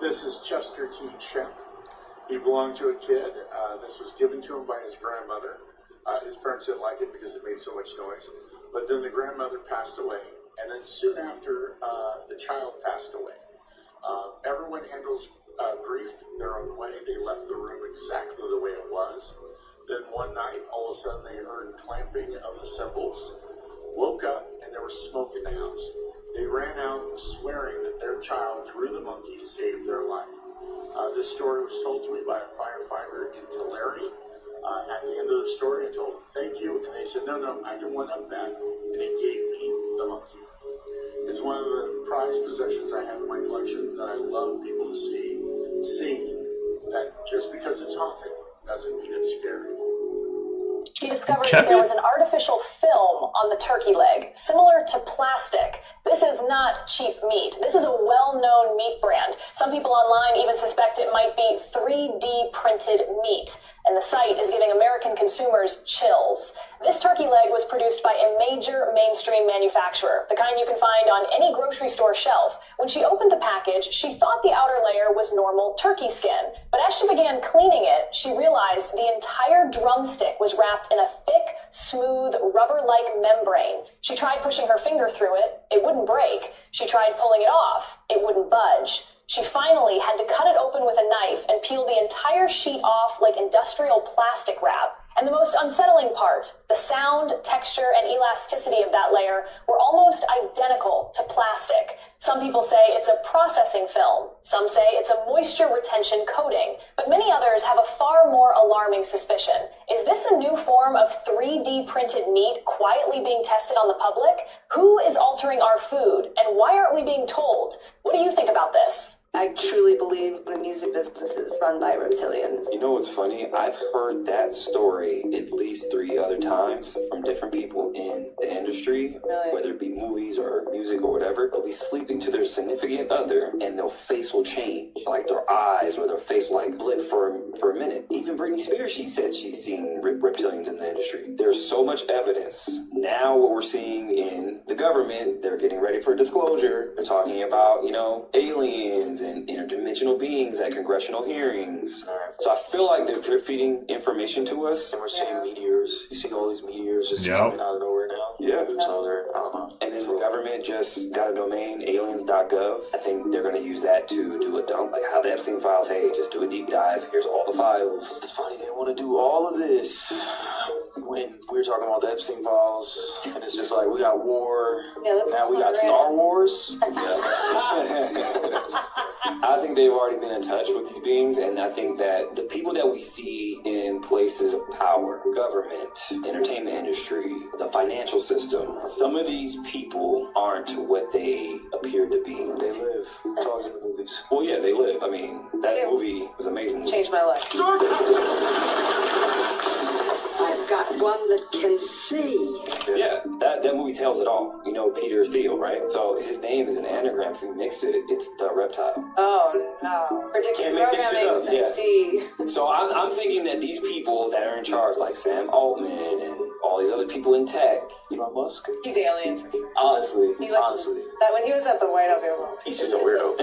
This is Chester T. Shemp. He belonged to a kid. This was given to him by his grandmother. His parents didn't like it because it made so much noise. But then the grandmother passed away. And then soon after, the child passed away. Everyone handles grief their own way. They left the room exactly the way it was. Then one night, all of a sudden, they heard clamping of the cymbals, woke up, and there was smoke in the house. They ran out swearing that their child, through the monkeys, saved their life. This story was told to me by a firefighter in Tulare. At the end of the story, I told them, thank you. And they said, no, I can one-up that. And he gave me the monkey. It's one of the prized possessions I have in my collection that I love people to see. Seeing that just because it's haunted doesn't mean it's scary. She discovered that there was an artificial film on the turkey leg, similar to plastic. This is not cheap meat. This is a well-known meat brand. Some people online even suspect it might be 3D printed meat, and the site is giving American consumers chills. This turkey leg was produced by a major mainstream manufacturer, the kind you can find on any grocery store shelf. When she opened the package, she thought the outer layer was normal turkey skin, but as she began cleaning it, she realized the entire drumstick was wrapped in a thick, smooth, rubber-like membrane. She tried pushing her finger through it. It wouldn't break. She tried pulling it off. It wouldn't budge. She finally had to cut it open with a knife and peel the entire sheet off like industrial plastic wrap. And the most unsettling part, the sound, texture, and elasticity of that layer were almost identical to plastic. Some people say it's a processing film. Some say it's a moisture retention coating. But many others have a far more alarming suspicion. Is this a new form of 3D printed meat quietly being tested on the public? Who is altering our food? And why aren't we being told? What do you think about this? I truly believe the music business is run by reptilians. You know what's funny? I've heard that story at least 3 other times from different people in the industry, Really? whether it be movies or music or whatever. They'll be sleeping to their significant other and their face will change, like their eyes or their face will like blip for a minute. Even Britney Spears, she said she's seen reptilians in the industry. There's so much evidence. Now what we're seeing in the government, they're getting ready for disclosure. They're talking about, aliens and interdimensional beings at congressional hearings. So I feel like they're drip feeding information to us. And we're seeing meteors. You see all these meteors just coming out of nowhere now. Yeah. So they're, I don't know. And then the government just got a domain, aliens.gov. I think they're going to use that to do a dump. Like how the Epstein files, hey, just do a deep dive. Here's all the files. It's funny, they want to do all of this when we were talking about the Epstein files. And it's just like, we got war. Yeah, now we got Star Wars. I think they've already been in touch with these beings, and I think that the people that we see in places of power, government, entertainment industry, the financial system, some of these people aren't what they appear to be. They live. It's always in the movies. Well, yeah, they live. I mean, that movie was amazing. Changed my life. I've got one that can see. Yeah, that movie tells it all. You know Peter Thiel, right? So his name is an anagram. If you mix it, it's the reptile. Oh, no. Predictive programming, Yeah. I see. So I'm thinking that these people that are in charge, like Sam Altman and all these other people in tech, Elon Musk. He's alien for sure. Honestly. That when he was at the White House, he was like, He's just a weirdo.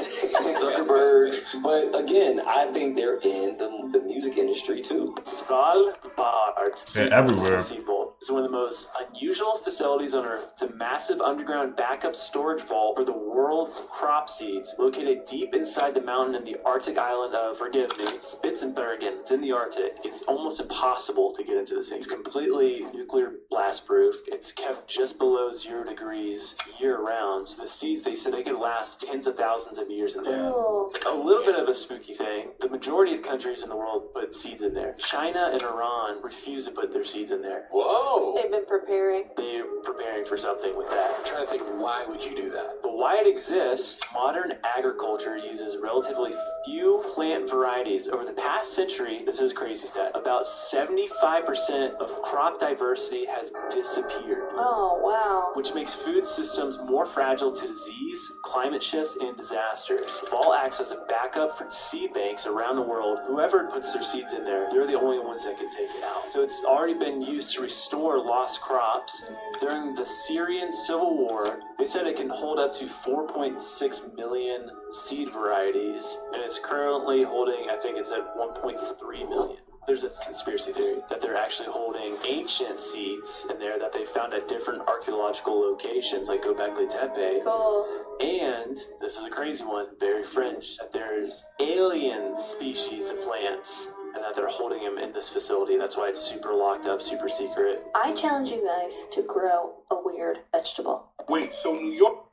Zuckerberg. But again, I think they're in the music industry too. Svalbard. They're everywhere. Seaport is one of the most unusual facilities on Earth. It's a massive underground backup storage vault for the world's crop seeds, located deep inside the mountain in the Arctic island of, Spitzenbergen. It's in the Arctic. It's almost impossible to get into this thing. It's completely nuclear blast proof. It's kept just below 0 degrees year round. So the seeds, they said they could last tens of thousands of years in there. oh. A little bit of a spooky thing. The majority of countries in the world put seeds in there. China and Iran refuse to put their seeds in there. Whoa. They've been preparing. They're preparing for something with that. I'm trying to think, why would you do that? But why it exists, modern agriculture uses relatively few plant varieties. Over the past century, this is a crazy stat, about 75% of crop diversity has disappeared. Oh, wow. Which makes food systems more fragile to disease, climate shifts, and disasters. Vol acts as a backup for seed banks around the world. Whoever puts their seeds in there, they're the only ones that can take it out. So it's already been used to restore lost crops. During the Syrian civil war, they said it can hold up to 4.6 million seed varieties, and it's currently holding, I think it's at 1.3 million. There's a conspiracy theory that they're actually holding ancient seeds in there that they found at different archaeological locations, like Göbekli Tepe. Cool. And, this is a crazy one, very fringe, that there's alien species of plants, and that they're holding them in this facility. That's why it's super locked up, super secret. I challenge you guys to grow a weird vegetable. Wait, so New York?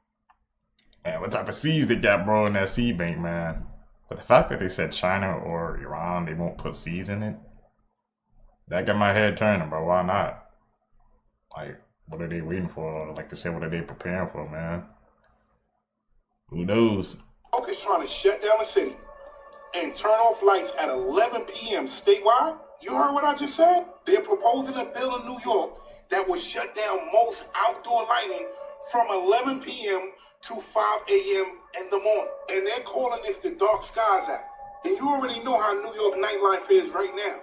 Man, what type of seeds they got, bro, in that seed bank, man? But the fact that they said China or Iran, they won't put seeds in it, that got my head turning, bro. Why not? Like, what are they waiting for? Like I said, what are they preparing for, man? Who knows? New York is trying to shut down the city and turn off lights at 11 p.m. statewide. You heard what I just said? They're proposing a bill in New York that will shut down most outdoor lighting from 11 p.m. to 5 a.m. in the morning. And they're calling this the Dark Skies Act. And you already know how New York nightlife is right now.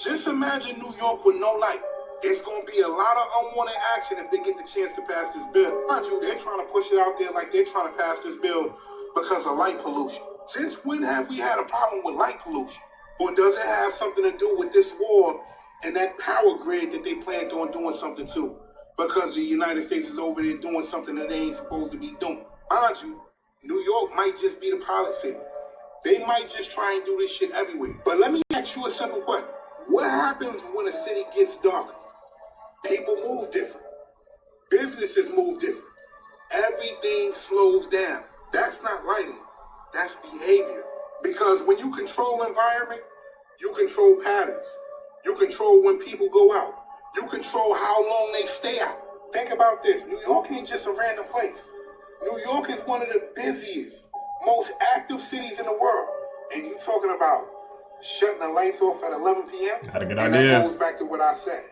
Just imagine New York with no light. It's going to be a lot of unwanted action if they get the chance to pass this bill. Mind you, they're trying to push it out there like they're trying to pass this bill because of light pollution. Since when have we had a problem with light pollution? Or does it have something to do with this war and that power grid that they planned on doing something to? Because the United States is over there doing something that they ain't supposed to be doing. Mind you, New York might just be the pilot city. They might just try and do this shit everywhere. But let me ask you a simple question. What happens when a city gets darker? People move different. Businesses move different. Everything slows down. That's not lighting. That's behavior. Because when you control environment, you control patterns. You control when people go out. You control how long they stay out. Think about this. New York ain't just a random place. New York is one of the busiest, most active cities in the world. And you talking about shutting the lights off at 11 p.m.? Got a good and idea. that goes back to what I said.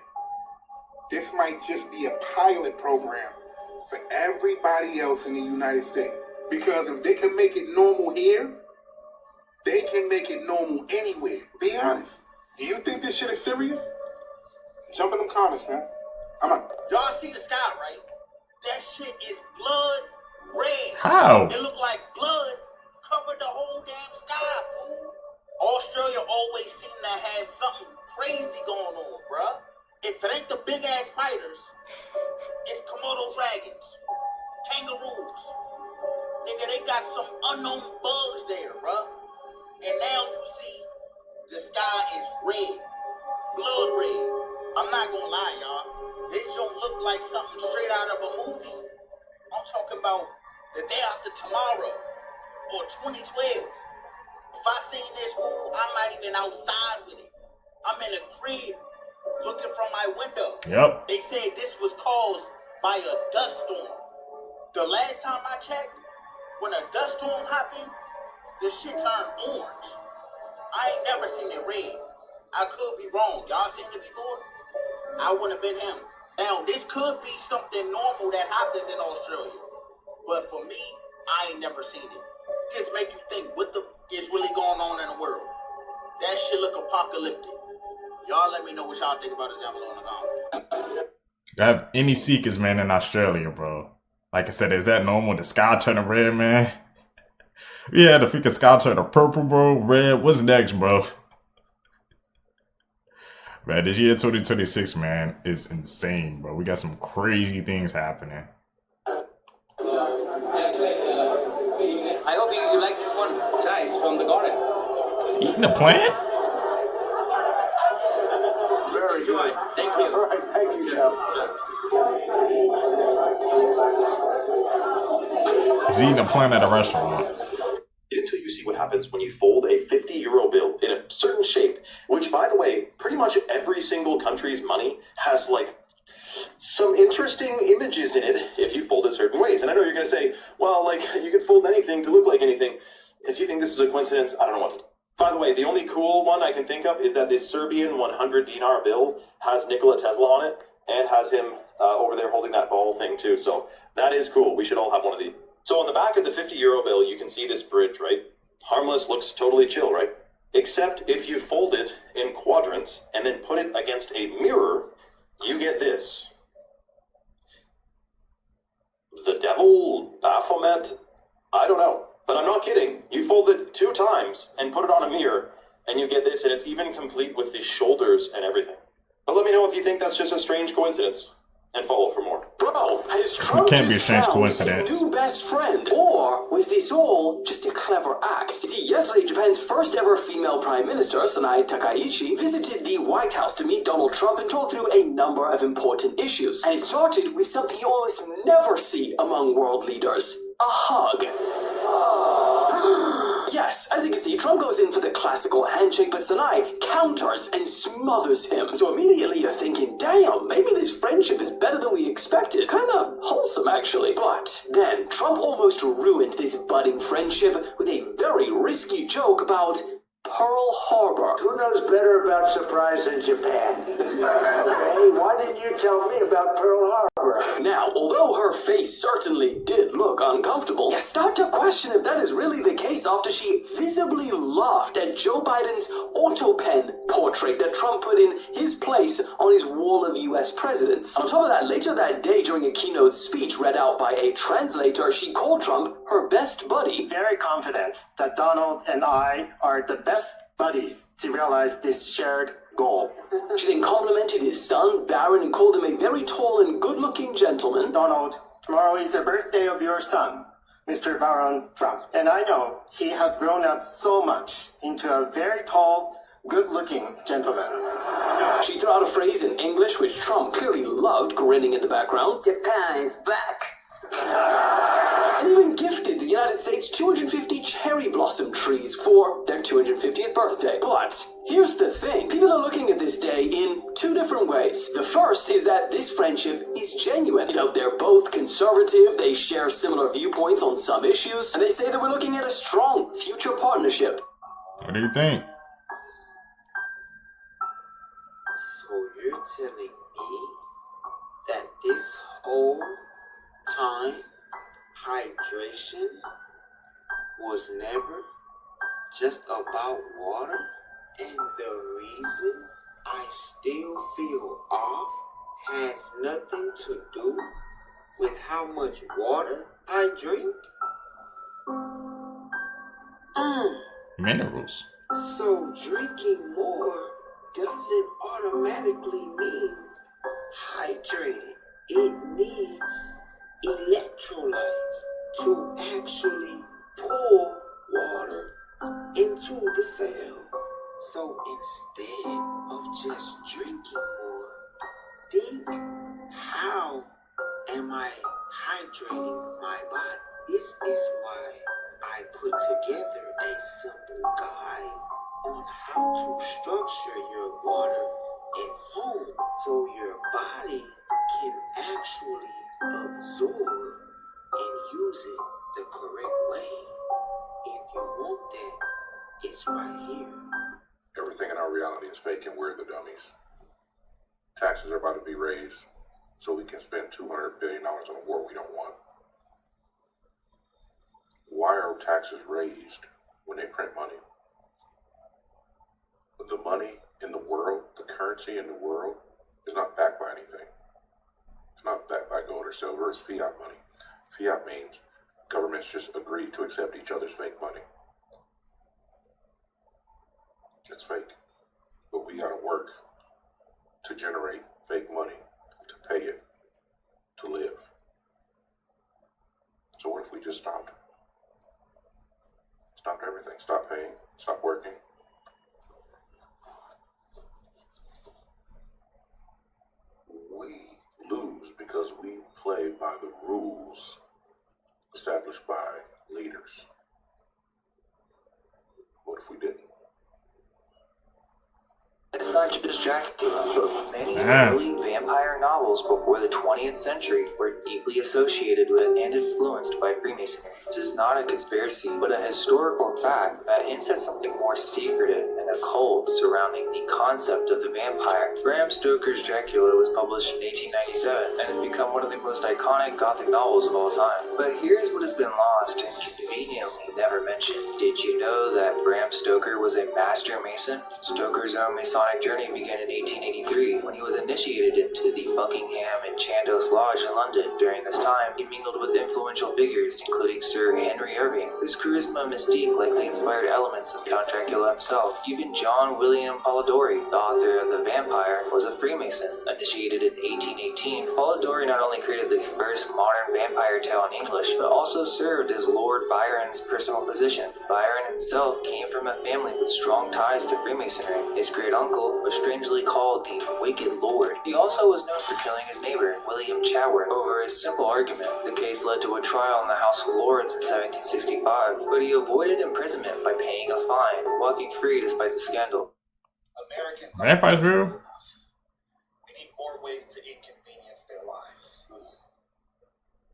This might just be a pilot program for everybody else in the United States. Because if they can make it normal here, they can make it normal anywhere. Be honest. Do you think this shit is serious? Jump in them comments, man. I'm out. Y'all see the sky, right? That shit is blood red. How? It look like blood covered the whole damn sky, fool. Australia always seem to have something crazy going on, bruh. If it ain't the big ass spiders, it's Komodo dragons, kangaroos. Nigga, they got some unknown bugs there, bruh. And now you see the sky is red, blood red. I'm not gonna lie, y'all. This don't look like something straight out of a movie. I'm talking about the day after tomorrow or 2012. If I seen this fool, I'm not even outside with it. I'm in a crib looking from my window. Yep. They said this was caused by a dust storm. The last time I checked, when a dust storm happened, the shit turned orange. I ain't never seen it red. I could be wrong. Y'all seen it before? I wouldn't have been him. Now, this could be something normal that happens in Australia. But for me, I ain't never seen it. Just make you think, what the is really going on in the world? That shit look apocalyptic. Y'all let me know what y'all think about it down below in the comments. To have any seekers, man, in Australia, bro. Like I said, is that normal? The sky turning red, man? Yeah, the freaking sky turning purple, bro. Red. What's next, bro? Man, this year 2026, man, is insane, bro. We got some crazy things happening. I hope you like this one. Chais from the garden. Is he eating a plant? Very good. Thank you. All right, thank you, Jeff. He's eating a plant at a restaurant. Until you see what happens when you fold a 50-euro bill in a certain shape, which, by the way, pretty much every single country's money has, like, some interesting images in it if you fold it certain ways. And I know you're going to say, well, like, you could fold anything to look like anything. If you think this is a coincidence, I don't know what to do. By the way, the only cool one I can think of is that this Serbian 100 dinar bill has Nikola Tesla on it and has him over there holding that ball thing, too. So that is cool. We should all have one of these. So on the back of the 50-euro bill, you can see this bridge, right? Harmless, looks totally chill, right? Except if you fold it in quadrants and then put it against a mirror, you get this. The devil, Baphomet, I don't know. But I'm not kidding. You fold it 2 times and put it on a mirror, and you get this, and it's even complete with the shoulders and everything. But let me know if you think that's just a strange coincidence. And follow for more. Bro, has Trump It can't be a just strange found coincidence. a new best friend? Or was this all just a clever act? See, yesterday, Japan's first ever female prime minister, Sanae Takaichi, visited the White House to meet Donald Trump and talk through a number of important issues. And it started with something you almost never see among world leaders. A hug. Yes, as you can see, Trump goes in for the classical handshake, but Sanae counters and smothers him. So immediately you're thinking, damn, maybe this friendship is better than we expected. Kinda wholesome, actually. But then, Trump almost ruined this budding friendship with a very risky joke about Pearl Harbor. Who knows better about surprise than Japan? Okay, why didn't you tell me about Pearl Harbor? Now, although her face certainly did look uncomfortable, you start to question if that is really the case after she visibly laughed at Joe Biden's autopen portrait that Trump put in his place on his wall of US presidents. On top of that, later that day during a keynote speech read out by a translator, she called Trump her best buddy. Very confident that Donald and I are the best buddies to realize this shared goal. She then complimented his son, Barron, and called him a very tall and good-looking gentleman. Donald, tomorrow is the birthday of your son, Mr. Barron Trump. And I know he has grown up so much into a very tall, good-looking gentleman. She threw out a phrase in English, which Trump clearly loved, grinning in the background. Japan is back. And even gifted the United States 250 cherry blossom trees for their 250th birthday. But here's the thing. People are looking at this day in 2 different ways. The first is that this friendship is genuine. You know, they're both conservative, they share similar viewpoints on some issues, and they say that we're looking at a strong future partnership. What do you think? So you're telling me that this whole time hydration was never just about water, and the reason I still feel off has nothing to do with how much water I drink? Minerals. So drinking more doesn't automatically mean hydrated. It needs electrolytes to actually pour water into the cell. So instead of just drinking more, think, how am I hydrating my body? This is why I put together a simple guide on how to structure your water at home so your body can actually absorb and use it the correct way. If you want that, it's right here. Everything in our reality is fake and we're the dummies. Taxes are about to be raised so we can spend $200 billion on a war we don't want. Why are taxes raised when they print money? The money in the world, the currency in the world, is not backed by anything. It's not backed by gold or silver, it's fiat money. Fiat means governments just agree to accept each other's fake money. It's fake. But we gotta work to generate fake money, to pay it, to live. So what if we just stopped? Stopped everything. Stop paying, stop working. We lose because we play by the rules established by leaders. What if we didn't? It's not just Dracula, but many early vampire novels before the 20th century were deeply associated with and influenced by Freemasonry. This is not a conspiracy, but a historical fact that hints at something more secretive and occult surrounding the concept of the vampire. Bram Stoker's Dracula was published in 1897 and has become one of the most iconic Gothic novels of all time. But here's what has been lost and conveniently never mentioned. Did you know that Bram Stoker was a master mason? Stoker's own Masonic journey began in 1883 when he was initiated into the Buckingham and Chandos Lodge in London. During this time, he mingled with influential figures, including Sir Henry Irving, whose charisma and mystique likely inspired elements of Count Dracula himself. Even John William Polidori, the author of The Vampire, was a Freemason. Initiated in 1818, Polidori not only created the first modern vampire tale in English, but also served as Lord Byron's personal physician. Byron himself came from a family with strong ties to Freemasonry. His great uncle was strangely called the Wicked Lord. He also was known for killing his neighbor, William Chaworth, over a simple argument. The case led to a trial in the House of Lords in 1765, but he avoided imprisonment by paying a fine, walking free despite the scandal. Vampires real? We need more ways to inconvenience their lives.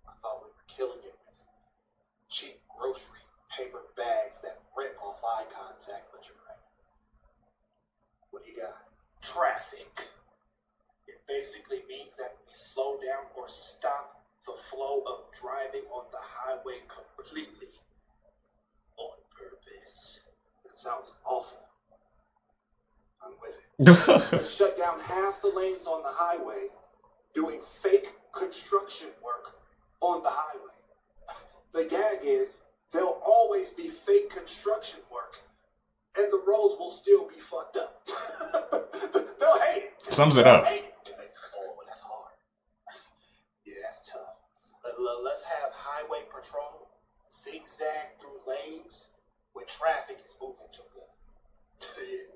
I thought we were killing it with cheap grocery paper bags that rip off eye contact, but you're right. What do you got? Traffic. It basically means that we slow down or stop the flow of driving on the highway completely. On purpose. That sounds awful. I'm with it. We shut down half the lanes on the highway doing fake construction work on the highway. The gag is there'll always be fake construction work and the roads will still be fucked up. They'll hate it. Sums it up. Oh, that's hard. Yeah, that's tough. Let's have highway patrol zigzag through lanes when traffic is moving too good. Yeah,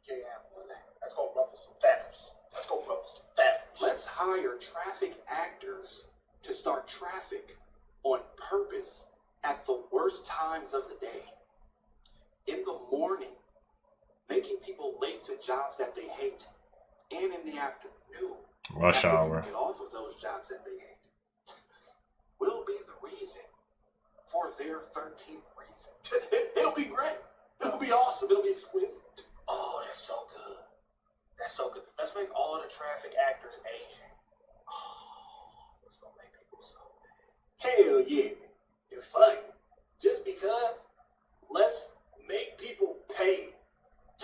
can't have one of that. Let's go ruffle some feathers. Let's hire traffic actors to start traffic on purpose at the worst times of the day. In the morning, making people late to jobs that they hate, and in the afternoon, Rush hour. get off of those jobs that they hate. We'll be the reason for their 13th reason. It'll be great. It'll be awesome. It'll be exquisite. Oh, that's so good. That's so good. Let's make all the traffic actors Asian. Oh, that's gonna make people so hell yeah. It's funny. Just because, let's make people pay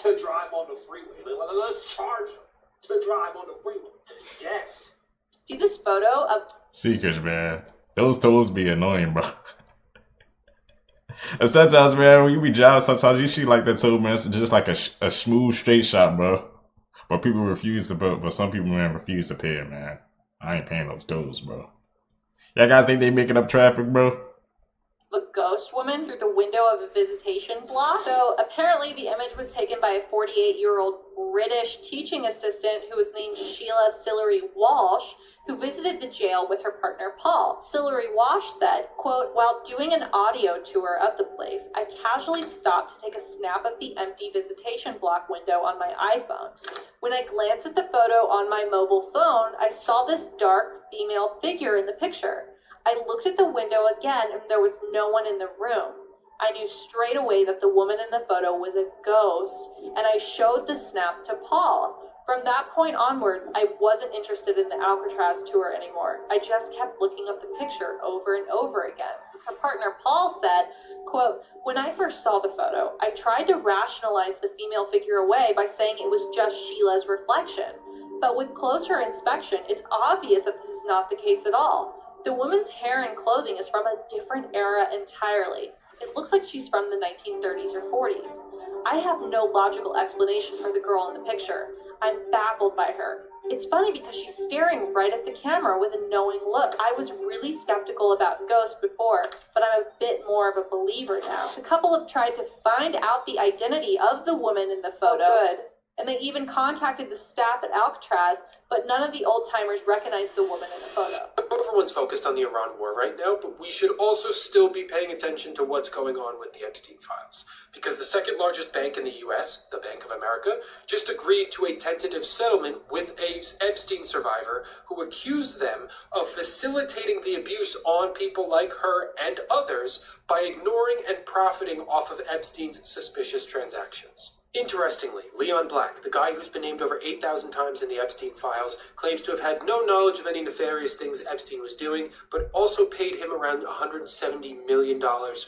to drive on the freeway. Let's charge them to drive on the freeway. Yes. See this photo of Seekers, man. Those toes be annoying, bro. And sometimes, man, when you be driving, sometimes you see like that toe, man, it's just like a smooth, straight shot, bro. But people refuse to, but some people, man, refuse to pay it, man. I ain't paying those tolls, bro. Y'all guys think they making up traffic, bro? the ghost woman through the window of a visitation block. So apparently the image was taken by a 48-year-old British teaching assistant who was named Sheila Sillery Walsh, who visited the jail with her partner Paul. Sillery Walsh said, quote, "While doing an audio tour of the place, I casually stopped to take a snap of the empty visitation block window on my iPhone. When I glanced at the photo on my mobile phone, I saw this dark female figure in the picture. I looked at the window again and there was no one in the room. I knew straight away that the woman in the photo was a ghost, and I showed the snap to Paul. From that point onwards, I wasn't interested in the Alcatraz tour anymore. I just kept looking up the picture over and over again." Her partner Paul said, quote, "When I first saw the photo, I tried to rationalize the female figure away by saying it was just Sheila's reflection. But with closer inspection, it's obvious that this is not the case at all. The woman's hair and clothing is from a different era entirely. It looks like she's from the 1930s or 40s. I have no logical explanation for the girl in the picture. I'm baffled by her. It's funny because she's staring right at the camera with a knowing look. I was really skeptical about ghosts before, but I'm a bit more of a believer now." The couple have tried to find out the identity of the woman in the photo. Oh, good. And they even contacted the staff at Alcatraz, but none of the old-timers recognized the woman in the photo. Everyone's focused on the Iran war right now, but we should also still be paying attention to what's going on with the Epstein files. Because the second largest bank in the US, the Bank of America, just agreed to a tentative settlement with a Epstein survivor who accused them of facilitating the abuse on people like her and others by ignoring and profiting off of Epstein's suspicious transactions. Interestingly, Leon Black, the guy who's been named over 8,000 times in the Epstein files, claims to have had no knowledge of any nefarious things Epstein was doing, but also paid him around $170 million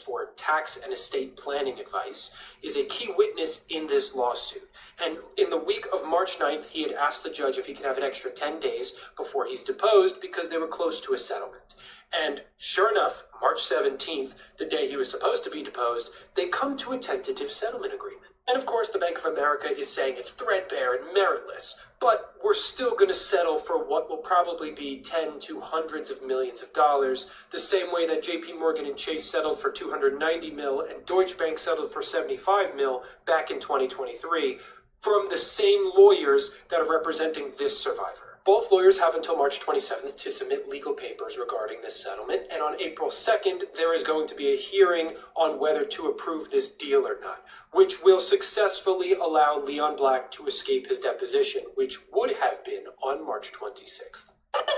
for tax and estate planning advice, is a key witness in this lawsuit. And in the week of March 9th, he had asked the judge if he could have an extra 10 days before he's deposed because they were close to a settlement. And sure enough, March 17th, the day he was supposed to be deposed, they come to a tentative settlement agreement. And of course, the Bank of America is saying it's threadbare and meritless, but we're still going to settle for what will probably be 10 to hundreds of millions of dollars, the same way that JP Morgan and Chase settled for 290 mil and Deutsche Bank settled for 75 mil back in 2023 from the same lawyers that are representing this survivor. Both lawyers have until March 27th to submit legal papers regarding this settlement, and on April 2nd, there is going to be a hearing on whether to approve this deal or not, which will successfully allow Leon Black to escape his deposition, which would have been on March 26th.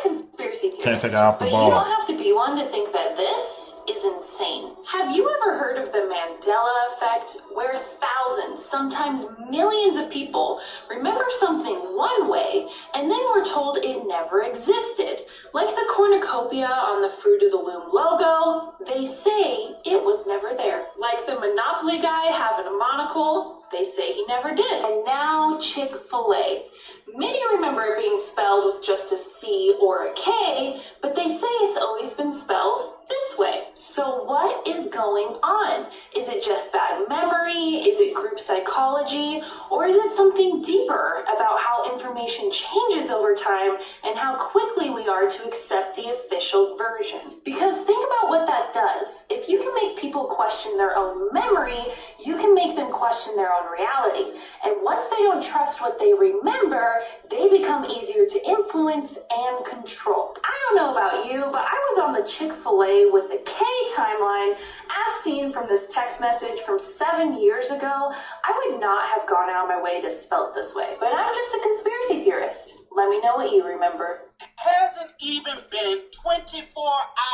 Conspiracy theorist. Can't take it off the But ball. you don't have to be one to think that this is insane. Have you ever heard of the Mandela effect, where thousands, sometimes millions of people remember something one way and then were told it never existed? Like the cornucopia on the Fruit of the Loom logo, they say it was never there. Like the Monopoly guy having a monocle, they say he never did. And now Chick-fil-A. Many remember it being spelled with just a C or a K, but they say it's always been spelled this way. So what is going on? Is it just bad memory? Is it group psychology? Or is it something deeper about how information changes over time and how quickly we are to accept the official version? Because think about what that does. If you can make people question their own memory, you can make them question their own reality. And once they don't trust what they remember, they become easier to influence and control. I don't know about you, but I was on the Chick-fil-A with the K timeline as seen from this text message from 7 years ago. I would not have gone out of my way to spell it this way. But I'm just a conspiracy theorist. Let me know what you remember. Hasn't even been 24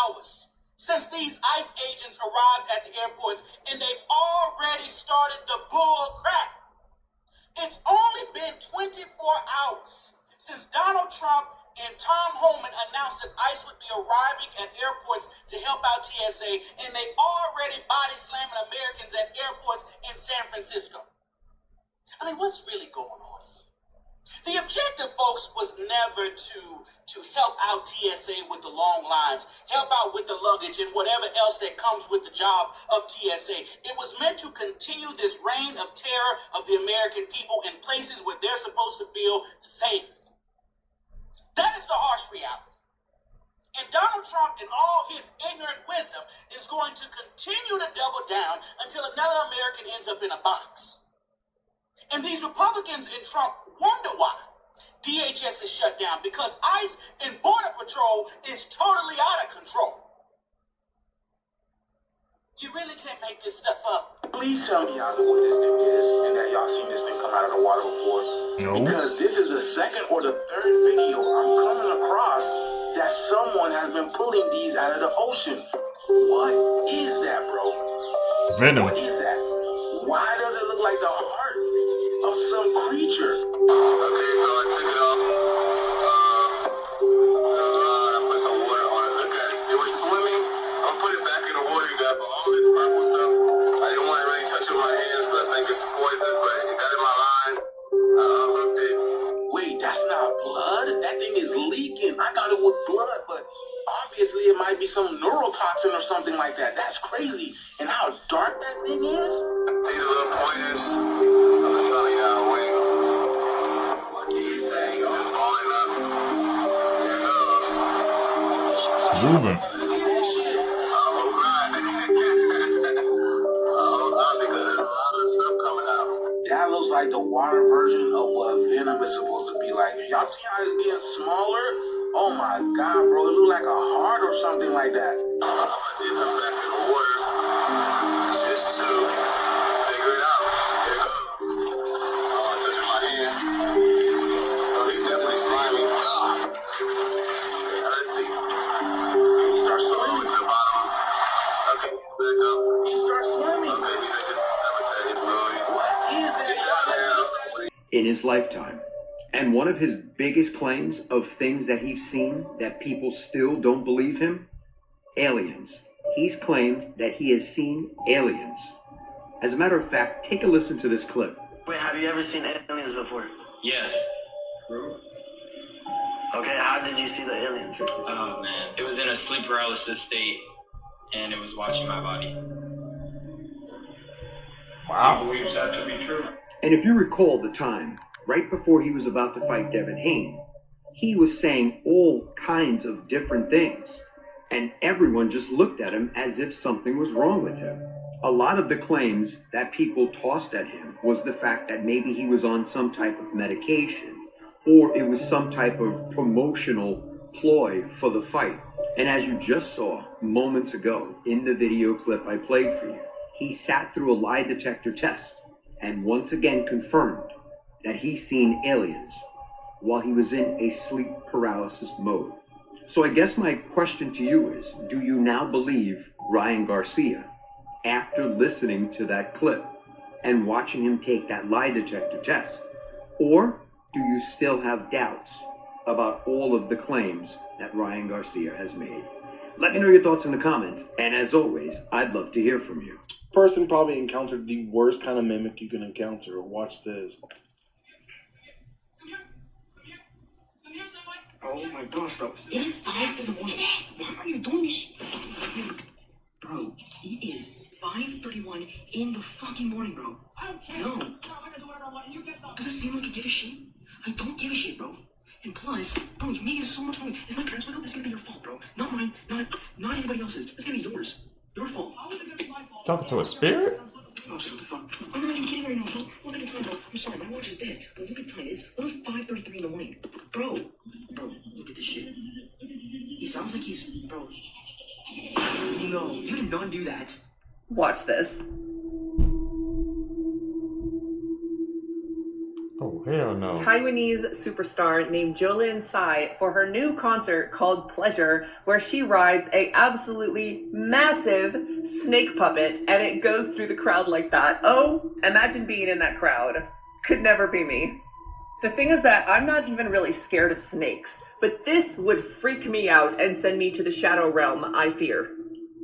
hours since these ICE agents arrived at the airports, and they've already started the bull crap. It's only been 24 hours since Donald Trump and Tom Homan announced that ICE would be arriving at airports to help out TSA, and they already body slamming Americans at airports in San Francisco. I mean, what's really going on here? The objective, folks, was never to help out TSA with the long lines, help out with the luggage and whatever else that comes with the job of TSA. It was meant to continue this reign of terror of the American people in places where they're supposed to feel safe. That is the harsh reality. And Donald Trump, in all his ignorant wisdom, is going to continue to double down until another American ends up in a box. And these Republicans in Trump wonder why DHS is shut down, because ICE and Border Patrol is totally out of control. You really can't make this stuff up. Please tell me y'all know what this thing is and that y'all seen this thing come out of the water before. No. Because this is the second or the third video I'm coming across that someone has been pulling these out of the ocean. What is that, bro? Venom. What is that? Why does it look like the heart of some creature? Okay, so I took it off. I put some water on it. Look at it. It was swimming. I'm gonna put it back in the water. You got all this purple stuff. I didn't want it really touching my hands because I think it's poison, but it got in my line. I unhooked it. Wait, that's not blood? That thing is leaking. I thought it was blood, but obviously it might be some neurotoxin or something like that. That's crazy. And how dark that thing is? See the little pointers? I'm just telling you how way. These things is falling up. Here it goes. It's moving. I hope not. I hope not, because there's a lot of stuff coming out. That looks like the water version of what Venom is supposed to be like. Y'all see how it's getting smaller? Oh my god, bro. It look like a heart or something like that. I'm gonna dip it back in the water just to figure it out. Here it goes. Oh, I'm touching my hand. Oh, he's definitely slimy. Let's see. He starts swimming to the bottom. Okay, he's back up. He starts swimming. Okay, he's like this habitat. He's moving. What is that? in his lifetime. And one of his biggest claims of things that he's seen that people still don't believe him, aliens. He's claimed that he has seen aliens. As a matter of fact, take a listen to this clip. Wait, have you ever seen aliens before? Yes. Okay, how did you see the aliens? Oh man, it was in a sleep paralysis state, and it was watching my body. Wow. He believes that to be true. And if you recall the time, right before he was about to fight Devin Hayne, he was saying all kinds of different things. And everyone just looked at him as if something was wrong with him. A lot of the claims that people tossed at him was the fact that maybe he was on some type of medication, or it was some type of promotional ploy for the fight. And as you just saw moments ago in the video clip I played for you, he sat through a lie detector test and once again confirmed that he's seen aliens while he was in a sleep paralysis mode. So I guess my question to you is, do you now believe Ryan Garcia after listening to that clip and watching him take that lie detector test? Or do you still have doubts about all of the claims that Ryan Garcia has made? Let me know your thoughts in the comments, and as always, I'd love to hear from you. Person probably encountered the worst kind of mimic you can encounter. Watch this. Oh my gosh, bro. It is 5 in the morning. Why are you doing this shit? Bro, it is 5:31 in the fucking morning, bro. No. Does it seem like you give a shit? I don't give a shit, bro. And plus, bro, you're making so much noise. If my parents wake up, this is gonna be your fault, bro. Not mine, not anybody else's. It's gonna be yours. Your fault. Talking to a spirit? Oh, shut the fuck. I'm not even kidding right now, bro. Look at the time, bro. I'm sorry, my watch is dead. But look at the time. It's only 5:33 in the morning. Bro, look at this shit. He sounds like he's, bro. No, you did not do that. Watch this. Oh, hell no. Taiwanese superstar named Jolin Tsai for her new concert called Pleasure, where she rides a absolutely massive snake puppet and it goes through the crowd like that. Oh, imagine being in that crowd. Could never be me. The thing is that I'm not even really scared of snakes, but this would freak me out and send me to the shadow realm I fear.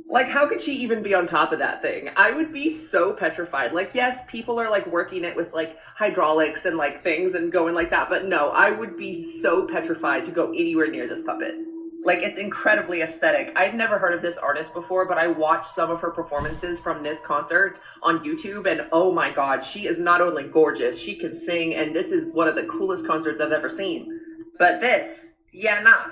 Like, how could she even be on top of that thing? I would be so petrified. Like, yes, people are, like, working it with, like, hydraulics and, like, things and going like that. But no, I would be so petrified to go anywhere near this puppet. Like, it's incredibly aesthetic. I've never heard of this artist before, but I watched some of her performances from this concert on YouTube. And, oh, my God, she is not only gorgeous, she can sing. And this is one of the coolest concerts I've ever seen. But this, yeah, nah.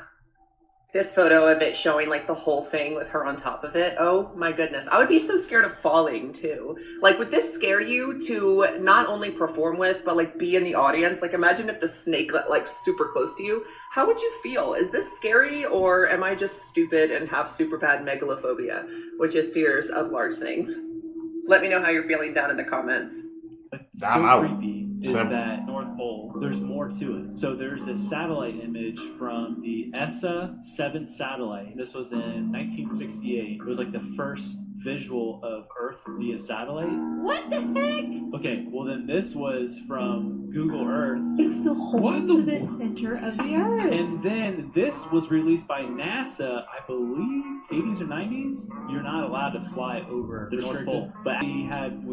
This photo of it showing like the whole thing with her on top of it. Oh my goodness. I would be so scared of falling too. Like, would this scare you to not only perform with, but like be in the audience? Like, imagine if the snake got like super close to you. How would you feel? Is this scary, or am I just stupid and have super bad megalophobia, which is fears of large things? Let me know how you're feeling down in the comments. I'm out. Creepy is that North Pole, there's more to it. So there's a satellite image from the ESA 7 satellite. This was in 1968. It was like the first visual of Earth via satellite. What the heck? Okay, well then this was from Google Earth. It's the hole to the center of the Earth. And then this was released by NASA, I believe, 80s or 90s. You're not allowed to fly over the North Pole. But we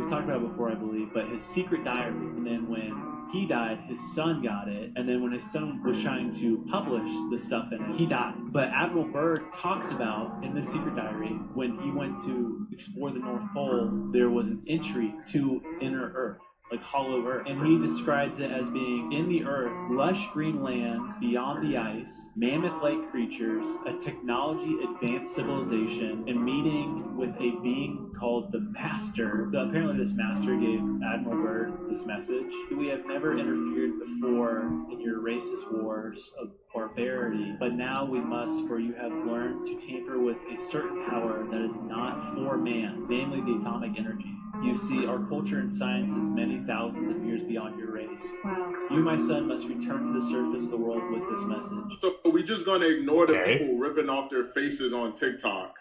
talked about it before, I believe, but his secret diary. And then when he died, his son got it, and then when his son was trying to publish the stuff in it, he died. But Admiral Byrd talks about in the secret diary, when he went to explore the North Pole, there was an entry to inner Earth, like hollow Earth, and he describes it as being in the Earth, lush green lands beyond the ice, mammoth-like creatures, a technology-advanced civilization, and meeting with a being called the Master. So apparently this Master gave Admiral Byrd this message. We have never interfered before in your racist wars of barbarity, but now we must, for you have learned to tamper with a certain power that is not for man, namely the atomic energy. You see, our culture and science is many thousands of years beyond your race. Wow. You, my son, must return to the surface of the world with this message. So we just gonna ignore the people ripping off their faces on TikTok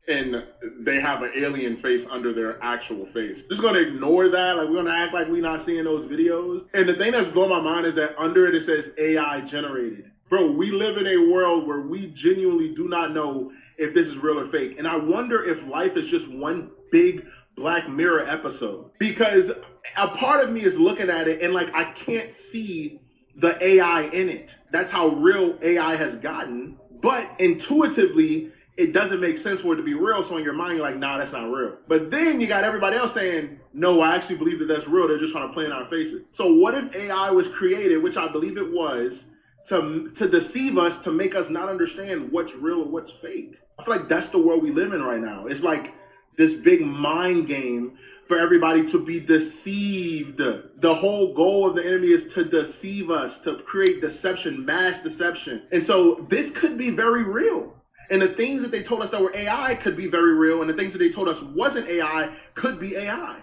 and they have an alien face under their actual face. Just gonna ignore that. Like, we're gonna act like we're not seeing those videos. And the thing that's blowing my mind is that under it says AI generated. Bro, we live in a world where we genuinely do not know if this is real or fake. And I wonder if life is just one big Black Mirror episode. Because a part of me is looking at it and like, I can't see the AI in it. That's how real AI has gotten. But intuitively, it doesn't make sense for it to be real. So in your mind, you're like, nah, that's not real. But then you got everybody else saying, no, I actually believe that that's real. They're just trying to play in our faces. So what if AI was created, which I believe it was, to deceive us, to make us not understand what's real or what's fake? I feel like that's the world we live in right now. It's like this big mind game for everybody to be deceived. The whole goal of the enemy is to deceive us, to create deception, mass deception. And so this could be very real. And the things that they told us that were AI could be very real, and the things that they told us wasn't AI could be AI.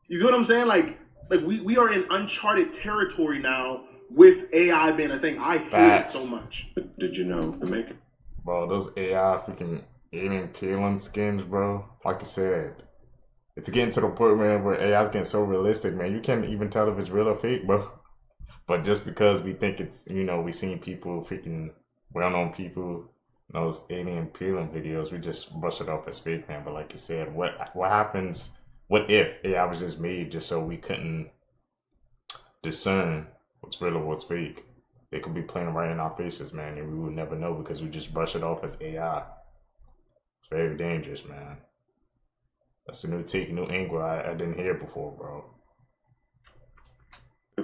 You get what I'm saying? Like we are in uncharted territory now with AI being a thing. I hate it so much. But did you know the makeup? Bro, those AI freaking alien peeling skins, bro. Like I said, it's getting to the point, man, where AI's getting so realistic, man. You can't even tell if it's real or fake, bro. But just because we think it's, you know, we seen people, freaking well-known people, those alien peeling videos, we just brush it off as fake, man. But like you said, what happens? What if AI was just made just so we couldn't discern what's real or what's fake? They could be playing right in our faces, man, and we would never know because we just brush it off as AI. It's very dangerous, man. That's a new take, new angle I didn't hear before, bro.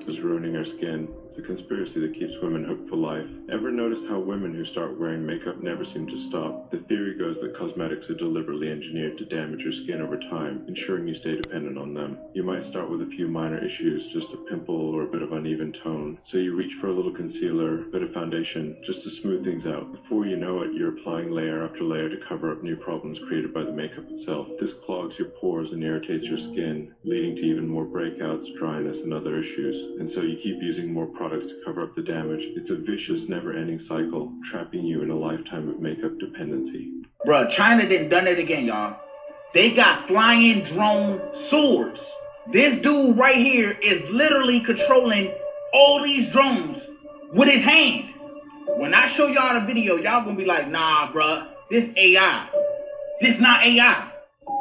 Is ruining our skin. It's a conspiracy that keeps women hooked for life. Ever noticed how women who start wearing makeup never seem to stop? The theory goes that cosmetics are deliberately engineered to damage your skin over time, ensuring you stay dependent on them. You might start with a few minor issues, just a pimple or a bit of uneven tone. So you reach for a little concealer, a bit of foundation, just to smooth things out. Before you know it, you're applying layer after layer to cover up new problems created by the makeup itself. This clogs your pores and irritates your skin, leading to even more breakouts, dryness, and other issues. And so you keep using more products to cover up the damage. It's a vicious, never-ending cycle, trapping you in a lifetime of makeup dependency. Bruh, China done it again, y'all. They got flying drone swords. This dude right here is literally controlling all these drones with his hand. When I show y'all the video, y'all gonna be like, nah, bruh, this AI. This not AI.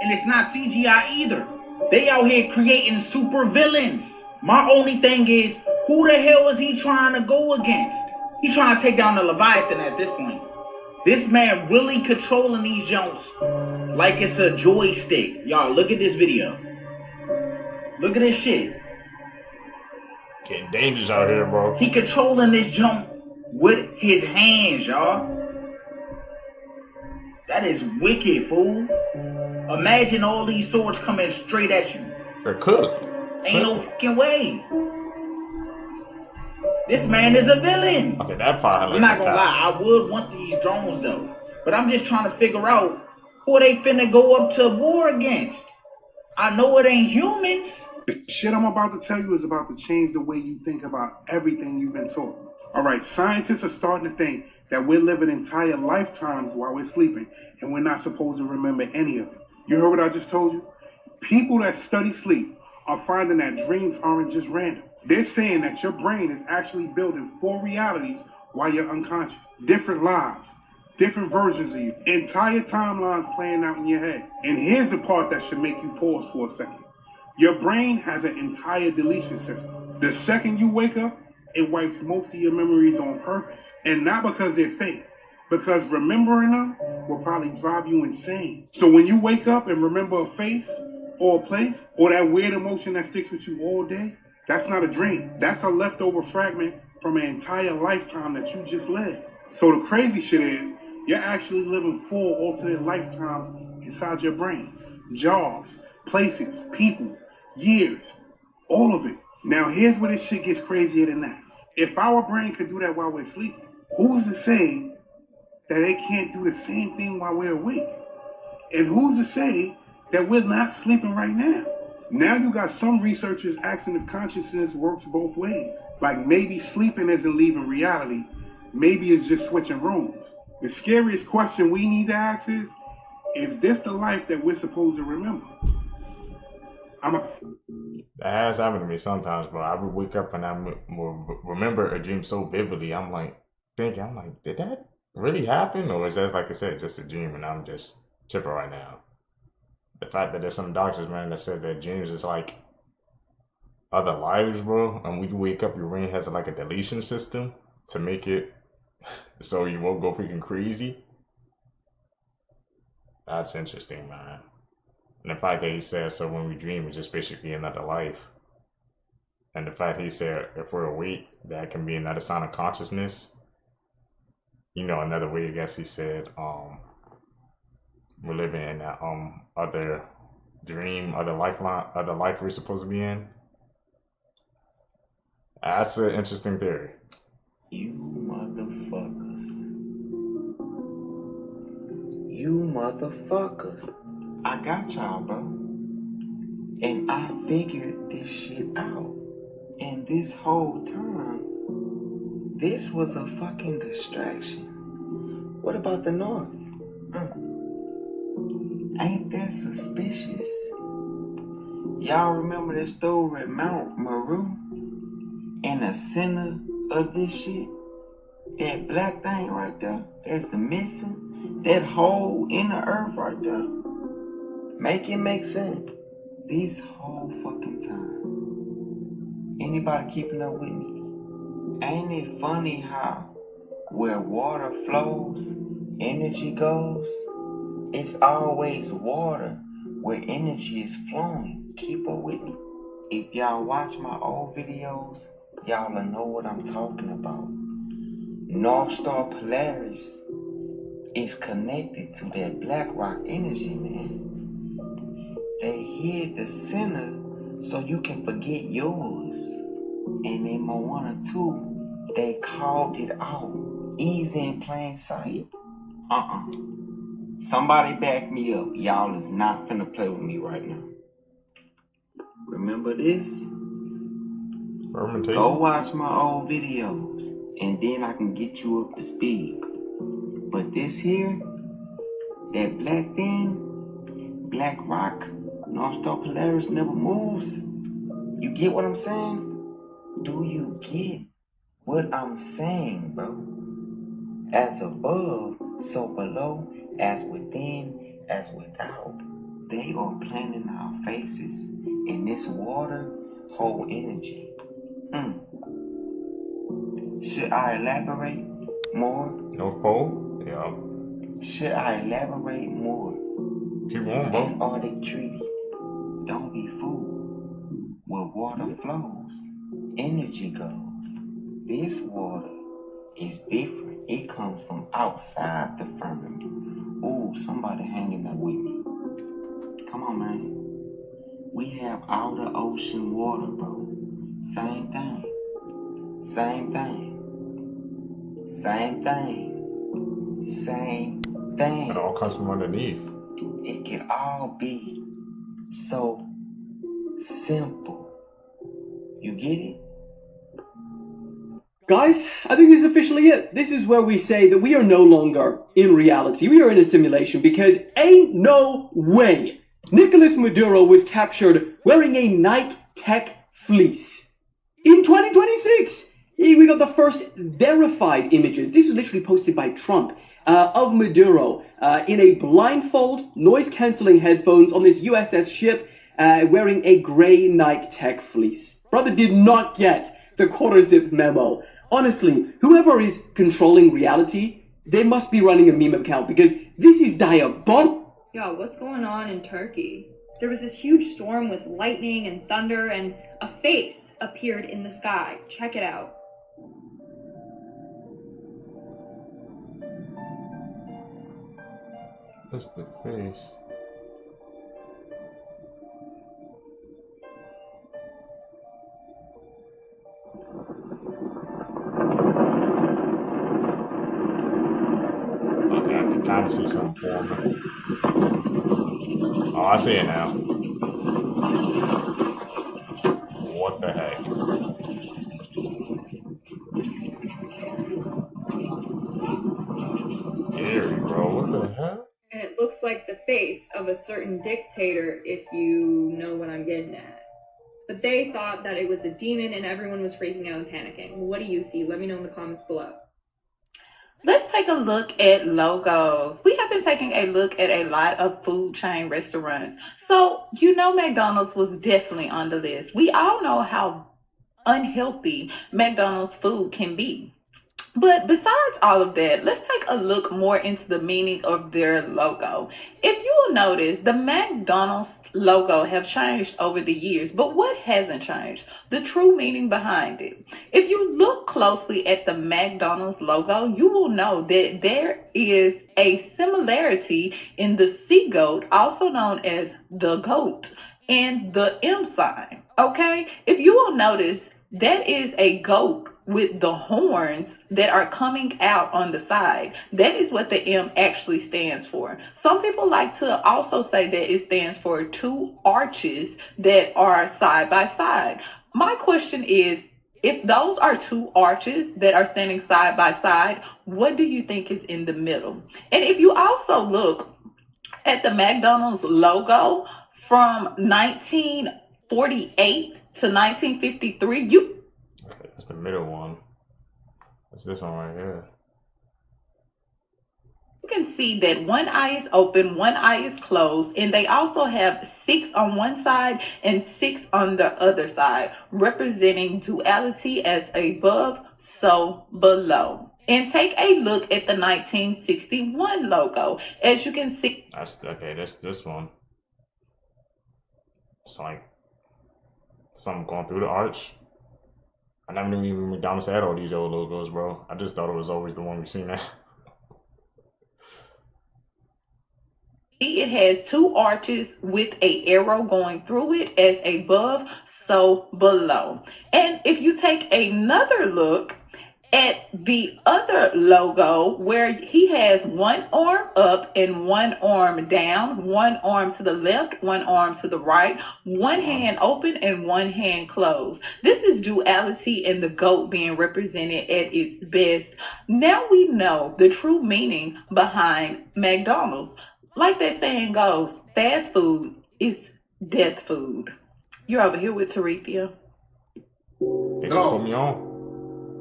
And it's not CGI either. They out here creating super villains. My only thing is, who the hell is he trying to go against? He trying to take down the Leviathan at this point. This man really controlling these jumps like it's a joystick. Y'all, look at this video. Look at this shit. Getting dangerous out here, bro. He controlling this jump with his hands, y'all. That is wicked, fool. Imagine all these swords coming straight at you. They're cooked. Ain't no fucking way. This man is a villain. Okay, that part. I'm not gonna lie, I would want these drones though. But I'm just trying to figure out who they finna go up to war against. I know it ain't humans. The shit I'm about to tell you is about to change the way you think about everything you've been taught. Alright, scientists are starting to think that we're living entire lifetimes while we're sleeping, and we're not supposed to remember any of it. You heard what I just told you? People that study sleep are finding that dreams aren't just random. They're saying that your brain is actually building 4 realities while you're unconscious. Different lives, different versions of you, entire timelines playing out in your head. And here's the part that should make you pause for a second. Your brain has an entire deletion system. The second you wake up, it wipes most of your memories on purpose. And not because they're fake, because remembering them will probably drive you insane. So when you wake up and remember a face, or a place, or that weird emotion that sticks with you all day, that's not a dream. That's a leftover fragment from an entire lifetime that you just lived. So the crazy shit is, you're actually living 4 alternate lifetimes inside your brain. Jobs, places, people, years, all of it. Now here's where this shit gets crazier than that. If our brain could do that while we're sleeping, who's to say that it can't do the same thing while we're awake? And who's to say that we're not sleeping right now? Now you got some researchers asking if consciousness works both ways. Like maybe sleeping isn't leaving reality, maybe it's just switching rooms. The scariest question we need to ask is Is this the life that we're supposed to remember? That has happened to me sometimes, bro. I would wake up and I will remember a dream so vividly. I'm like, did that really happen? Or is that, like I said, just a dream and I'm just chipper right now? The fact that there's some doctors, man, that said that dreams is like other lives, bro. And when you wake up, your brain has like a deletion system to make it so you won't go freaking crazy. That's interesting, man. And the fact that he said, so when we dream, it's just basically another life. And the fact he said, if we're awake, that can be another sign of consciousness. You know, another way, I guess he said, we're living in that other dream, other life we're supposed to be in. That's an interesting theory. You motherfuckers. You motherfuckers. I got y'all, bro. And I figured this shit out. And this whole time, this was a fucking distraction. What about the North? Ain't that suspicious? Y'all remember that story at Mount Meru? In the center of this shit? That black thing right there that's missing? That hole in the earth right there? Make it make sense. This whole fucking time. Anybody keeping up with me? Ain't it funny how where water flows, energy goes? It's always water where energy is flowing. Keep up with me. If y'all watch my old videos, y'all will know what I'm talking about. North Star Polaris is connected to that black rock energy, man. They hid the center so you can forget yours. And in Moana 2, they called it out. Easy in plain sight. Somebody back me up. Y'all is not finna play with me right now. Remember this? Go watch my old videos, and then I can get you up to speed. But this here, that black thing, black rock, North Star Polaris never moves. You get what I'm saying? Do you get what I'm saying, bro? As above, so below, as within, as without. They are planting our faces, and this water hold energy. Should I elaborate more? North Pole? Yeah. Should I elaborate more? Keep on, bro. Antarctic Treaty. Don't be fooled. Where water flows, energy goes. This water is different. It comes from outside the firmament. Ooh, somebody hanging up with me. Come on, man. We have outer ocean water, bro. Same thing. Same thing. Same thing. Same thing. It all comes from underneath. It can all be so simple. You get it? Guys, I think this is officially it. This is where we say that we are no longer in reality. We are in a simulation because ain't no way Nicolas Maduro was captured wearing a Nike Tech fleece. In 2026, we got the first verified images. This was literally posted by Trump of Maduro in a blindfold, noise-cancelling headphones on this USS ship wearing a grey Nike Tech fleece. Brother did not get the quarter-zip memo. Honestly, whoever is controlling reality, they must be running a meme account because this is diabolical. Yo, what's going on in Turkey? There was this huge storm with lightning and thunder, and a face appeared in the sky. Check it out. What's the face? Okay, I can kind of see something forming. Oh, I see it now. What the heck? Eerie, bro. What the heck? And it looks like the face face of a certain dictator, if you know what I'm getting at. But they thought that it was a demon and everyone was freaking out and panicking. What do you see? Let me know in the comments below. Let's take a look at logos. We have been taking a look at a lot of food chain restaurants. So, you know, McDonald's was definitely on the list. We all know how unhealthy McDonald's food can be. But besides all of that, let's take a look more into the meaning of their logo. If you will notice, the McDonald's logo have changed over the years, but what hasn't changed? The true meaning behind it. If you look closely at the McDonald's logo, you will know that there is a similarity in the sea goat, also known as the goat, and the M sign. Okay? If you will notice, that is a goat with the horns that are coming out on the side. That is what the M actually stands for. Some people like to also say that it stands for two arches that are side by side. My question is, if those are two arches that are standing side by side, what do you think is in the middle? And if you also look at the McDonald's logo from 1948 to 1953, That's the middle one. That's this one right here. you can see that one eye is open, one eye is closed, and they also have 6 on one side and 6 on the other side, representing duality as above, so below. And take a look at the 1961 logo. As you can see, That's okay. That's this one. It's like something going through the arch. I never knew even McDonald's had all these old logos, bro. I just thought it was always the one we seen that. it has 2 arches with a arrow going through it as above, so below. And if you take another look at the other logo, where he has one arm up and one arm down, one arm to the left, one arm to the right, one hand open and one hand closed. This is duality and the goat being represented at its best. Now we know the true meaning behind McDonald's. Like that saying goes, fast food is death food. You're over here with Terrifier.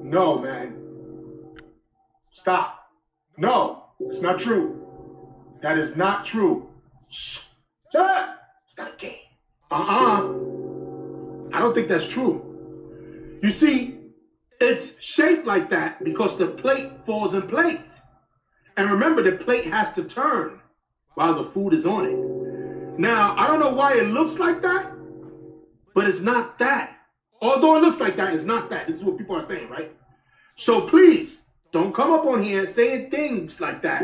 No, man. Stop. No, it's not true. That is not true. Shh. Shut up. It's not a game. I don't think that's true. You see, it's shaped like that because the plate falls in place. And remember, the plate has to turn while the food is on it. Now, I don't know why it looks like that, but it's not that. Although it looks like that, it's not that. This is what people are saying, right? So please, don't come up on here saying things like that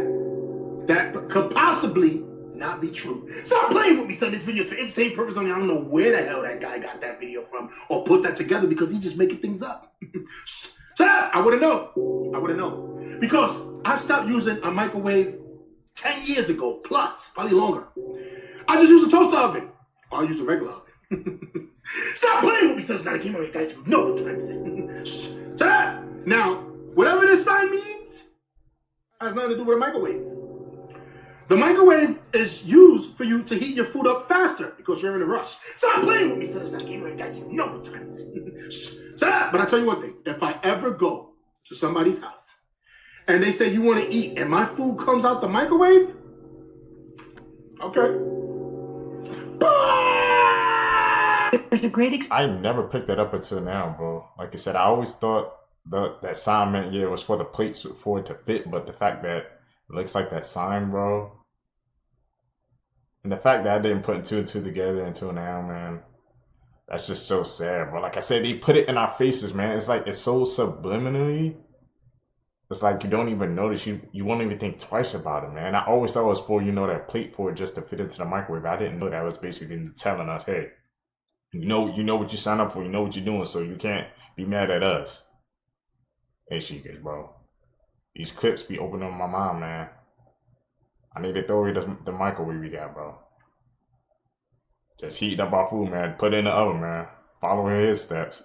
could possibly not be true. Stop playing with me, son. This video is for insane purpose only. I don't know where the hell that guy got that video from or put that together because he's just making things up. Shut up! I wouldn't know. Because I stopped using a microwave 10 years ago, plus, probably longer. I just use a toaster oven. Or I use a regular oven. Stop playing with me, son. It's not a game, guys. You know what time is it. Shut up! Now, whatever this sign means has nothing to do with a microwave. The microwave is used for you to heat your food up faster because you're in a rush. Stop playing with me, son. It's not a game, guys. You know what time is it. Shut up! But I tell you one thing. If I ever go to somebody's house and they say you want to eat and my food comes out the microwave, okay. There's a great I never picked that up until now, bro. Like I said, I always thought that sign meant, yeah, it was for the plates for it to fit, but the fact that it looks like that sign, bro. And the fact that I didn't put 2 and 2 together until now, man. That's just so sad, bro. Like I said, they put it in our faces, man. It's like, it's so subliminally. It's like you don't even notice, you won't even think twice about it, man. I always thought it was for, that plate for it just to fit into the microwave. I didn't know that was basically telling us, hey, you know what you signed up for, you know what you're doing, so you can't be mad at us. Hey, Sheikers, bro. These clips be opening my mind, man. I need to throw away the microwave we got, bro. Just heat up our food, man. Put it in the oven, man. Following his steps.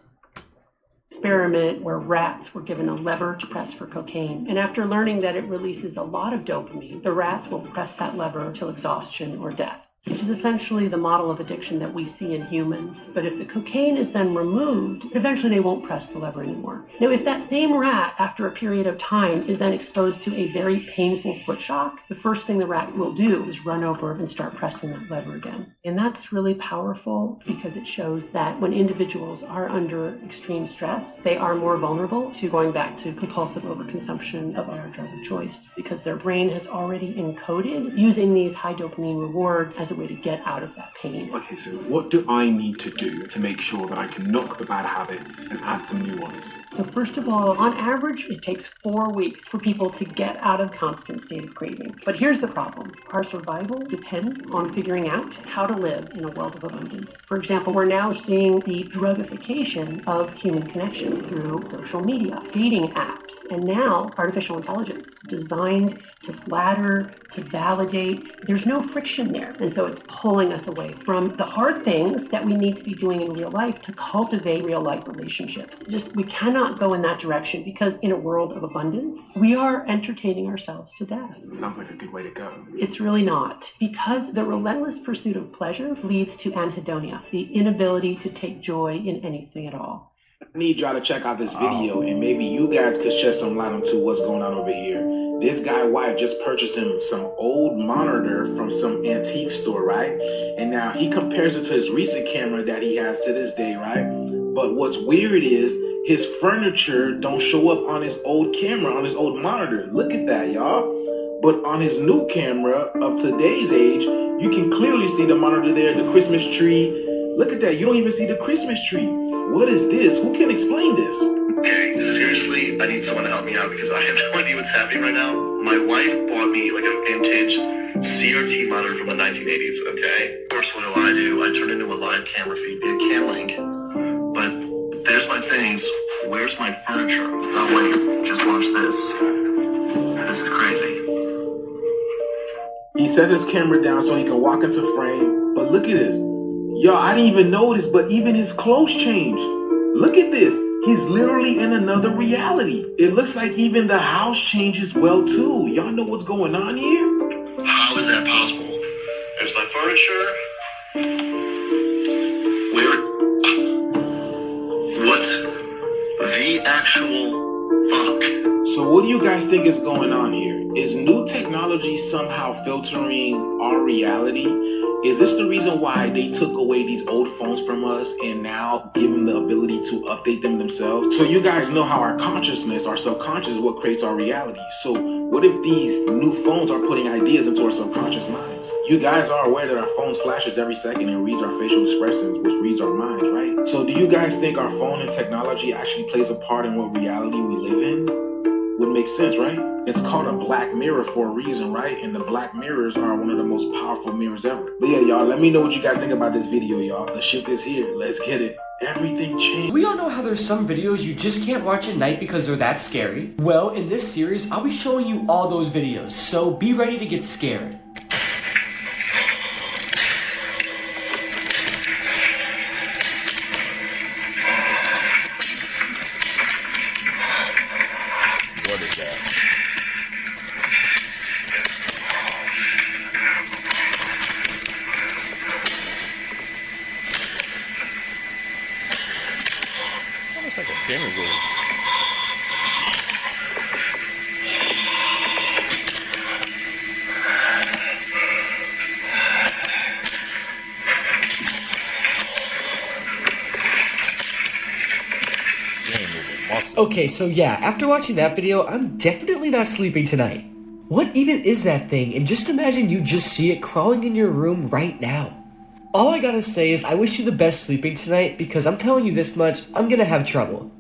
experiment where rats were given a lever to press for cocaine. And after learning that it releases a lot of dopamine, the rats will press that lever till exhaustion or death, which is essentially the model of addiction that we see in humans. But if the cocaine is then removed, eventually they won't press the lever anymore. Now, if that same rat, after a period of time, is then exposed to a very painful foot shock, the first thing the rat will do is run over and start pressing that lever again. And that's really powerful because it shows that when individuals are under extreme stress, they are more vulnerable to going back to compulsive overconsumption of our drug of choice because their brain has already encoded using these high dopamine rewards as a way to get out of that pain. Okay, so what do I need to do to make sure that I can knock the bad habits and add some new ones? So first of all, on average, it takes 4 weeks for people to get out of constant state of craving. But here's the problem. Our survival depends on figuring out how to live in a world of abundance. For example, we're now seeing the drugification of human connection through social media, dating apps, and now artificial intelligence designed to flatter, to validate. There's no friction there. And so it's pulling us away from the hard things that we need to be doing in real life to cultivate real life relationships. We cannot go in that direction because in a world of abundance, we are entertaining ourselves to death. Sounds like a good way to go. It's really not, because the relentless pursuit of pleasure leads to anhedonia, the inability to take joy in anything at all. I need y'all to check out this video and maybe you guys could shed some light onto what's going on over here. This guy's wife just purchased him some old monitor from some antique store, right? And now he compares it to his recent camera that he has to this day, right? But what's weird is his furniture don't show up on his old camera, on his old monitor. Look at that, y'all. But on his new camera of today's age, you can clearly see the monitor there, the Christmas tree. Look at that, you don't even see the Christmas tree. What is this? Who can explain this? Okay, seriously, I need someone to help me out because I have no idea what's happening right now. My wife bought me like a vintage CRT monitor from the 1980s, okay? Of course, what do? I turn into a live camera feed via Camlink. But there's my things. Where's my furniture? Oh, wait, just watch this. This is crazy. He sets his camera down so he can walk into frame. But look at this. Y'all, I didn't even notice, but even his clothes changed. Look at this. He's literally in another reality. It looks like even the house changes well too. Y'all know what's going on here? How is that possible? There's my furniture. What the actual fuck? So what do you guys think is going on here? Is new technology somehow filtering our reality? Is this the reason why they took away these old phones from us and now give them the ability to update them themselves? So you guys know how our consciousness, our subconscious is what creates our reality. So what if these new phones are putting ideas into our subconscious minds? You guys are aware that our phones flashes every second and reads our facial expressions, which reads our minds, right? So do you guys think our phone and technology actually plays a part in what reality we live in? Would make sense, right? It's called a black mirror for a reason, right? And the black mirrors are one of the most powerful mirrors ever. But yeah, y'all, let me know what you guys think about this video, y'all. The ship is here. Let's get it. Everything changed. We all know how there's some videos you just can't watch at night because they're that scary. Well, in this series, I'll be showing you all those videos, so be ready to get scared. Okay, so yeah, after watching that video, I'm definitely not sleeping tonight. What even is that thing? And just imagine you just see it crawling in your room right now. All I gotta say is I wish you the best sleeping tonight, because I'm telling you this much, I'm gonna have trouble.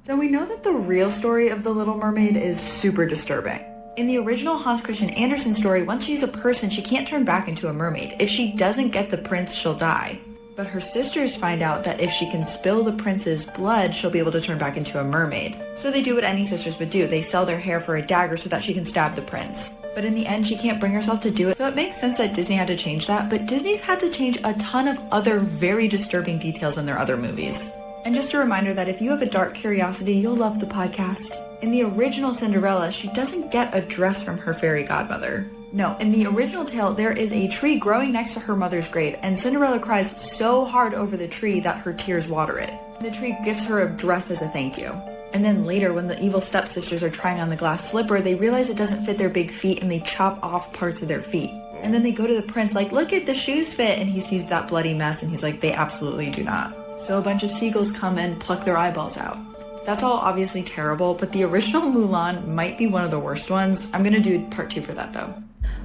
So we know that the real story of The Little Mermaid is super disturbing. In the original Hans Christian Andersen story, once she's a person, she can't turn back into a mermaid. If she doesn't get the prince, she'll die. But her sisters find out that if she can spill the prince's blood, she'll be able to turn back into a mermaid. So they do what any sisters would do. They sell their hair for a dagger so that she can stab the prince. But in the end, she can't bring herself to do it. So it makes sense that Disney had to change that, but Disney's had to change a ton of other very disturbing details in their other movies. And just a reminder that if you have a dark curiosity, you'll love the podcast. In the original Cinderella, she doesn't get a dress from her fairy godmother. No, in the original tale, there is a tree growing next to her mother's grave, and Cinderella cries so hard over the tree that her tears water it. The tree gives her a dress as a thank you. And then later, when the evil stepsisters are trying on the glass slipper, they realize it doesn't fit their big feet and they chop off parts of their feet. And then they go to the prince like, look at the shoes fit, and he sees that bloody mess and he's like, they absolutely do not. So a bunch of seagulls come and pluck their eyeballs out. That's all obviously terrible, but the original Mulan might be one of the worst ones. I'm gonna do part 2 for that though.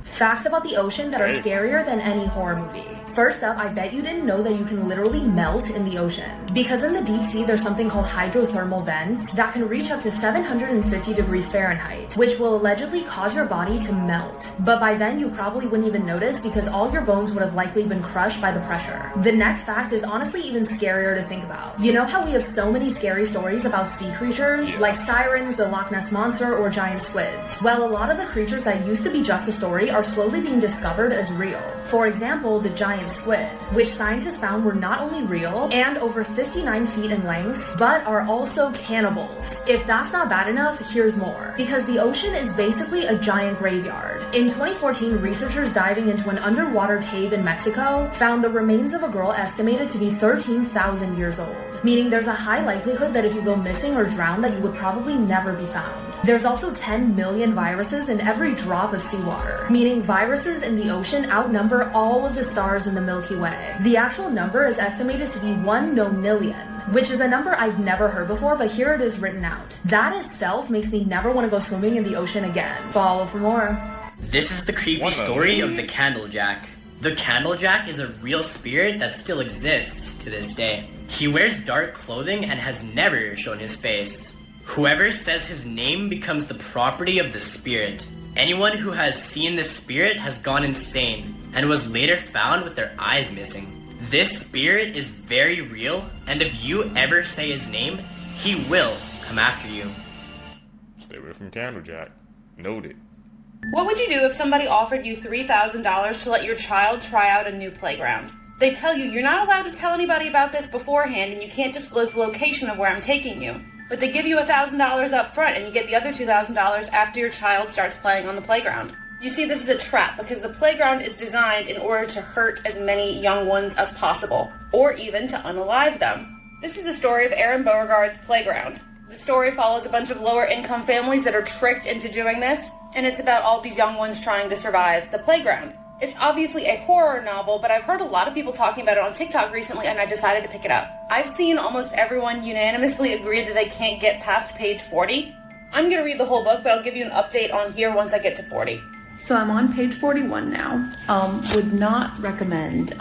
Facts about the ocean that are scarier than any horror movie. First up, I bet you didn't know that you can literally melt in the ocean. Because in the deep sea, there's something called hydrothermal vents that can reach up to 750 degrees Fahrenheit, which will allegedly cause your body to melt. But by then, you probably wouldn't even notice because all your bones would have likely been crushed by the pressure. The next fact is honestly even scarier to think about. You know how we have so many scary stories about sea creatures, like sirens, the Loch Ness Monster, or giant squids? Well, a lot of the creatures that used to be just a story are slowly being discovered as real. For example, the giant squid, which scientists found were not only real and over 59 feet in length, but are also cannibals. If that's not bad enough, here's more. Because the ocean is basically a giant graveyard. In 2014, researchers diving into an underwater cave in Mexico found the remains of a girl estimated to be 13,000 years old, meaning there's a high likelihood that if you go missing or drown that you would probably never be found. There's also 10 million viruses in every drop of seawater, meaning viruses in the ocean outnumber all of the stars in the Milky Way. The actual number is estimated to be 1 nonillion, which is a number I've never heard before, but here it is written out. That itself makes me never want to go swimming in the ocean again. Follow for more. This is the creepy story of the Candlejack. The Candlejack is a real spirit that still exists to this day. He wears dark clothing and has never shown his face. Whoever says his name becomes the property of the spirit. Anyone who has seen the spirit has gone insane and was later found with their eyes missing. This spirit is very real, and if you ever say his name, he will come after you. Stay away from Candlejack. Noted. What would you do if somebody offered you $3,000 to let your child try out a new playground? They tell you you're not allowed to tell anybody about this beforehand and you can't disclose the location of where I'm taking you. But they give you $1,000 up front and you get the other $2,000 after your child starts playing on the playground. You see, this is a trap because the playground is designed in order to hurt as many young ones as possible, or even to unalive them. This is the story of Aaron Beauregard's playground. The story follows a bunch of lower income families that are tricked into doing this, and it's about all these young ones trying to survive the playground. It's obviously a horror novel, but I've heard a lot of people talking about it on TikTok recently, and I decided to pick it up. I've seen almost everyone unanimously agree that they can't get past page 40. I'm going to read the whole book, but I'll give you an update on here once I get to 40. So I'm on page 41 now. Would not recommend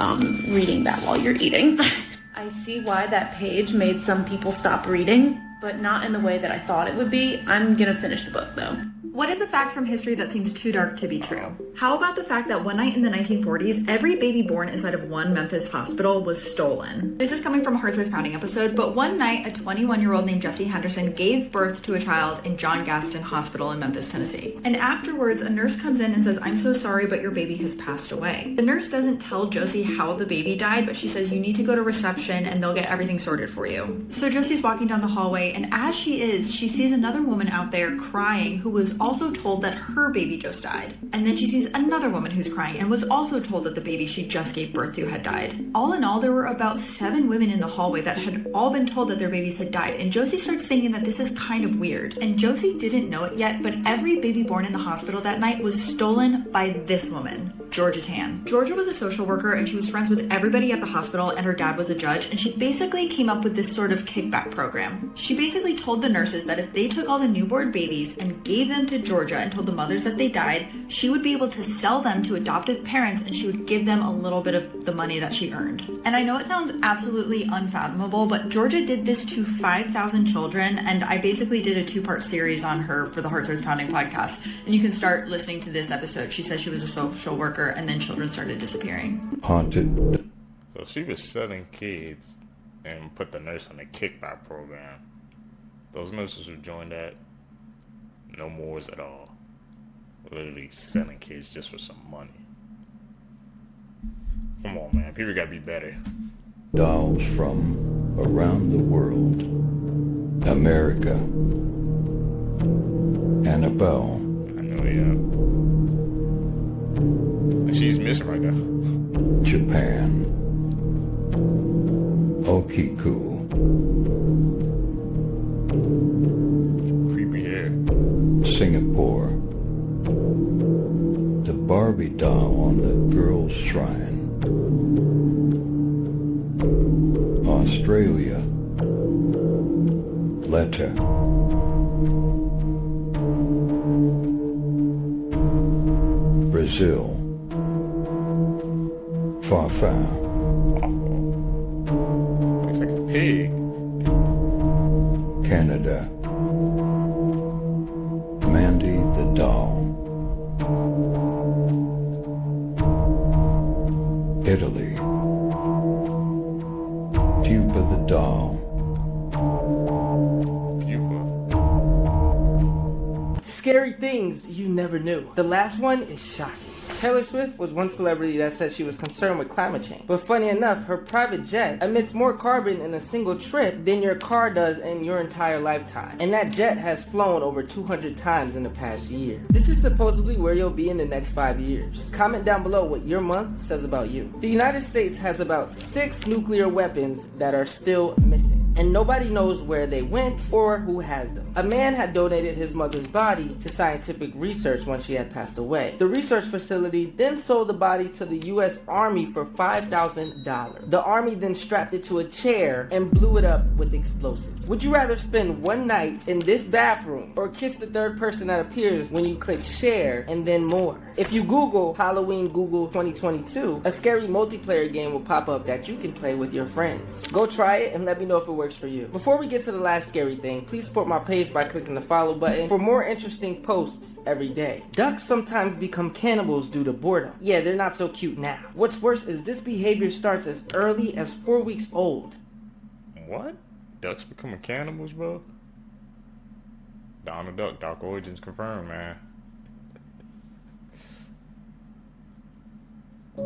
reading that while you're eating. I see why that page made some people stop reading, but not in the way that I thought it would be. I'm going to finish the book, though. What is a fact from history that seems too dark to be true? How about the fact that one night in the 1940s, every baby born inside of one Memphis hospital was stolen? This is coming from a Heart Starts Pounding episode, but one night, a 21-year-old named Jessie Henderson gave birth to a child in John Gaston Hospital in Memphis, Tennessee. And afterwards, a nurse comes in and says, "I'm so sorry, but your baby has passed away." The nurse doesn't tell Josie how the baby died, but she says, "You need to go to reception and they'll get everything sorted for you." So Josie's walking down the hallway, and as she is, she sees another woman out there crying who was also told that her baby just died. And then she sees another woman who's crying and was also told that the baby she just gave birth to had died. All in all, there were about 7 women in the hallway that had all been told that their babies had died, and Josie starts thinking that this is kind of weird. And Josie didn't know it yet, but every baby born in the hospital that night was stolen by this woman, Georgia Tan. Georgia was a social worker and she was friends with everybody at the hospital, and her dad was a judge, and she basically came up with this sort of kickback program. She basically told the nurses that if they took all the newborn babies and gave them to Georgia and told the mothers that they died, she would be able to sell them to adoptive parents and she would give them a little bit of the money that she earned. And I know it sounds absolutely unfathomable, but Georgia did this to 5,000 children, and I basically did a 2-part series on her for the Heart Starts Pounding podcast, and you can start listening to this episode. She said she was a social worker and then children started disappearing. Haunted. So she was selling kids and put the nurse on a kickback program. Those nurses who joined that, no mores at all. Literally selling kids just for some money. Come on, man. People gotta be better. Dolls from around the world. America. Annabelle. I know, yeah. She's missing right now. Japan. Okiku. Creepy hair. Singapore. The Barbie doll on the girl's shrine. Australia. Letter. Brazil. Fafa. Looks like a pig. Canada. Mandy the doll. Italy. Pupa the doll. Scary things you never knew. The last one is shocking. Taylor Swift was one celebrity that said she was concerned with climate change. But funny enough, her private jet emits more carbon in a single trip than your car does in your entire lifetime. And that jet has flown over 200 times in the past year. This is supposedly where you'll be in the next 5 years. Comment down below what your month says about you. The United States has about 6 nuclear weapons that are still missing. And nobody knows where they went or who has them. A man had donated his mother's body to scientific research when she had passed away. The research facility then sold the body to the US Army for $5,000. The Army then strapped it to a chair and blew it up with explosives. Would you rather spend one night in this bathroom or kiss the third person that appears when you click share and then more? If you Google Halloween Google 2022, a scary multiplayer game will pop up that you can play with your friends. Go try it and let me know if it works for you. Before we get to the last scary thing, please support my page by clicking the follow button for more interesting posts every day. Ducks sometimes become cannibals due to boredom. Yeah, they're not so cute now. What's worse is this behavior starts as early as 4 weeks old. What? Ducks becoming cannibals, bro? Donald Duck, Dark Origins confirmed, man.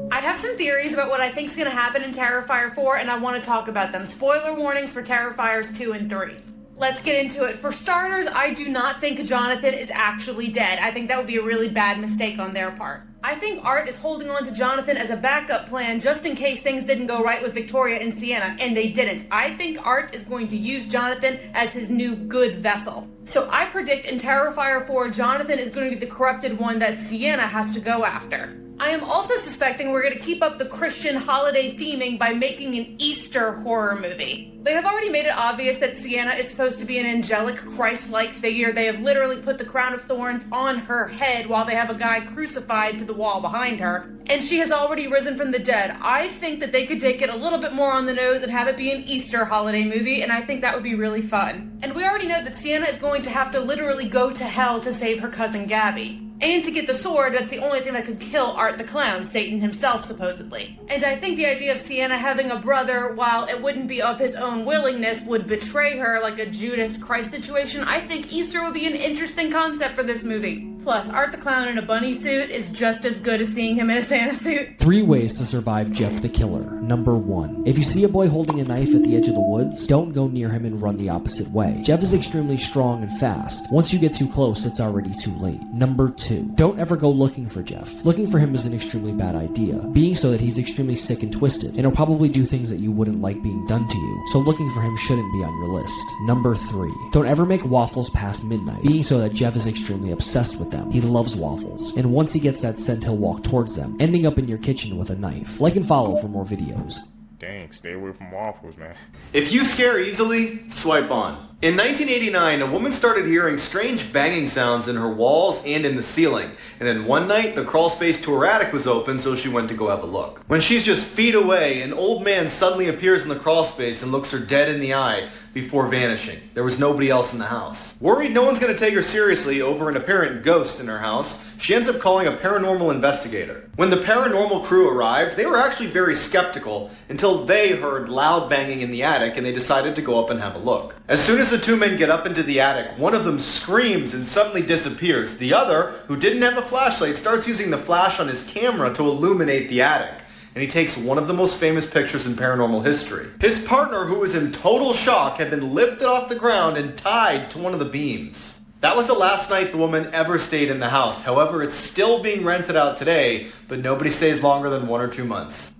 I have some theories about what I think is going to happen in Terrifier 4, and I want to talk about them. Spoiler warnings for Terrifiers 2 and 3. Let's get into it. For starters, I do not think Jonathan is actually dead. I think that would be a really bad mistake on their part. I think Art is holding on to Jonathan as a backup plan just in case things didn't go right with Victoria and Sienna, and they didn't. I think Art is going to use Jonathan as his new good vessel. So I predict in Terrifier 4, Jonathan is going to be the corrupted one that Sienna has to go after. I am also suspecting we're going to keep up the Christian holiday theming by making an Easter horror movie. They have already made it obvious that Sienna is supposed to be an angelic, Christ-like figure. They have literally put the crown of thorns on her head while they have a guy crucified to the wall behind her. And she has already risen from the dead. I think that they could take it a little bit more on the nose and have it be an Easter holiday movie, and I think that would be really fun. And we already know that Sienna is going to have to literally go to hell to save her cousin Gabby. And to get the sword, that's the only thing that could kill Art the Clown, Satan himself, supposedly. And I think the idea of Sienna having a brother, while it wouldn't be of his own willingness, would betray her like a Judas Christ situation. I think Easter would be an interesting concept for this movie. Plus, Art the Clown in a bunny suit is just as good as seeing him in a Santa suit. 3 ways to survive Jeff the Killer. Number 1. If you see a boy holding a knife at the edge of the woods, don't go near him and run the opposite way. Jeff is extremely strong and fast. Once you get too close, it's already too late. Number 2. Don't ever go looking for Jeff. Looking for him is an extremely bad idea, being so that he's extremely sick and twisted, and he'll probably do things that you wouldn't like being done to you, so looking for him shouldn't be on your list. Number 3. Don't ever make waffles past midnight, being so that Jeff is extremely obsessed with them. He loves waffles, and once he gets that scent, he'll walk towards them, ending up in your kitchen with a knife. Like and follow for more videos. Dang, stay away from waffles, man. If you scare easily, swipe on. In 1989, a woman started hearing strange banging sounds in her walls and in the ceiling, and then one night, the crawl space to her attic was open, so she went to go have a look. When she's just feet away, an old man suddenly appears in the crawl space and looks her dead in the eye before vanishing. There was nobody else in the house. Worried no one's going to take her seriously over an apparent ghost in her house, she ends up calling a paranormal investigator. When the paranormal crew arrived, they were actually very skeptical until they heard loud banging in the attic and they decided to go up and have a look. As soon as the two men get up into the attic, one of them screams and suddenly disappears. The other, who didn't have a flashlight, starts using the flash on his camera to illuminate the attic. and he takes one of the most famous pictures in paranormal history. His partner, who was in total shock, had been lifted off the ground and tied to one of the beams. That was the last night the woman ever stayed in the house. However, it's still being rented out today, but nobody stays longer than 1 or 2 months.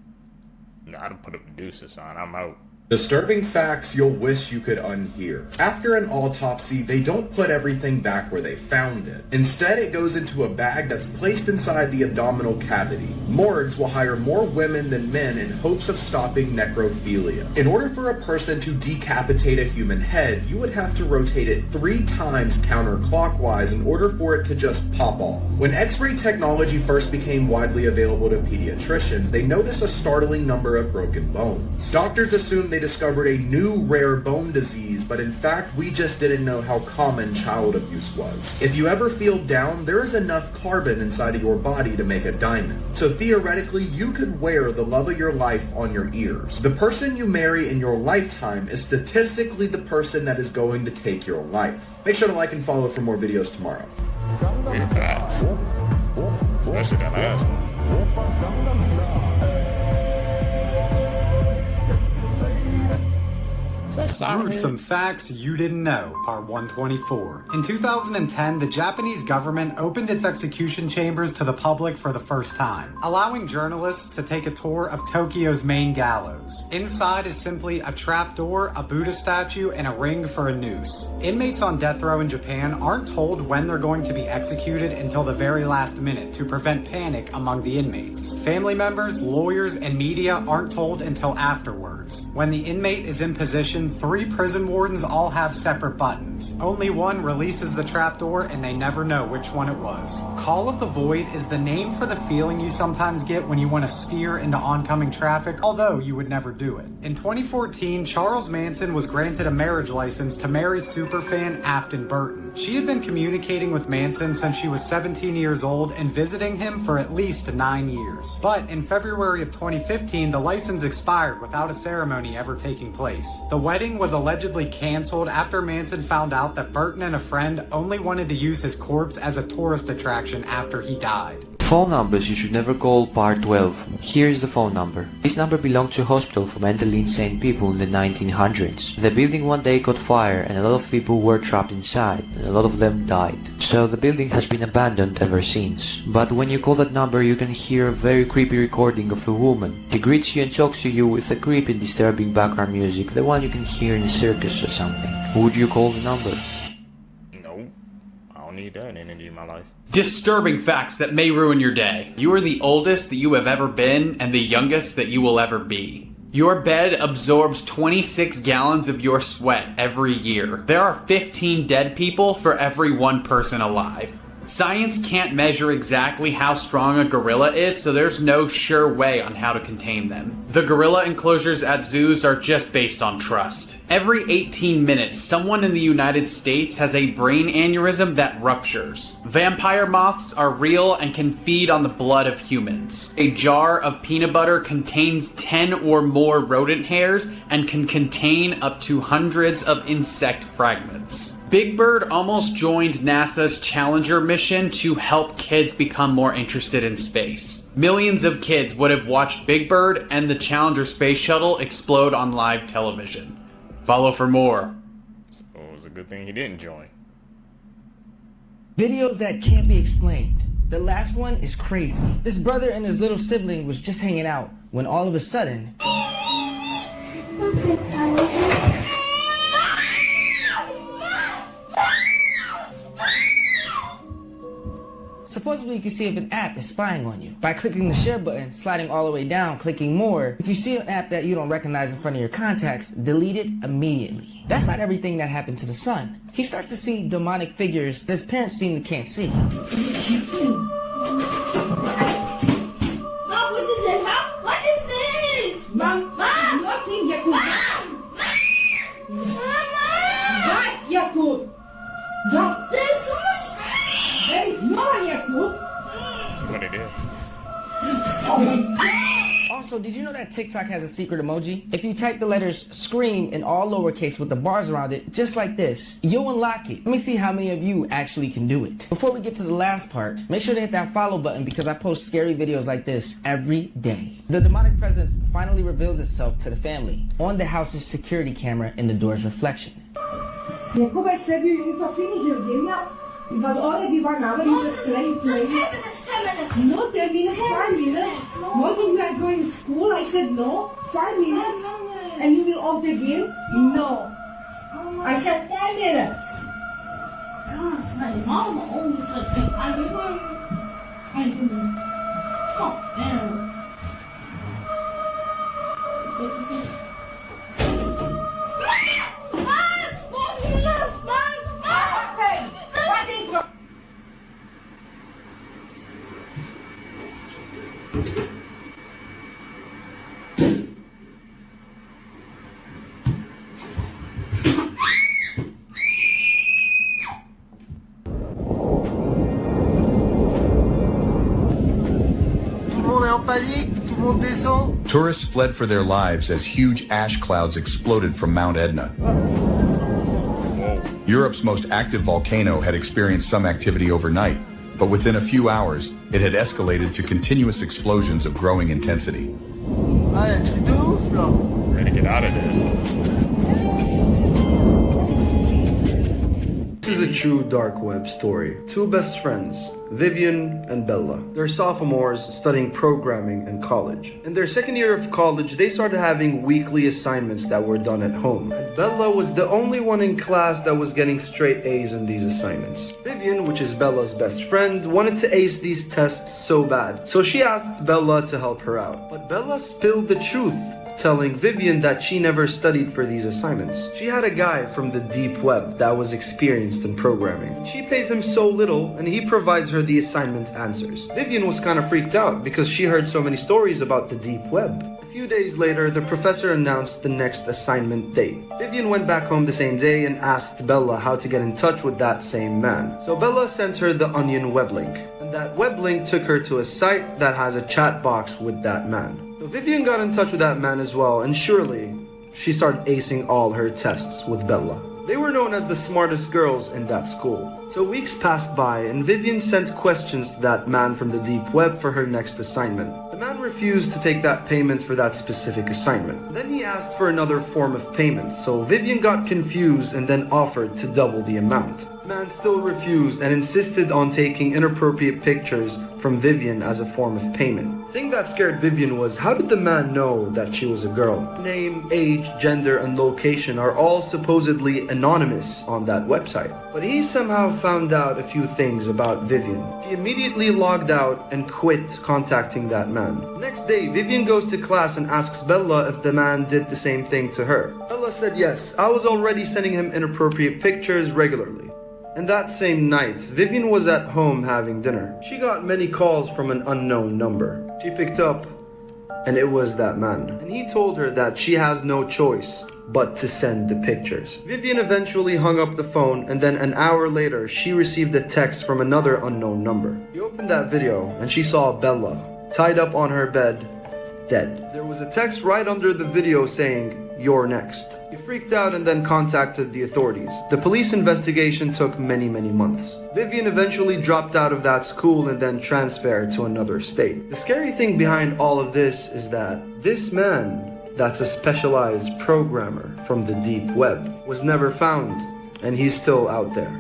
I'd put up the deuces on. I'm out. Disturbing facts you'll wish you could unhear. After an autopsy, they don't put everything back where they found it. Instead, it goes into a bag that's placed inside the abdominal cavity. Morgues will hire more women than men in hopes of stopping necrophilia. In order for a person to decapitate a human head, you would have to rotate it 3 times counterclockwise in order for it to just pop off. When X-ray technology first became widely available to pediatricians, they noticed a startling number of broken bones. Doctors assumed they discovered a new rare bone disease, but in fact, we just didn't know how common child abuse was. If you ever feel down, there is enough carbon inside of your body to make a diamond. So theoretically, you could wear the love of your life on your ears. The person you marry in your lifetime is statistically the person that is going to take your life. Make sure to like and follow for more videos tomorrow. Weird facts. Especially that last one. Gruesome facts you didn't know, part 124. In 2010, the Japanese government opened its execution chambers to the public for the first time, allowing journalists to take a tour of Tokyo's main gallows. Inside is simply a trapdoor, a Buddha statue, and a ring for a noose. Inmates on death row in Japan aren't told when they're going to be executed until the very last minute to prevent panic among the inmates. Family members, lawyers, and media aren't told until afterwards. When the inmate is in position, 3 prison wardens all have separate buttons. Only one releases the trapdoor and they never know which one it was. Call of the Void is the name for the feeling you sometimes get when you want to steer into oncoming traffic, although you would never do it. In 2014, Charles Manson was granted a marriage license to marry superfan Afton Burton. She had been communicating with Manson since she was 17 years old and visiting him for at least 9 years. But in February of 2015, the license expired without a ceremony ever taking place. The wedding was allegedly canceled after Manson found out that Burton and a friend only wanted to use his corpse as a tourist attraction after he died. Phone numbers you should never call, part 12. Here is the phone number. This number belonged to a hospital for mentally insane people in the 1900s. The building one day caught fire and a lot of people were trapped inside, and a lot of them died. So the building has been abandoned ever since. But when you call that number, you can hear a very creepy recording of a woman. She greets you and talks to you with a creepy, disturbing background music, the one you can hear in a circus or something. Would you call the number? No, I don't need that energy in my life. Disturbing facts that may ruin your day. You are the oldest that you have ever been and the youngest that you will ever be. Your bed absorbs 26 gallons of your sweat every year. There are 15 dead people for every 1 person alive. Science can't measure exactly how strong a gorilla is, so there's no sure way on how to contain them. The gorilla enclosures at zoos are just based on trust. Every 18 minutes, someone in the United States has a brain aneurysm that ruptures. Vampire moths are real and can feed on the blood of humans. A jar of peanut butter contains 10 or more rodent hairs and can contain up to hundreds of insect fragments. Big Bird almost joined NASA's Challenger mission to help kids become more interested in space. Millions of kids would have watched Big Bird and the Challenger space shuttle explode on live television. Follow for more. So it was a good thing he didn't join. Videos that can't be explained. The last one is crazy. This brother and his little sibling was just hanging out when all of a sudden... Supposedly you can see if an app is spying on you by clicking the share button, sliding all the way down, clicking more. If you see an app that you don't recognize in front of your contacts, delete it immediately. That's not everything that happened to the son. He starts to see demonic figures that his parents seem to can't see. Mom, what is this? Mom, what is this? Mom, nothing, Yakub. What, Yakub? There's so much. There is no one, Yakub. That's what it is. Oh Also, did you know that TikTok has a secret emoji? If you type the letters SCREAM in all lowercase with the bars around it, just like this, you'll unlock it. Let me see how many of you actually can do it. Before we get to the last part, make sure to hit that follow button because I post scary videos like this every day. The demonic presence finally reveals itself to the family on the house's security camera in the door's reflection. Jacob, I said you to finish your game now. It was already 1 hour, you just playing. Just 10 minutes. No, 10 minutes, 5 minutes. What if you are going to school? I said no, 5 minutes. And you will off the game? No. I said 10 minutes. My mom always said, I will oh, damn. Tourists fled for their lives as huge ash clouds exploded from Mount Etna. Europe's most active volcano had experienced some activity overnight, but within a few hours, it had escalated to continuous explosions of growing intensity. Ready to get out of there. This is a true dark web story. Two best friends, Vivian and Bella. They're sophomores studying programming in college. In their second year of college, they started having weekly assignments that were done at home. And Bella was the only one in class that was getting straight A's in these assignments. Vivian, which is Bella's best friend, wanted to ace these tests so bad. So she asked Bella to help her out. But Bella spilled the truth, telling Vivian that she never studied for these assignments. She had a guy from the deep web that was experienced in programming. She pays him so little and he provides her the assignment answers. Vivian was kind of freaked out because she heard so many stories about the deep web. A few days later, the professor announced the next assignment date. Vivian went back home the same day and asked Bella how to get in touch with that same man. So Bella sent her the Onion web link. And that web link took her to a site that has a chat box with that man. So Vivian got in touch with that man as well, and surely she started acing all her tests with Bella. They were known as the smartest girls in that school. So weeks passed by, and Vivian sent questions to that man from the deep web for her next assignment. The man refused to take that payment for that specific assignment. Then he asked for another form of payment, so Vivian got confused and then offered to double the amount. The man still refused and insisted on taking inappropriate pictures from Vivian as a form of payment. The thing that scared Vivian was, how did the man know that she was a girl? Name, age, gender, and location are all supposedly anonymous on that website. But he somehow found out a few things about Vivian. She immediately logged out and quit contacting that man. The next day, Vivian goes to class and asks Bella if the man did the same thing to her. Bella said yes, I was already sending him inappropriate pictures regularly. And that same night, Vivian was at home having dinner. She got many calls from an unknown number. She picked up, and it was that man. And he told her that she has no choice but to send the pictures. Vivian eventually hung up the phone, and then an hour later, she received a text from another unknown number. She opened that video, and she saw Bella tied up on her bed, dead. There was a text right under the video saying, "You're next." He freaked out and then contacted the authorities. The police investigation took many months. Vivian eventually dropped out of that school and then transferred to another state. The scary thing behind all of this is that this man, that's a specialized programmer from the deep web, was never found, and he's still out there.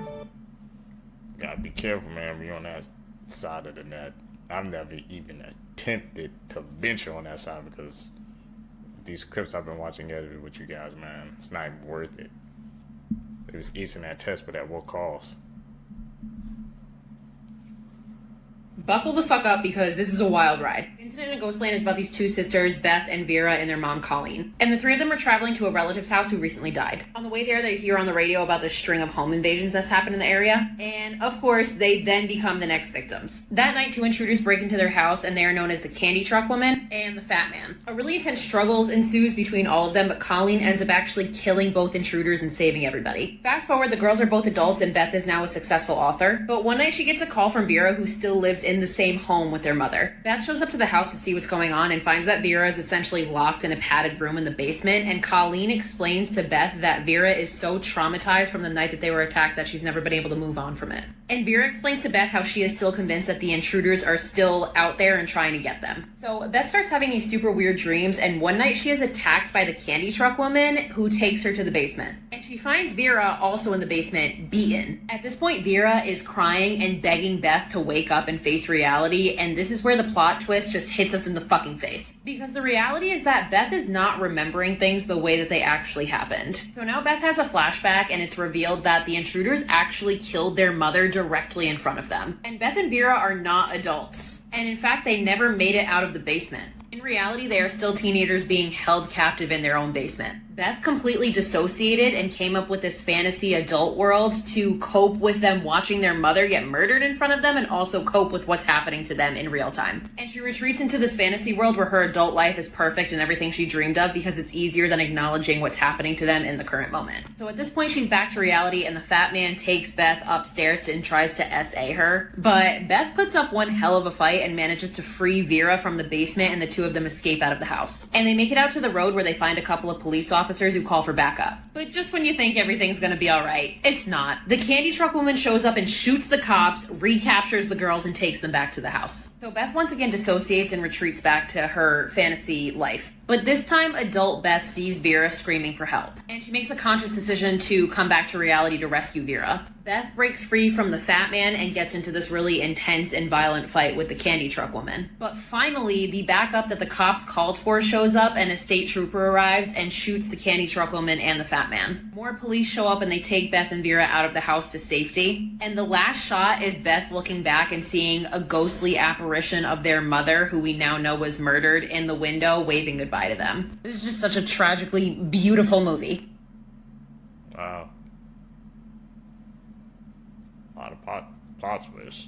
Gotta be careful, man, when you're on that side of the net. I've never even attempted to venture on that side because these clips I've been watching together with you guys, man, it's not even worth it. It was acing that test, but at what cost? Buckle the fuck up because this is a wild ride. The incident in Ghostland is about these two sisters, Beth and Vera, and their mom, Colleen. And the three of them are traveling to a relative's house who recently died. On the way there, they hear on the radio about the string of home invasions that's happened in the area. And, of course, they then become the next victims. That night, two intruders break into their house, and they are known as the Candy Truck Woman and the Fat Man. A really intense struggle ensues between all of them, but Colleen ends up actually killing both intruders and saving everybody. Fast forward, the girls are both adults, and Beth is now a successful author. But one night, she gets a call from Vera, who still lives lives in the same home with their mother. Beth shows up to the house to see what's going on and finds that Vera is essentially locked in a padded room in the basement, and Colleen explains to Beth that Vera is so traumatized from the night that they were attacked that she's never been able to move on from it. And Vera explains to Beth how she is still convinced that the intruders are still out there and trying to get them. So Beth starts having these super weird dreams, and one night she is attacked by the candy truck woman who takes her to the basement. And she finds Vera also in the basement, beaten. At this point, Vera is crying and begging Beth to wake up and face reality, and this is where the plot twist just hits us in the fucking face. Because the reality is that Beth is not remembering things the way that they actually happened. So now Beth has a flashback, and it's revealed that the intruders actually killed their mother directly in front of them. And Beth and Vera are not adults. And in fact, they never made it out of the basement. In reality, they are still teenagers being held captive in their own basement. Beth completely dissociated and came up with this fantasy adult world to cope with them watching their mother get murdered in front of them and also cope with what's happening to them in real time. And she retreats into this fantasy world where her adult life is perfect and everything she dreamed of because it's easier than acknowledging what's happening to them in the current moment. So at this point, she's back to reality, and the fat man takes Beth upstairs and tries to SA her. But Beth puts up one hell of a fight and manages to free Vera from the basement, and the two of them escape out of the house. And they make it out to the road where they find a couple of police officers who call for backup. But just when you think everything's gonna be alright, it's not. The candy truck woman shows up and shoots the cops, recaptures the girls, and takes them back to the house. So Beth once again dissociates and retreats back to her fantasy life. But this time, adult Beth sees Vera screaming for help, and she makes a conscious decision to come back to reality to rescue Vera. Beth breaks free from the fat man and gets into this really intense and violent fight with the candy truck woman. But finally, the backup that the cops called for shows up, and a state trooper arrives and shoots the candy truck woman and the fat man. More police show up and they take Beth and Vera out of the house to safety. And the last shot is Beth looking back and seeing a ghostly apparition of their mother, who we now know was murdered, in the window waving goodbye to them. This is just such a tragically beautiful movie. Wow. A lot of plot twists.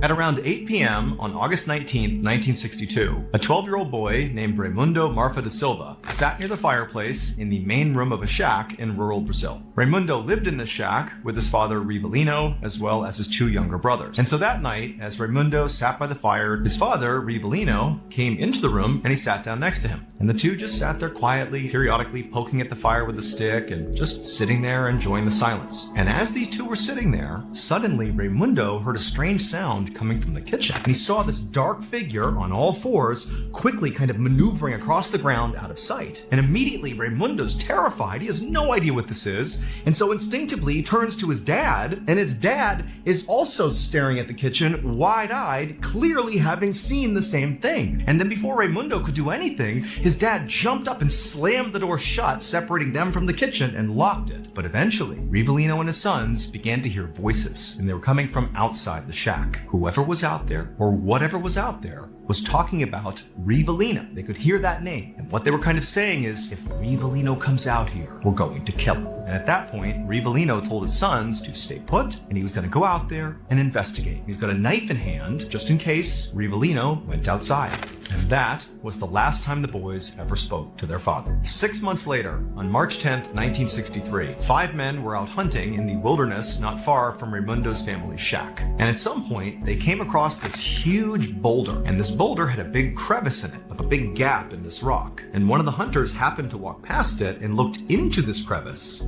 At around 8 p.m. on August 19, 1962, a 12-year-old boy named Raimundo Marfa da Silva sat near the fireplace in the main room of a shack in rural Brazil. Raimundo lived in this shack with his father Revelino, as well as his two younger brothers. And so that night, as Raimundo sat by the fire, his father, Revelino, came into the room and he sat down next to him. And the two just sat there quietly, periodically poking at the fire with a stick and just sitting there enjoying the silence. And as these two were sitting there, suddenly Raimundo heard a strange sound coming from the kitchen. And he saw this dark figure on all fours quickly kind of maneuvering across the ground out of sight. And immediately Raimundo's terrified. He has no idea what this is. And so instinctively he turns to his dad, and his dad is also staring at the kitchen, wide-eyed, clearly having seen the same thing. And then before Raimundo could do anything, his dad jumped up and slammed the door shut, separating them from the kitchen, and locked it. But eventually, Revelino and his sons began to hear voices, and they were coming from outside the shack. Whoever was out there, or whatever was out there, was talking about Revelino. They could hear that name. And what they were kind of saying is, if Revelino comes out here, we're going to kill him. And at that point, Revelino told his sons to stay put, and he was going to go out there and investigate. He's got a knife in hand, just in case Revelino went outside. And that was the last time the boys ever spoke to their father. 6 months later, on March 10th, 1963, 5 men were out hunting in the wilderness not far from Raimundo's family's shack. And at some point, they came across this huge boulder, and this boulder had a big crevice in it, like a big gap in this rock. And one of the hunters happened to walk past it and looked into this crevice,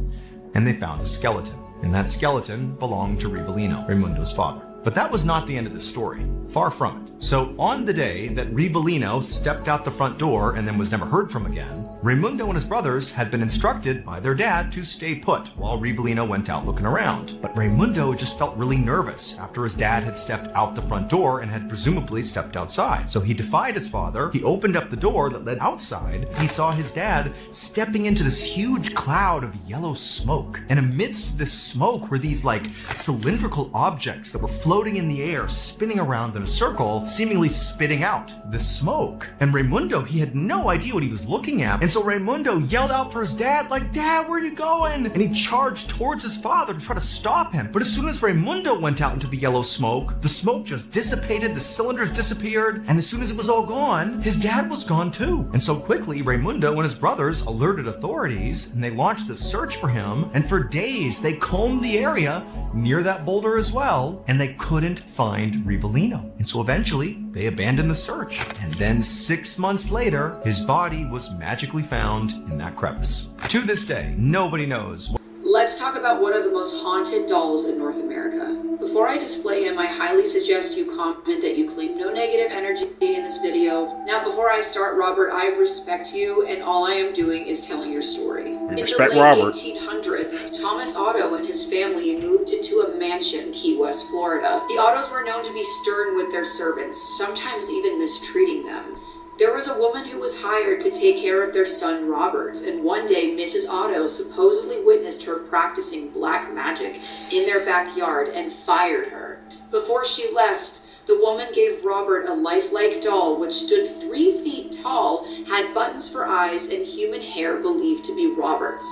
and they found a skeleton. And that skeleton belonged to Revelino, Raimundo's father. But that was not the end of the story. Far from it. So on the day that Revelino stepped out the front door and then was never heard from again, Raimundo and his brothers had been instructed by their dad to stay put while Revelino went out looking around. But Raimundo just felt really nervous after his dad had stepped out the front door and had presumably stepped outside. So he defied his father. He opened up the door that led outside. He saw his dad stepping into this huge cloud of yellow smoke. And amidst this smoke were these like cylindrical objects that were floating in the air, spinning around in a circle, seemingly spitting out the smoke. And Raimundo, he had no idea what he was looking at. And so Raimundo yelled out for his dad, like, "Dad, where are you going?" And he charged towards his father to try to stop him. But as soon as Raimundo went out into the yellow smoke, the smoke just dissipated, the cylinders disappeared, and as soon as it was all gone, his dad was gone too. And so quickly, Raimundo and his brothers alerted authorities, and they launched the search for him, and for days they combed the area near that boulder as well, and they couldn't find Revelino. And so eventually, they abandoned the search. And then 6 months later, his body was magically found in that crevice. To this day, nobody knows. Let's talk about one of the most haunted dolls in North America. Before I display him, I highly suggest you comment that you claim no negative energy in this video. Now, before I start, Robert, I respect you, and all I am doing is telling your story. In the late 1800s, Thomas Otto and his family moved into a mansion in Key West, Florida. The Ottos were known to be stern with their servants, sometimes even mistreating them. There was a woman who was hired to take care of their son Robert, and one day Mrs. Otto supposedly witnessed her practicing black magic in their backyard and fired her. Before she left, the woman gave Robert a lifelike doll which stood 3 feet tall, had buttons for eyes, and human hair believed to be Robert's.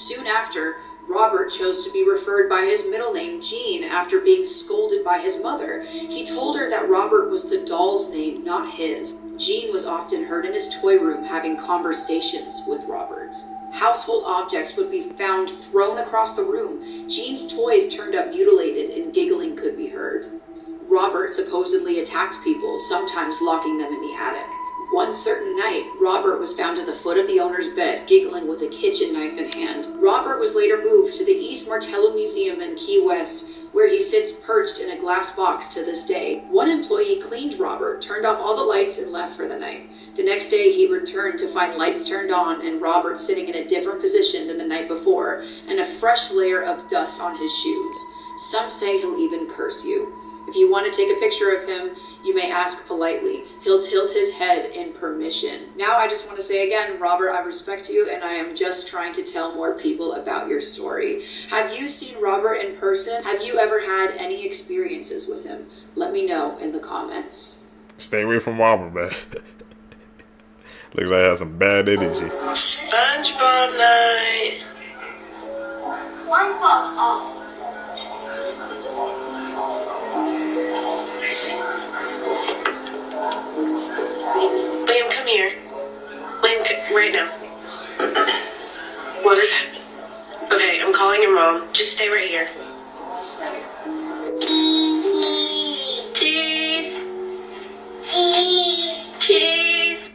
Soon after, Robert chose to be referred by his middle name, Jean, after being scolded by his mother. He told her that Robert was the doll's name, not his. Jean was often heard in his toy room having conversations with Robert. Household objects would be found thrown across the room. Jean's toys turned up mutilated and giggling could be heard. Robert supposedly attacked people, sometimes locking them in the attic. One certain night, Robert was found at the foot of the owner's bed, giggling with a kitchen knife in hand. Robert was later moved to the East Martello Museum in Key West, where he sits perched in a glass box to this day. One employee cleaned Robert, turned off all the lights, and left for the night. The next day, he returned to find lights turned on and Robert sitting in a different position than the night before, and a fresh layer of dust on his shoes. Some say he'll even curse you. If you want to take a picture of him, you may ask politely. He'll tilt his head in permission. Now I just want to say again, Robert, I respect you, and I am just trying to tell more people about your story. Have you seen Robert in person? Have you ever had any experiences with him? Let me know in the comments. Stay away from Robert, man. Looks like I have some bad energy. SpongeBob night. One fuck off. Liam, come here. Liam, right now. What is happening? Okay, I'm calling your mom. Just stay right here. Cheese. Cheese.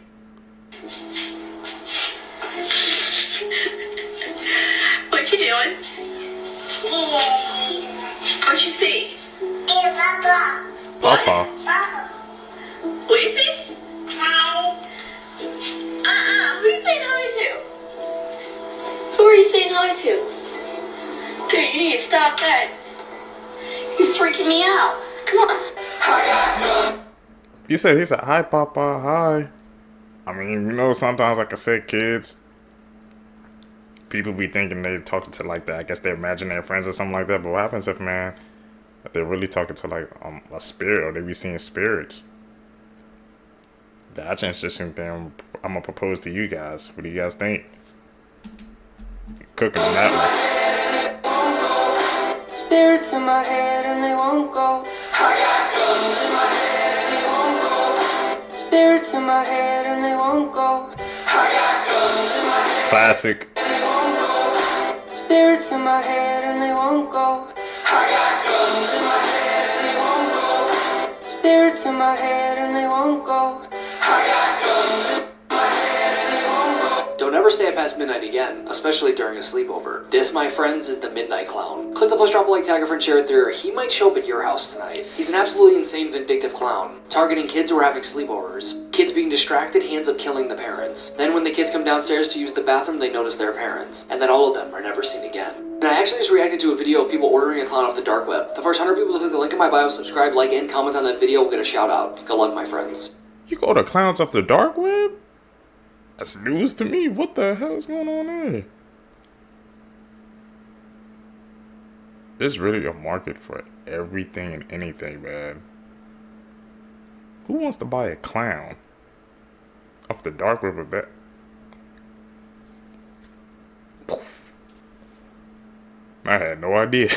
What you doing? What you see? Papa. Papa. What you see? Who are you saying hi to? Who are you saying hi to? Dude, you need to stop that. You're freaking me out. Come on. He said, hi, Papa, hi. I mean, you know, sometimes, like I said, kids, people be thinking they're talking to, like, that. I guess they're imaginary friends or something like that. But what happens if, man, if they're really talking to, like, a spirit, or they be seeing spirits? That's an interesting thing I'm gonna propose to you guys. What do you guys think? Cooking on that one. Spirits in my head and they won't go. I got guns in my head and they won't go. Spirits in my head and they won't go. I got guns in my head. Classic. And they won't go. Spirits in my head and they won't go. I got guns in my head and they won't go. Spirits in my head and they won't go. Don't ever stay up past midnight again, especially during a sleepover. This, my friends, is the Midnight Clown. Click the post, drop a like, tag a friend, share it through. He might show up at your house tonight. He's an absolutely insane, vindictive clown, targeting kids who are having sleepovers. Kids being distracted, he ends up killing the parents. Then when the kids come downstairs to use the bathroom, they notice their parents. And then all of them are never seen again. And I actually just reacted to a video of people ordering a clown off the dark web. The first 100 people to click the link in my bio, subscribe, like, and comment on that video will get a shout out. Good luck, my friends. You go to clowns off the dark web? That's news to me. What the hell is going on there? There's really a market for it. everything and anything, man. Who wants to buy a clown off the dark web of that? I had no idea.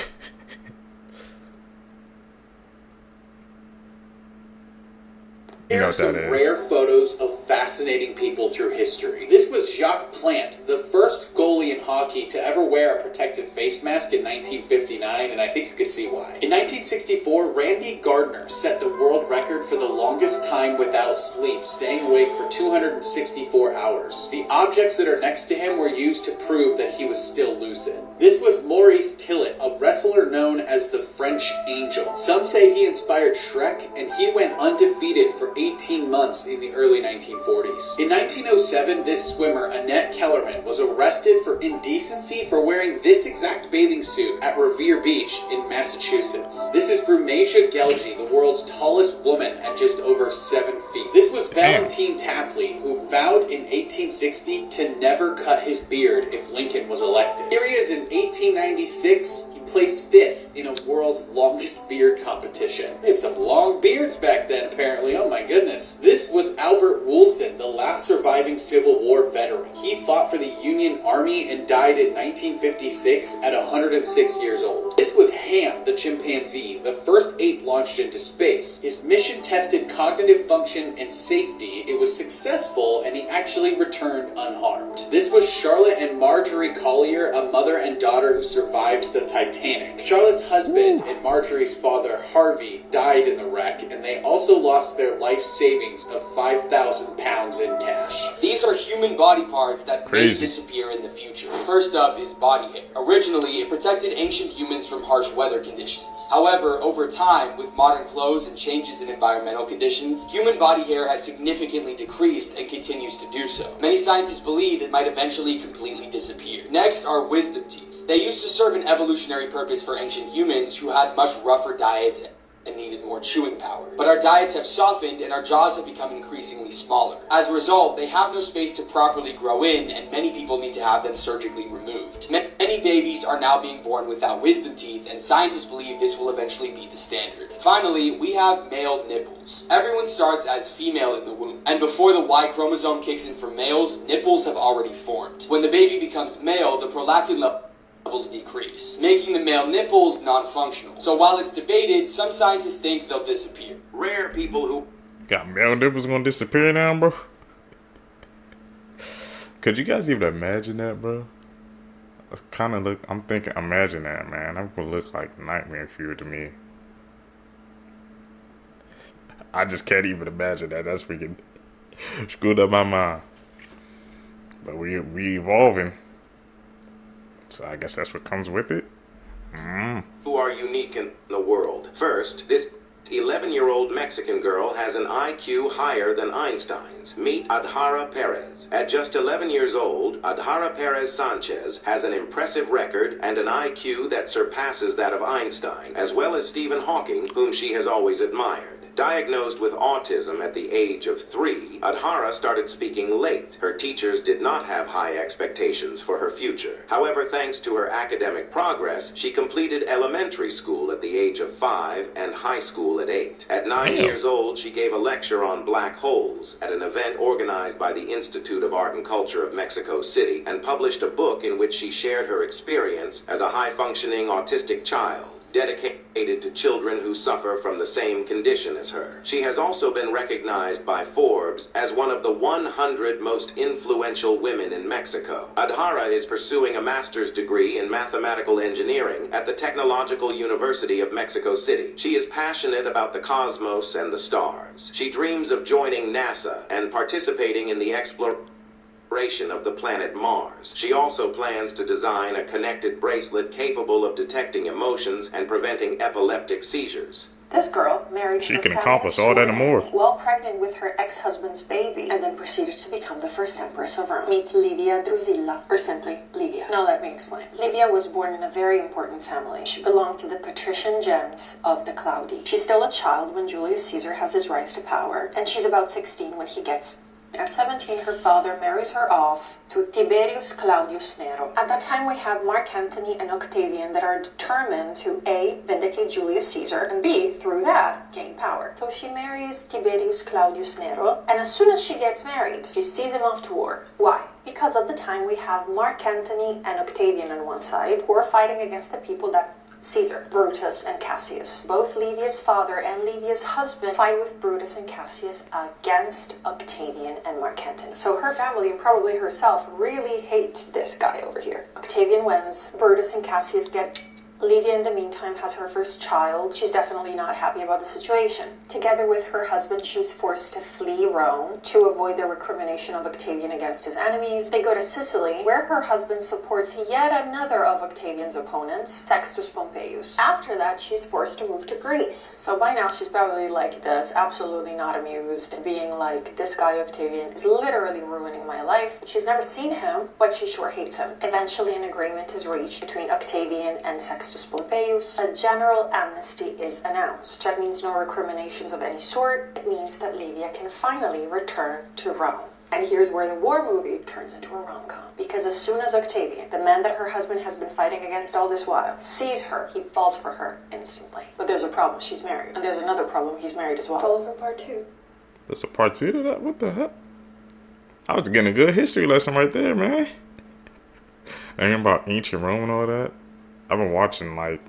You know what that is. Rare photos of fascinating people through history. This was Jacques Plante, the first goalie in hockey to ever wear a protective face mask in 1959, and I think you can see why. In 1964, Randy Gardner set the world record for the longest time without sleep, staying awake for 264 hours. The objects that are next to him were used to prove that he was still lucid. This was Maurice Tillet, a wrestler known as the French Angel. Some say he inspired Shrek, and he went undefeated for 18 months in the early 1940s. In 1907, this swimmer, Annette Kellerman, was arrested for indecency for wearing this exact bathing suit at Revere Beach in Massachusetts. This is Brumasia Gelgi, the world's tallest woman at just over 7 feet. This was Valentine Tapley, who vowed in 1860 to never cut his beard if Lincoln was elected. Here he is in 1896. He placed 5th in a world's longest beard competition. They had some long beards back then, apparently. Oh my goodness. This was Albert Woolson, the last surviving Civil War veteran. He fought for the Union Army and died in 1956 at 106 years old. This was Ham, the chimpanzee, the first ape launched into space. His mission tested cognitive function and safety. It was successful, and he actually returned unharmed. This was Charlotte and Marjorie Collier, a mother and daughter who survived the Titanic. Charlotte's husband and Marjorie's father, Harvey, died in the wreck, and they also lost their life savings of 5,000 pounds in cash. These are human body parts that may disappear in the future. First up is body hair. Originally, it protected ancient humans from harsh weather conditions. However, over time, with modern clothes and changes in environmental conditions, human body hair has significantly decreased and continues to do so. Many scientists believe it might eventually completely disappear. Next are wisdom teeth. They used to serve an evolutionary purpose for ancient humans who had much rougher diets and needed more chewing power. But our diets have softened and our jaws have become increasingly smaller. As a result, they have no space to properly grow in, and many people need to have them surgically removed. Many babies are now being born without wisdom teeth, and scientists believe this will eventually be the standard. Finally, we have male nipples. Everyone starts as female in the womb, and before the Y chromosome kicks in for males, nipples have already formed. When the baby becomes male, the prolactin levels decrease, making the male nipples non-functional. So while it's debated, some scientists think they'll disappear. Rare people who got male nipples gonna disappear now, bro? Could you guys even imagine that, bro? Imagine that, man. That would look like nightmare fuel to me. I just can't even imagine that. That's freaking screwed up my mind. But we evolving. So I guess that's what comes with it. Who are unique in the world. First, this 11-year-old Mexican girl has an IQ higher than Einstein's. Meet Adhara Perez. At just 11 years old, Adhara Perez Sanchez has an impressive record and an IQ that surpasses that of Einstein, as well as Stephen Hawking, whom she has always admired. Diagnosed with autism at the age of 3, Adhara started speaking late. Her teachers did not have high expectations for her future. However, thanks to her academic progress, she completed elementary school at the age of 5 and high school at 8. At 9 years old, she gave a lecture on black holes at an event organized by the Institute of Art and Culture of Mexico City, and published a book in which she shared her experience as a high-functioning autistic child, dedicated to children who suffer from the same condition as her. She has also been recognized by Forbes as one of the 100 most influential women in Mexico. Adhara is pursuing a master's degree in mathematical engineering at the Technological University of Mexico City. She is passionate about the cosmos and the stars. She dreams of joining NASA and participating in the exploration of the planet Mars. She also plans to design a connected bracelet capable of detecting emotions and preventing epileptic seizures. This girl married She her can family accomplish all that and more. while pregnant with her ex-husband's baby, and then proceeded to become the first empress of Rome. Meet Livia Drusilla, or simply Livia. Now let me explain. Livia was born in a very important family. She belonged to the patrician gens of the Claudi. She's still a child when Julius Caesar has his rise to power, and she's about 16 when he gets At 17, her father marries her off to Tiberius Claudius Nero. At that time, we have Mark Antony and Octavian that are determined to A, vindicate Julius Caesar, and B, through that, gain power. So she marries Tiberius Claudius Nero, and as soon as she gets married, she sees him off to war. Why? Because at the time, we have Mark Antony and Octavian on one side, who are fighting against the people that Caesar, Brutus, and Cassius. Both Livia's father and Livia's husband fight with Brutus and Cassius against Octavian and Mark Antony. So her family, and probably herself, really hate this guy over here. Octavian wins, Brutus and Cassius get... Livia, in the meantime, has her first child. She's definitely not happy about the situation. Together with her husband, she's forced to flee Rome to avoid the recrimination of Octavian against his enemies. They go to Sicily, where her husband supports yet another of Octavian's opponents, Sextus Pompeius. After that, she's forced to move to Greece. So by now, she's probably like this, absolutely not amused, being like, this guy Octavian is literally ruining my life. She's never seen him, but she sure hates him. Eventually, an agreement is reached between Octavian and Sextus Pompeius. A general amnesty is announced. That means no recriminations of any sort. It means that Livia can finally return to Rome. And here's where the war movie turns into a rom-com. Because as soon as Octavian, the man that her husband has been fighting against all this while, sees her, he falls for her instantly. But there's a problem, she's married. And there's another problem, he's married as well. Follow for part 2. There's a part 2 to that? What the heck? I was getting a good history lesson right there, man. Thinking about ancient Rome and all that. I've been watching like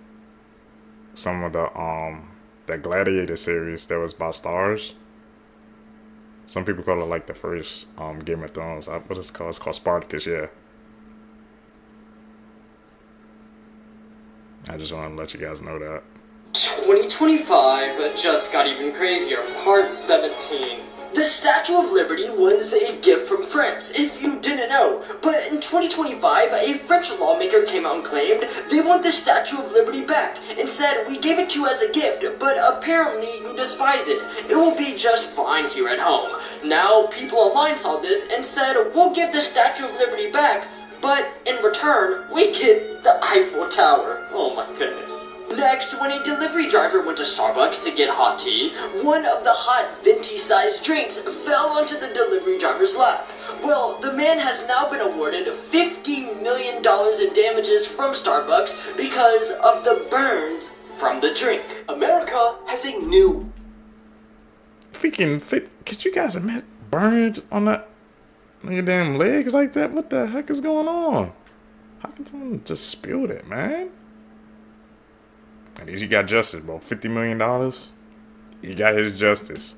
some of the Gladiator series that was by Starz. Some people call it like the first Game of Thrones. What is it called? It's called Spartacus, yeah. I just want to let you guys know that. 2025 just got even crazier. Part 17. The Statue of Liberty was a gift from France, if you didn't know. But in 2025, a French lawmaker came out and claimed they want the Statue of Liberty back, and said, we gave it to you as a gift, but apparently you despise it. It will be just fine here at home. Now, people online saw this and said, we'll give the Statue of Liberty back, but in return, we get the Eiffel Tower. Oh my goodness. Next, when a delivery driver went to Starbucks to get hot tea, one of the hot venti-sized drinks fell onto the delivery driver's lap. Well, the man has now been awarded $50 million in damages from Starbucks because of the burns from the drink. America has a new... Freaking fit. Could you guys imagine burns on that nigga damn legs like that? What the heck is going on? How can someone just spill that, man? At least you got justice, bro. $50 million. He got his justice.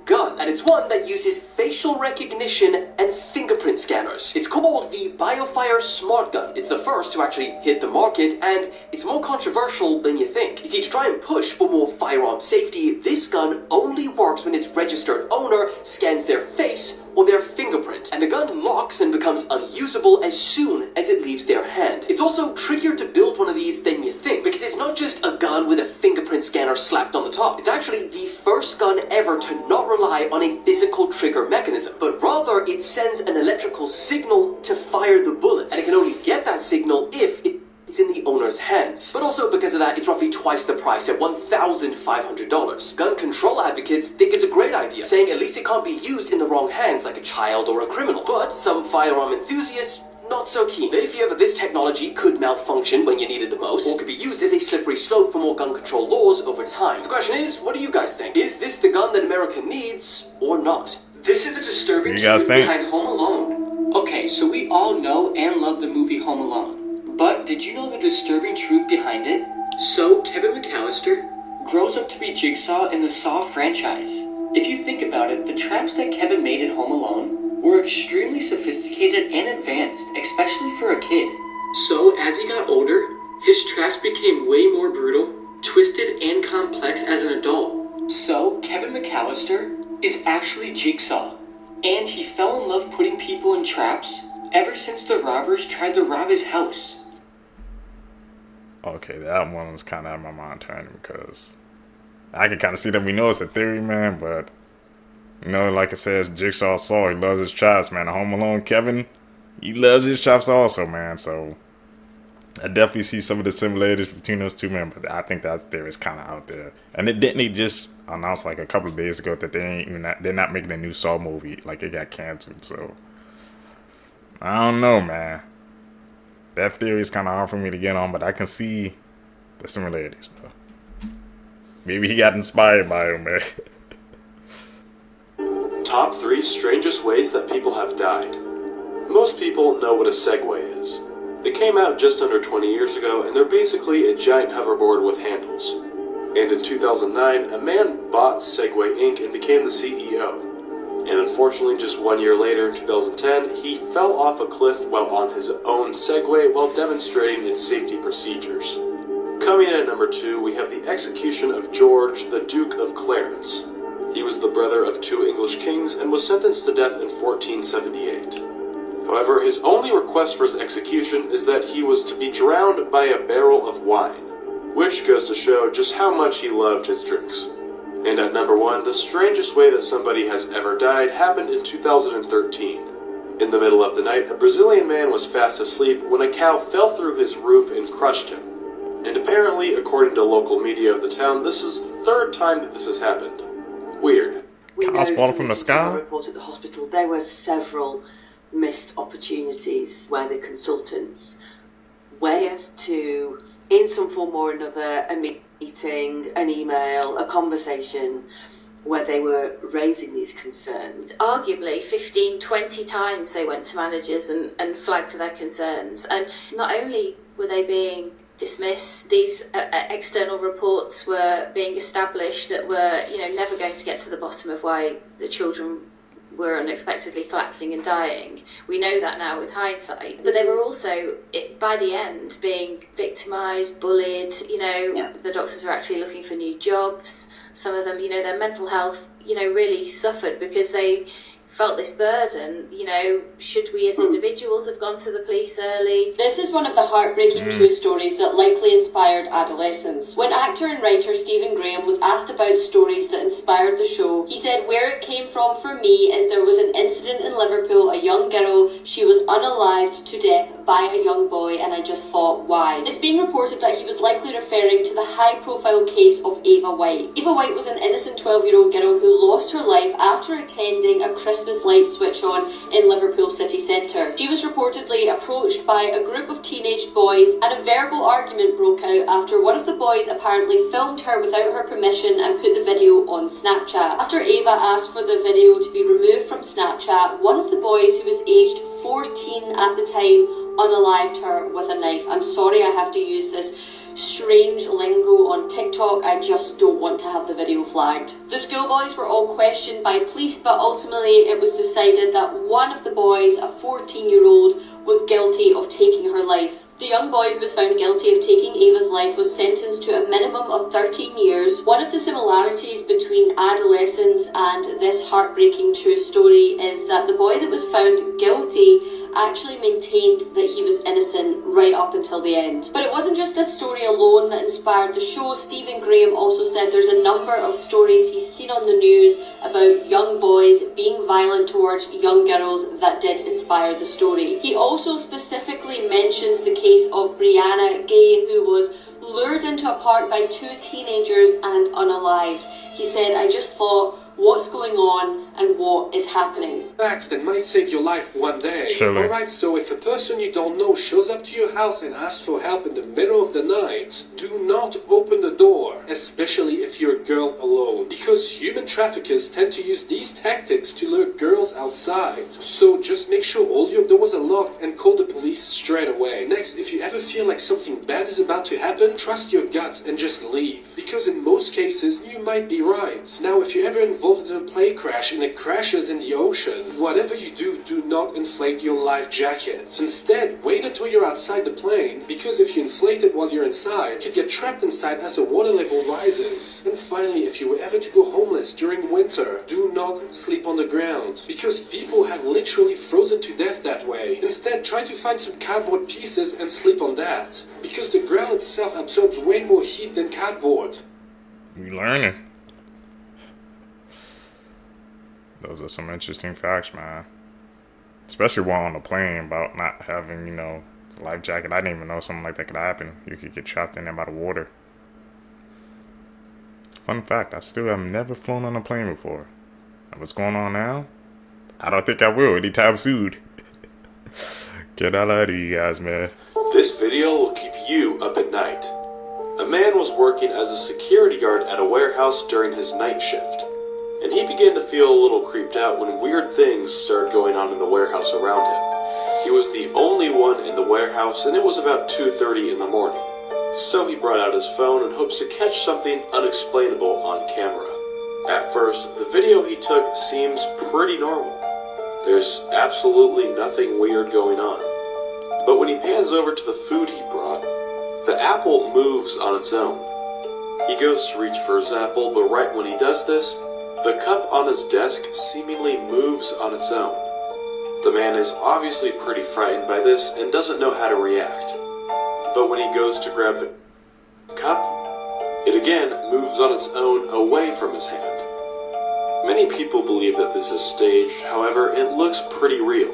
Gun, and it's one that uses facial recognition and fingerprint scanners. It's called the BioFire Smart Gun. It's the first to actually hit the market, and it's more controversial than you think. You see, to try and push for more firearm safety, this gun only works when its registered owner scans their face or their fingerprint, and the gun locks and becomes unusable as soon as it leaves their hand. It's also trickier to build one of these than you think, because it's not just a gun with a fingerprint scanner slapped on the top. It's actually the first gun ever to not rely on a physical trigger mechanism, but rather it sends an electrical signal to fire the bullets, and it can only get that signal if it's in the owner's hands. But also because of that, it's roughly twice the price at $1,500. Gun control advocates think it's a great idea, saying at least it can't be used in the wrong hands like a child or a criminal. But some firearm enthusiasts, not so keen. They fear that this technology could malfunction when you need it the most, or could be used as a slippery slope for more gun control laws over time. The question is, what do you guys think? Is this the gun that America needs, or not? This is the disturbing truth behind Home Alone. Okay, so we all know and love the movie Home Alone. But did you know the disturbing truth behind it? So, Kevin McAllister grows up to be Jigsaw in the Saw franchise. If you think about it, the traps that Kevin made in Home Alone were extremely sophisticated and advanced, especially for a kid. So, as he got older, his traps became way more brutal, twisted, and complex as an adult. So, Kevin McAllister is actually Jigsaw, and he fell in love putting people in traps ever since the robbers tried to rob his house. Okay, that one was kind of at my mind turning because I can kind of see that we know it's a theory, man, but you know, like it says, Jigsaw Saw, he loves his traps, man. Home Alone Kevin, he loves his traps also, man, so I definitely see some of the similarities between those two men, but I think that theory is kind of out there. And didn't they just announce like a couple of days ago that they're not making a new Saw movie, like it got canceled. So I don't know, man. That theory is kind of hard for me to get on, but I can see the similarities though. Maybe he got inspired by him, man. Top 3 strangest ways that people have died. Most people know what a Segway is. They came out just under 20 years ago, and they're basically a giant hoverboard with handles. And in 2009, a man bought Segway Inc. and became the CEO. And unfortunately, just 1 year later, in 2010, he fell off a cliff while on his own Segway while demonstrating its safety procedures. Coming in at number 2, we have the execution of George, the Duke of Clarence. He was the brother of 2 English kings and was sentenced to death in 1478. However, his only request for his execution is that he was to be drowned by a barrel of wine, which goes to show just how much he loved his drinks. And at number 1, the strangest way that somebody has ever died happened in 2013. In the middle of the night, a Brazilian man was fast asleep when a cow fell through his roof and crushed him. And apparently, according to local media of the town, this is the 3rd time that this has happened. Weird. Cows falling from the sky? Report at the hospital, there were several missed opportunities where the consultants went to, in some form or another, a meeting, an email, a conversation where they were raising these concerns. Arguably 15, 20 times they went to managers and flagged their concerns. And not only were they being dismissed, these external reports were being established that were, never going to get to the bottom of why the children were unexpectedly collapsing and dying. We know that now with hindsight. But they were also, by the end, being victimised, bullied. The doctors were actually looking for new jobs. Some of them, their mental health, really suffered because they felt this burden. Should we as individuals have gone to the police early? This is one of the heartbreaking true stories that likely inspired adolescents. When actor and writer Stephen Graham was asked about stories that inspired the show, he said, "Where it came from for me is there was an incident in Liverpool, a young girl, she was unalived to death by a young boy, and I just thought, why?" It's being reported that he was likely referring to the high-profile case of Ava White. Ava White was an innocent 12-year-old girl who lost her life after attending a Christmas light switch on in Liverpool city centre. She was reportedly approached by a group of teenage boys, and a verbal argument broke out after one of the boys apparently filmed her without her permission and put the video on Snapchat. After Ava asked for the video to be removed from Snapchat, one of the boys, who was aged 14 at the time, unalived her with a knife. I'm sorry I have to use this strange lingo on TikTok, I just don't want to have the video flagged. The schoolboys were all questioned by police, but ultimately it was decided that one of the boys, a 14-year-old, was guilty of taking her life. The young boy who was found guilty of taking Ava's life was sentenced to a minimum of 13 years. One of the similarities between adolescence and this heartbreaking true story is that the boy that was found guilty actually maintained that he was innocent right up until the end. But it wasn't just this story alone that inspired the show. Stephen Graham also said there's a number of stories he's seen on the news about young boys being violent towards young girls that did inspire the story. He also specifically mentions the case of Brianna Gay, who was lured into a park by 2 teenagers and unalived. He said, "I just thought, what's going on and what is happening?" Facts that might save your life one day. Alright, so if a person you don't know shows up to your house and asks for help in the middle of the night, do not open the door, especially if you're a girl alone, because human traffickers tend to use these tactics to lure girls outside. So just make sure all your doors are locked and call the police straight away. Next, if you ever feel like something bad is about to happen, trust your guts and just leave, because in most cases you might be right. Now, if you're ever involved in a plane crash and it crashes in the ocean, whatever you do, do not inflate your life jacket. Instead, wait until you're outside the plane, because if you inflate it while you're inside, you could get trapped inside as the water level rises. And finally, if you were ever to go homeless during winter, do not sleep on the ground, because people have literally frozen to death that way. Instead, try to find some cardboard pieces and sleep on that, because the ground itself absorbs way more heat than cardboard. We learning. Those are some interesting facts, man. Especially while on the plane about not having, Life jacket. I didn't even know something like that could happen. You could get trapped in there by the water. Fun fact, I still have never flown on a plane before. And what's going on now? I don't think I will anytime soon. Can I lie to you guys, man? This video will keep you up at night. A man was working as a security guard at a warehouse during his night shift, and he began to feel a little creeped out when weird things started going on in the warehouse around him. He was the only one in the warehouse, and it was about 2:30 in the morning. So he brought out his phone in hopes to catch something unexplainable on camera. At first, the video he took seems pretty normal. There's absolutely nothing weird going on. But when he pans over to the food he brought, the apple moves on its own. He goes to reach for his apple, but right when he does this, the cup on his desk seemingly moves on its own. The man is obviously pretty frightened by this and doesn't know how to react. But when he goes to grab the cup, it again moves on its own away from his hand. Many people believe that this is staged, however, it looks pretty real.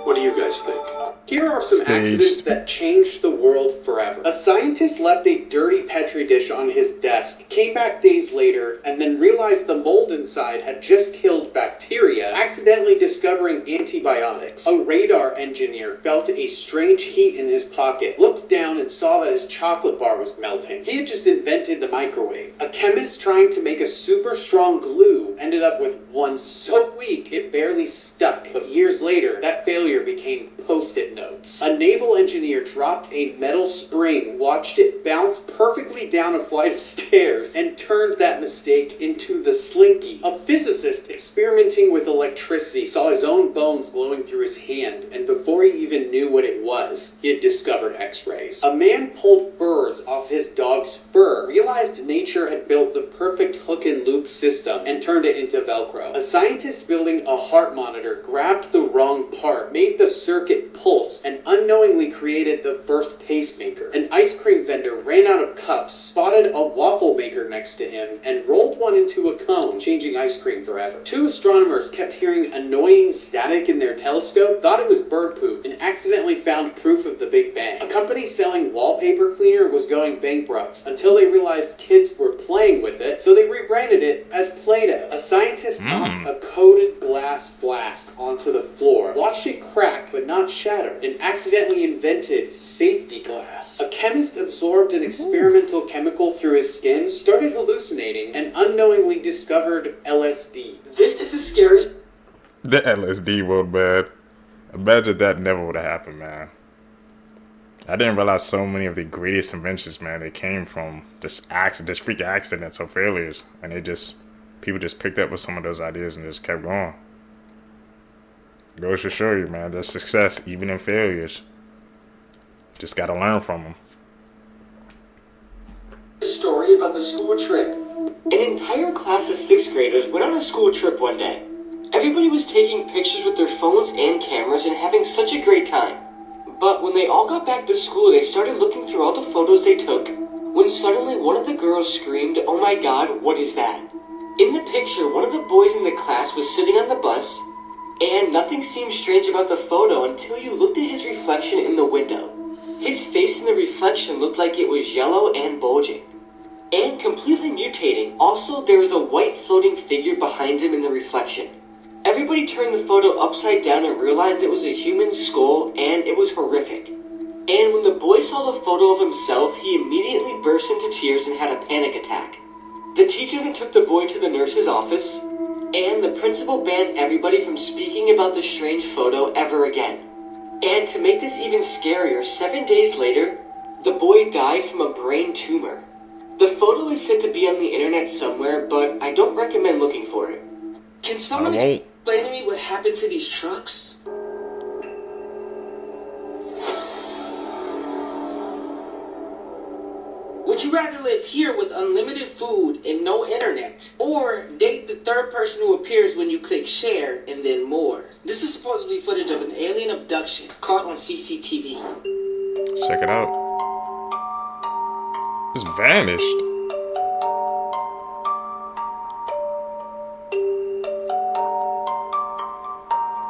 What do you guys think? Here are some accidents that changed the world forever. A scientist left a dirty Petri dish on his desk, came back days later, and then realized the mold inside had just killed bacteria, accidentally discovering antibiotics. A radar engineer felt a strange heat in his pocket, looked down and saw that his chocolate bar was melting. He had just invented the microwave. A chemist trying to make a super strong glue ended up with one so weak it barely stuck. But years later, that failure became Post-it notes. A naval engineer dropped a metal spring, watched it bounce perfectly down a flight of stairs, and turned that mistake into the slinky. A physicist experimenting with electricity saw his own bones glowing through his hand, and before he even knew what it was, he had discovered X-rays. A man pulled furs off his dog's fur, realized nature had built the perfect hook and loop system, and turned it into Velcro. A scientist building a heart monitor grabbed the wrong part, made the circuit pulse, and unknowingly created the first pacemaker. An ice cream vendor ran out of cups, spotted a waffle maker next to him, and rolled one into a cone, changing ice cream forever. Two astronomers kept hearing annoying static in their telescope, thought it was bird poop, and accidentally found proof of the Big Bang. A company selling wallpaper cleaner was going bankrupt until they realized kids were playing with it, so they rebranded it as Play-Doh. A scientist knocked a coated glass flask onto the floor, watched it crack but not shatter, and accidentally invented safety glass. A chemist absorbed an experimental chemical through his skin, started hallucinating, and unknowingly discovered LSD. This is the scariest. The LSD world, man. Imagine that never would have happened, man. I didn't realize so many of the greatest inventions, man, they came from just freak accidents or failures, and people just picked up with some of those ideas and just kept going. Goes to show you, man, there's success even in failures. Just gotta learn from them. Story about the school trip. An entire class of 6th graders went on a school trip one day. Everybody was taking pictures with their phones and cameras and having such a great time. But when they all got back to school, they started looking through all the photos they took, when suddenly one of the girls screamed, "Oh my God, what is that?" In the picture, one of the boys in the class was sitting on the bus, and nothing seemed strange about the photo until you looked at his reflection in the window. His face in the reflection looked like it was yellow and bulging, and completely mutating. Also, there was a white floating figure behind him in the reflection. Everybody turned the photo upside down and realized it was a human skull, and it was horrific. And when the boy saw the photo of himself, he immediately burst into tears and had a panic attack. The teacher then took the boy to the nurse's office, and the principal banned everybody from speaking about the strange photo ever again. And to make this even scarier, 7 days later, the boy died from a brain tumor. The photo is said to be on the internet somewhere, but I don't recommend looking for it. Can someone explain to me what happened to these trucks? Would you rather live here with unlimited food and no internet, or date the third person who appears when you click share and then more? This is supposedly footage of an alien abduction caught on CCTV. Check it out. Just vanished.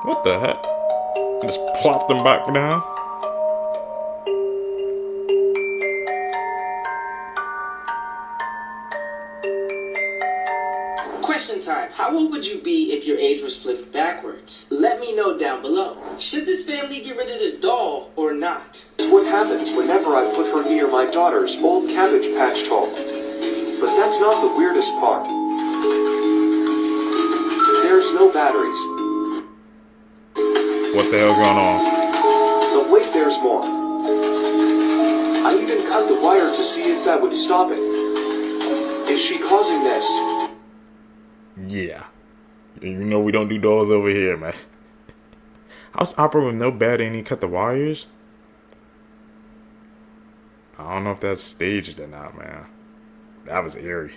What the heck? Just plopped them back down. How old would you be if your age was flipped backwards? Let me know down below. Should this family get rid of this doll or not? It's what happens whenever I put her near my daughter's old Cabbage Patch doll. But that's not the weirdest part. There's no batteries. What the hell's going on? But wait, there's more. I even cut the wire to see if that would stop it. Is she causing this? Yeah. You know we don't do dolls over here, man. House opera with no bed and he cut the wires? I don't know if that's staged or not, man. That was eerie.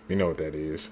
You know what that is.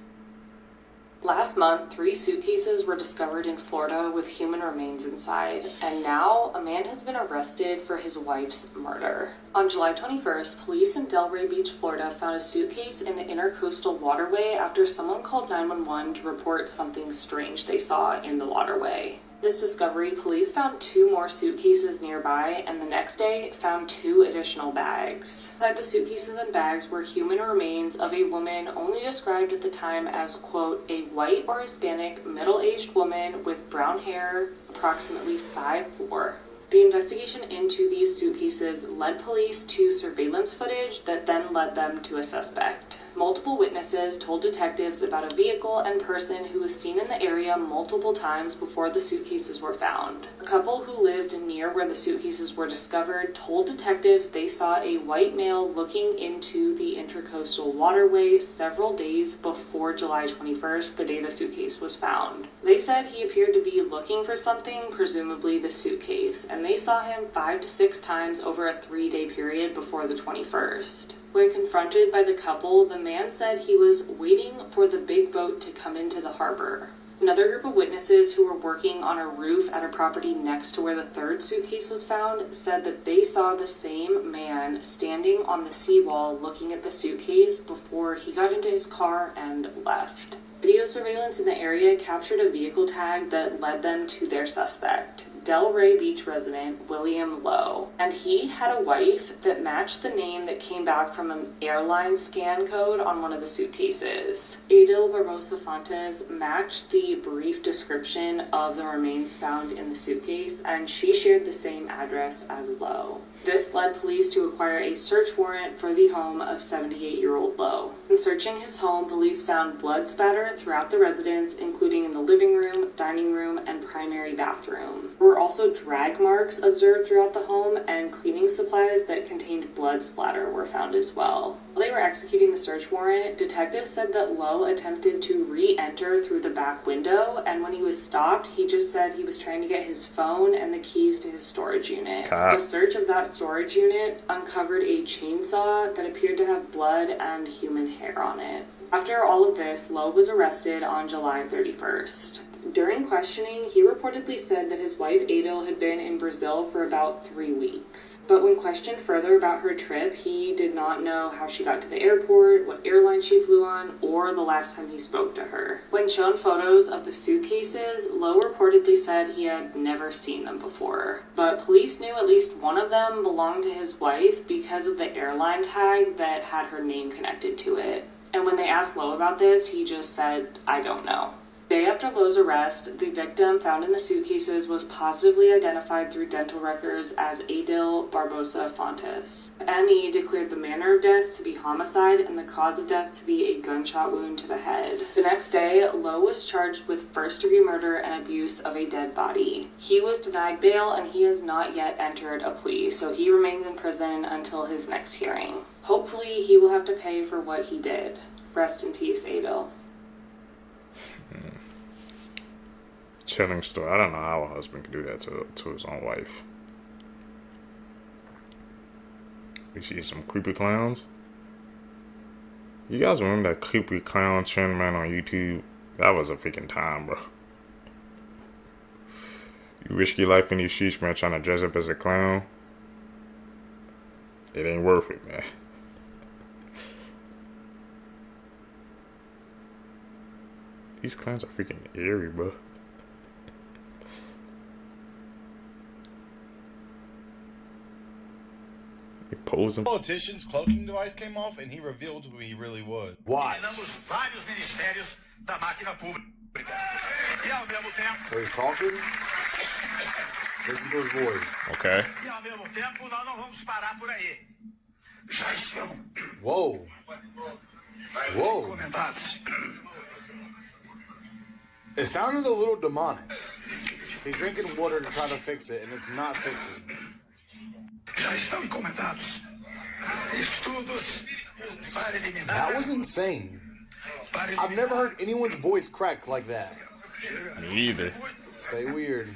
Last month, 3 suitcases were discovered in Florida with human remains inside, and now a man has been arrested for his wife's murder. On July 21st, police in Delray Beach, Florida found a suitcase in the intercoastal waterway after someone called 911 to report something strange they saw in the waterway. This discovery, police found 2 more suitcases nearby, and the next day found 2 additional bags. Inside the suitcases and bags were human remains of a woman only described at the time as, quote, a white or Hispanic middle-aged woman with brown hair, approximately 5'4". The investigation into these suitcases led police to surveillance footage that then led them to a suspect. Multiple witnesses told detectives about a vehicle and person who was seen in the area multiple times before the suitcases were found. A couple who lived near where the suitcases were discovered told detectives they saw a white male looking into the intercoastal waterway several days before July 21st, the day the suitcase was found. They said he appeared to be looking for something, presumably the suitcase, and they saw him 5 to 6 times over a 3-day period before the 21st. When confronted by the couple, the man said he was waiting for the big boat to come into the harbor. Another group of witnesses who were working on a roof at a property next to where the 3rd suitcase was found said that they saw the same man standing on the seawall looking at the suitcase before he got into his car and left. Video surveillance in the area captured a vehicle tag that led them to their suspect, Delray Beach resident William Lowe, and he had a wife that matched the name that came back from an airline scan code on one of the suitcases. Adil Barbosa Fontes matched the brief description of the remains found in the suitcase, and she shared the same address as Lowe. This led police to acquire a search warrant for the home of 78-year-old Lowe. In searching his home, police found blood spatter throughout the residence, including in the living room, dining room, and primary bathroom. There were also drag marks observed throughout the home, and cleaning supplies that contained blood splatter were found as well. While they were executing the search warrant, detectives said that Lowe attempted to re-enter through the back window, and when he was stopped, he just said he was trying to get his phone and the keys to his storage unit. The search of that storage unit uncovered a chainsaw that appeared to have blood and human hair on it. After all of this, Lowe was arrested on July 31st. During questioning, he reportedly said that his wife Adil had been in Brazil for about 3 weeks. But when questioned further about her trip, he did not know how she got to the airport, what airline she flew on, or the last time he spoke to her. When shown photos of the suitcases, Lowe reportedly said he had never seen them before. But police knew at least one of them belonged to his wife because of the airline tag that had her name connected to it. And when they asked Lowe about this, he just said, "I don't know." Day after Lowe's arrest, the victim found in the suitcases was positively identified through dental records as Adil Barbosa Fontes. ME declared the manner of death to be homicide and the cause of death to be a gunshot wound to the head. The next day, Lowe was charged with first-degree murder and abuse of a dead body. He was denied bail and he has not yet entered a plea, so he remains in prison until his next hearing. Hopefully, he will have to pay for what he did. Rest in peace, Adil. Chilling story. I don't know how a husband could do that to his own wife. We see some creepy clowns. You guys remember that creepy clown trend, man, on YouTube? That was a freaking time, bro. You risk your life in these streets, man, trying to dress up as a clown. It ain't worth it, man. These clowns are freaking eerie, bro. Posing. Politician's cloaking device came off and he revealed who he really was. Why? So he's talking? Listen to his voice. Okay. Whoa. Whoa. It sounded a little demonic. He's drinking water to try to fix it, and it's not fixing. That was insane. I've never heard anyone's voice crack like that. Me either. Stay weird.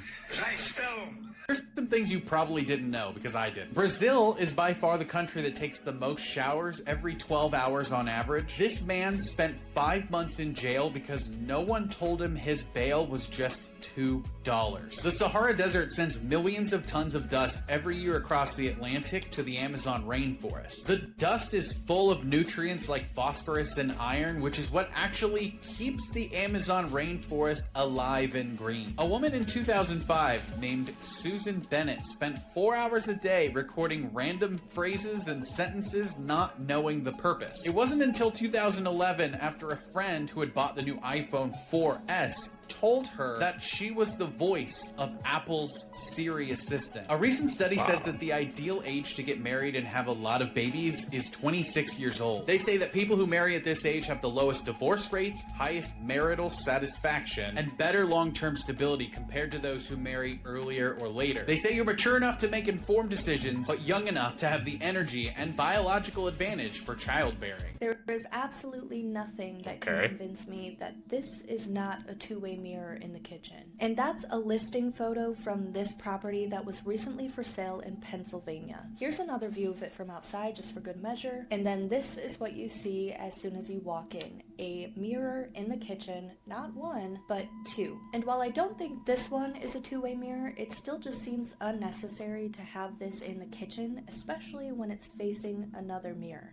There's some things you probably didn't know, because I didn't. Brazil is by far the country that takes the most showers every 12 hours on average. This man spent 5 months in jail because no one told him his bail was just $2. The Sahara Desert sends millions of tons of dust every year across the Atlantic to the Amazon rainforest. The dust is full of nutrients like phosphorus and iron, which is what actually keeps the Amazon rainforest alive and green. A woman in 2005 named Susan Bennett spent 4 hours a day recording random phrases and sentences, not knowing the purpose. It wasn't until 2011, after a friend who had bought the new iPhone 4S told her that she was the voice of Apple's Siri assistant. A recent study says that the ideal age to get married and have a lot of babies is 26 years old. They say that people who marry at this age have the lowest divorce rates, highest marital satisfaction, and better long-term stability compared to those who marry earlier or later. They say you're mature enough to make informed decisions, but young enough to have the energy and biological advantage for childbearing. There is absolutely nothing that can convince me that this is not a two-way mirror in the kitchen. And that's a listing photo from this property that was recently for sale in Pennsylvania. Here's another view of it from outside just for good measure. And then this is what you see as soon as you walk in. A mirror in the kitchen, not one, but two. And while I don't think this one is a two-way mirror, it still just seems unnecessary to have this in the kitchen, especially when it's facing another mirror.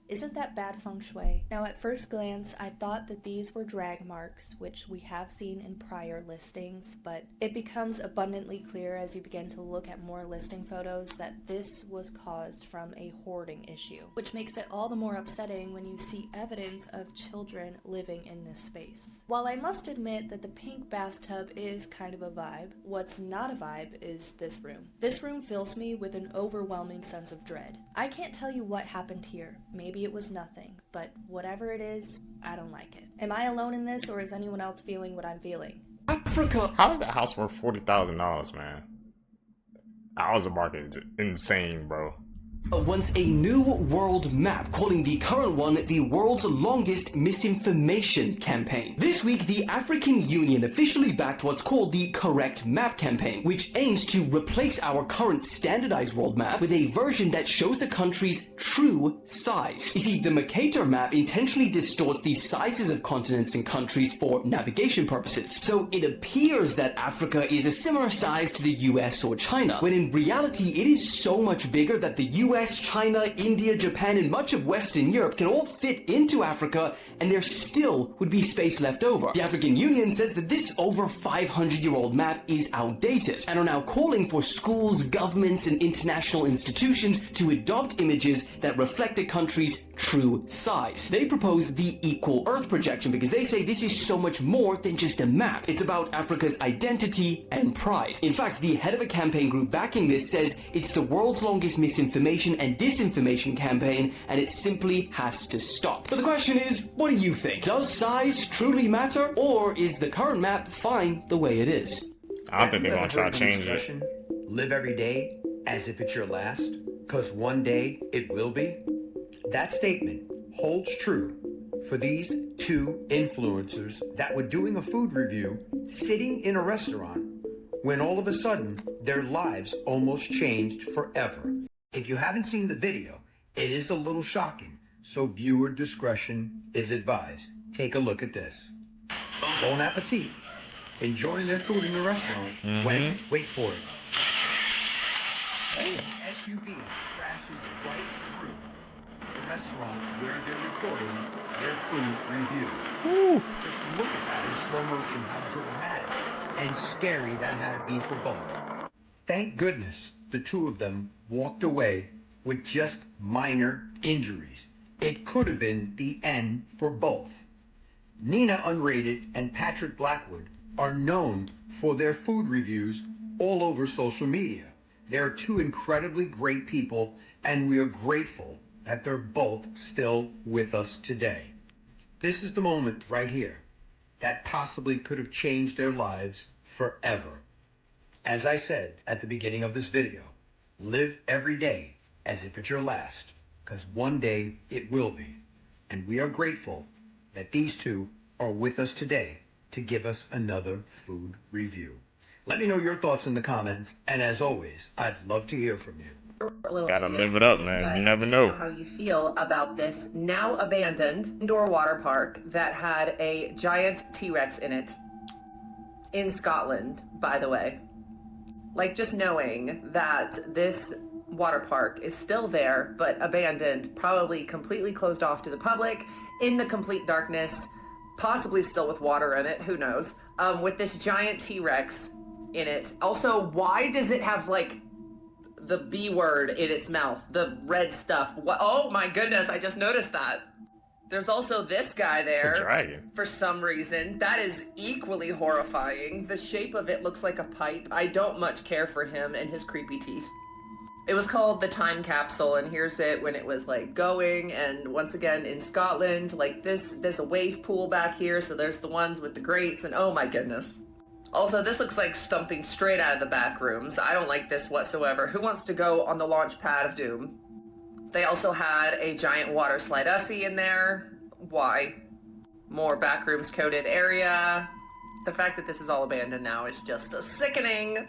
Isn't that bad feng shui? Now at first glance, I thought that these were drag marks, which we have seen in prior listings, but it becomes abundantly clear as you begin to look at more listing photos that this was caused from a hoarding issue, which makes it all the more upsetting when you see evidence of children living in this space. While I must admit that the pink bathtub is kind of a vibe, what's not a vibe is this room. This room fills me with an overwhelming sense of dread. I can't tell you what happened here. Maybe it was nothing, but whatever it is, I don't like it. Am I alone in this, or is anyone else feeling what I'm feeling? Africa. How is that house worth $40,000, man? The housing market is insane, bro. Once a new world map, calling the current one the world's longest misinformation campaign. This week, the African Union officially backed what's called the Correct Map campaign, which aims to replace our current standardized world map with a version that shows a country's true size. You see, the Mercator map intentionally distorts the sizes of continents and countries for navigation purposes. So it appears that Africa is a similar size to the US or China, when in reality it is so much bigger that the US, China, India, Japan, and much of Western Europe can all fit into Africa, and there still would be space left over. The African Union says that this over 500-year-old map is outdated, and are now calling for schools, governments, and international institutions to adopt images that reflect a country's true size. They propose the Equal Earth projection because they say this is so much more than just a map. It's about Africa's identity and pride. In fact, the head of a campaign group backing this says it's the world's longest misinformation and disinformation campaign, and it simply has to stop. But the question is, what do you think? Does size truly matter, or is the current map fine the way it is? I don't think they're gonna try to change it. Live every day as if it's your last, because one day it will be. That statement holds true for these two influencers that were doing a food review sitting in a restaurant when all of a sudden their lives almost changed forever. If you haven't seen the video, it is a little shocking, so viewer discretion is advised. Take a look at this. Bon appetit. Enjoying their food in the restaurant. Wait for it. SUV crashes right through the restaurant where they're recording their food review. Just look at that in slow motion, how dramatic and scary that had to be for both. Thank goodness the two of them walked away with just minor injuries. It could have been the end for both. Nina Unrated and Patrick Blackwood are known for their food reviews all over social media. They're two incredibly great people, and we are grateful that they're both still with us today. This is the moment right here that possibly could have changed their lives forever. As I said at the beginning of this video, live every day as if it's your last, because one day it will be. And we are grateful that these two are with us today to give us another food review. Let me know your thoughts in the comments, and as always, I'd love to hear from you. Gotta live it up, man. You never know. How you feel about this now abandoned indoor water park that had a giant T-Rex in it. In Scotland, by the way. Like, just knowing that this water park is still there, but abandoned, probably completely closed off to the public, in the complete darkness, possibly still with water in it, who knows, with this giant T-Rex in it. Also, why does it have, like, the B word in its mouth? The red stuff. What? Oh my goodness, I just noticed that. There's also this guy there. It's a dragon. For some reason. That is equally horrifying. The shape of it looks like a pipe. I don't much care for him and his creepy teeth. It was called the Time Capsule, and here's it when it was, like, going, and once again, in Scotland, like this, there's a wave pool back here, so there's the ones with the grates, and oh my goodness. Also, this looks like something straight out of the back rooms. I don't like this whatsoever. Who wants to go on the launch pad of doom? They also had a giant water slide ussy in there. Why? More backrooms coated area. The fact that this is all abandoned now is just a sickening.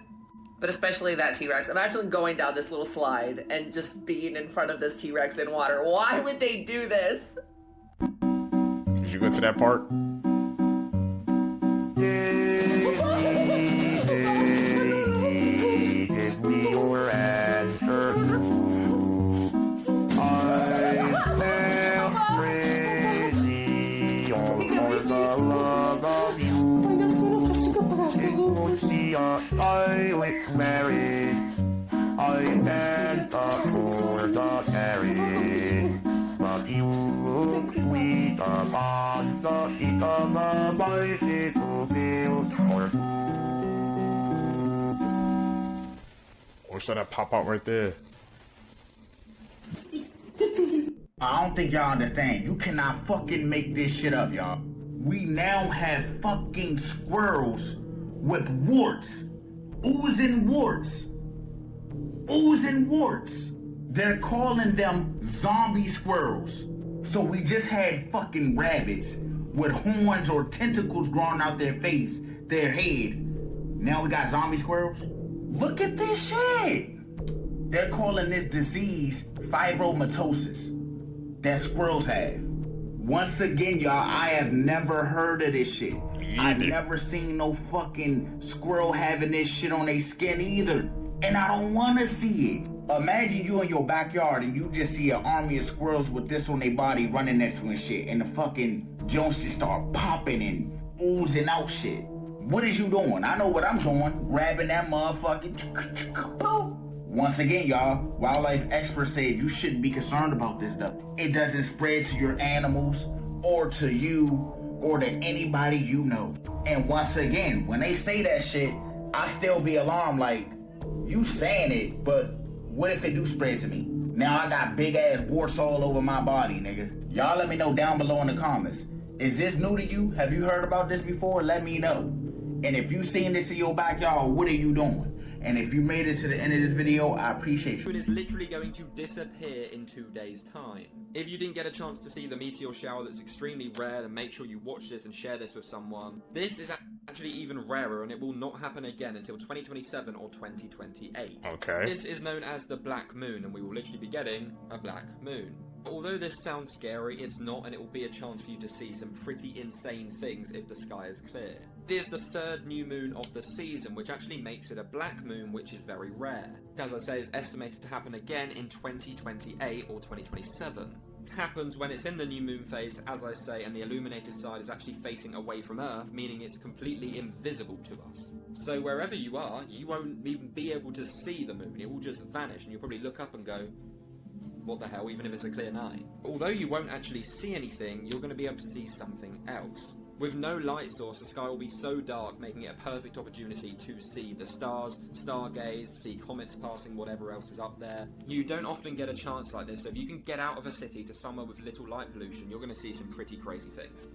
But especially that T-Rex. Imagine going down this little slide and just being in front of this T-Rex in water. Why would they do this? Did you go to that part? Give me your answer. I'm crazy for the love of you. I was married. I can't afford the marriage. But you look sweet upon the seat of a bicycle built for Or should I pop out right there? I don't think y'all understand. You cannot fucking make this shit up, y'all. We now have fucking squirrels with warts. Oozing warts. Oozing warts. They're calling them zombie squirrels. So we just had fucking rabbits with horns or tentacles growing out their face, their head. Now we got zombie squirrels? Look at this shit. They're calling this disease fibromatosis that squirrels have. Once again, y'all, I have never heard of this shit. I've never seen no fucking squirrel having this shit on their skin either. And I don't want to see it. Imagine you in your backyard and you just see an army of squirrels with this on their body running at you and shit. And the fucking Jones just start popping and oozing out shit. What is you doing? I know what I'm doing. Grabbing that motherfucking... Once again, y'all, wildlife experts said you shouldn't be concerned about this stuff. It doesn't spread to your animals or to you or to anybody you know. And once again, when they say that shit, I still be alarmed like, you saying it, but what if it do spread to me? Now I got big ass warts all over my body, nigga. Y'all let me know down below in the comments. Is this new to you? Have you heard about this before? Let me know. And if you seen this in your backyard, what are you doing? And if you made it to the end of this video, I appreciate you. It is literally going to disappear in 2 days' time. If you didn't get a chance to see the meteor shower that's extremely rare, then make sure you watch this and share this with someone. This is actually even rarer, and it will not happen again until 2027 or 2028. Okay. This is known as the Black Moon, and we will literally be getting a Black Moon. Although this sounds scary, it's not, and it will be a chance for you to see some pretty insane things if the sky is clear. This is the third new moon of the season, which actually makes it a black moon, which is very rare. As I say, it's estimated to happen again in 2028 or 2027. It happens when it's in the new moon phase, as I say, and the illuminated side is actually facing away from Earth, meaning it's completely invisible to us. So wherever you are, you won't even be able to see the moon. It will just vanish, and you'll probably look up and go, what the hell, even if it's a clear night. Although you won't actually see anything, you're going to be able to see something else. With no light source, the sky will be so dark, making it a perfect opportunity to see the stars, stargaze, see comets passing, whatever else is up there. You don't often get a chance like this, so if you can get out of a city to somewhere with little light pollution, you're going to see some pretty crazy things.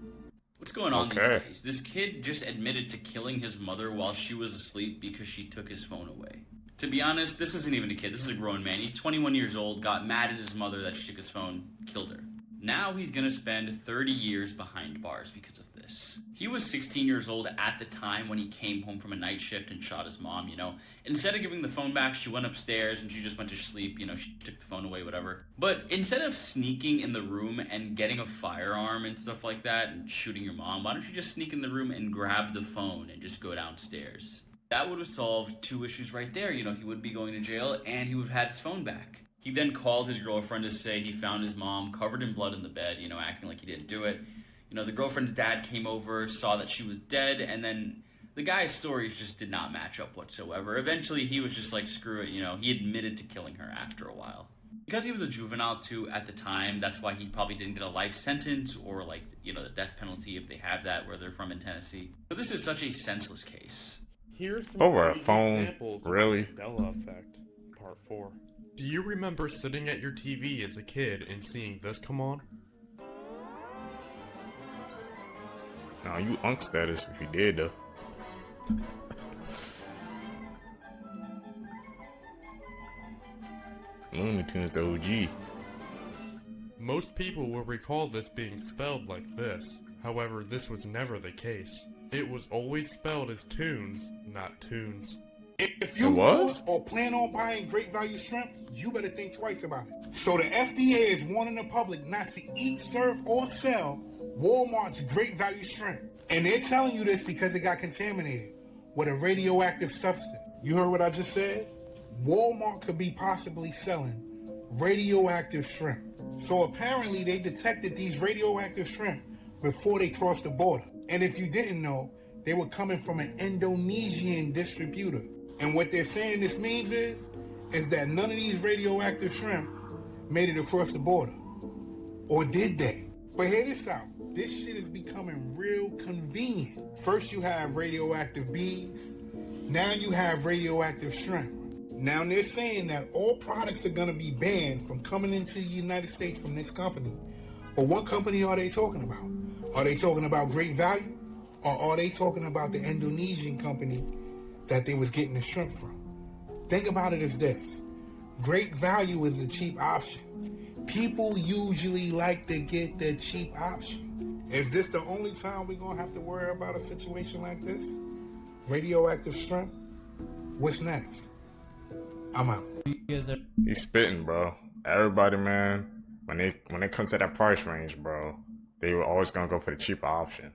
What's going on these days? This kid just admitted to killing his mother while she was asleep because she took his phone away. To be honest, this isn't even a kid, this is a grown man. He's 21 years old, got mad at his mother that she took his phone, killed her. Now he's gonna spend 30 years behind bars because of this. He was 16 years old at the time when he came home from a night shift and shot his mom, you know. Instead of giving the phone back, she went upstairs and she just went to sleep, you know, she took the phone away, whatever. But instead of sneaking in the room and getting a firearm and stuff like that and shooting your mom, why don't you just sneak in the room and grab the phone and just go downstairs? That would have solved two issues right there. You know, he would be going to jail and he would have had his phone back. He then called his girlfriend to say he found his mom covered in blood in the bed, you know, acting like he didn't do it. You know, the girlfriend's dad came over, saw that she was dead, and then the guy's stories just did not match up whatsoever. Eventually, he was just like, screw it, you know, he admitted to killing her after a while. Because he was a juvenile, too, at the time, that's why he probably didn't get a life sentence or, like, you know, the death penalty if they have that where they're from in Tennessee. But this is such a senseless case. Here's some over a phone, examples really? Of the Mandela effect, part 4. Do you remember sitting at your TV as a kid and seeing this come on? No, you unk status if you did, though. Looney Tunes, the OG. Most people will recall this being spelled like this. However, this was never the case. It was always spelled as tunes, not tunes. If you want or plan on buying great value shrimp, you better think twice about it. So the FDA is warning the public not to eat, serve, or sell Walmart's great value shrimp. And they're telling you this because it got contaminated with a radioactive substance. You heard what I just said? Walmart could be possibly selling radioactive shrimp. So apparently they detected these radioactive shrimp before they crossed the border. And if you didn't know, they were coming from an Indonesian distributor. And what they're saying this means is that none of these radioactive shrimp made it across the border. Or did they? But hear this out. This shit is becoming real convenient. First you have radioactive bees. Now you have radioactive shrimp. Now they're saying that all products are going to be banned from coming into the United States from this company. But what company are they talking about? Are they talking about Great Value? Or are they talking about the Indonesian company that they was getting the shrimp from? Think about it as this. Great Value is a cheap option. People usually like to get the cheap option. Is this the only time we're going to have to worry about a situation like this? Radioactive shrimp? What's next? I'm out. He's spitting, bro. Everybody, man, when it comes to that price range, bro, they were always going to go for the cheaper option.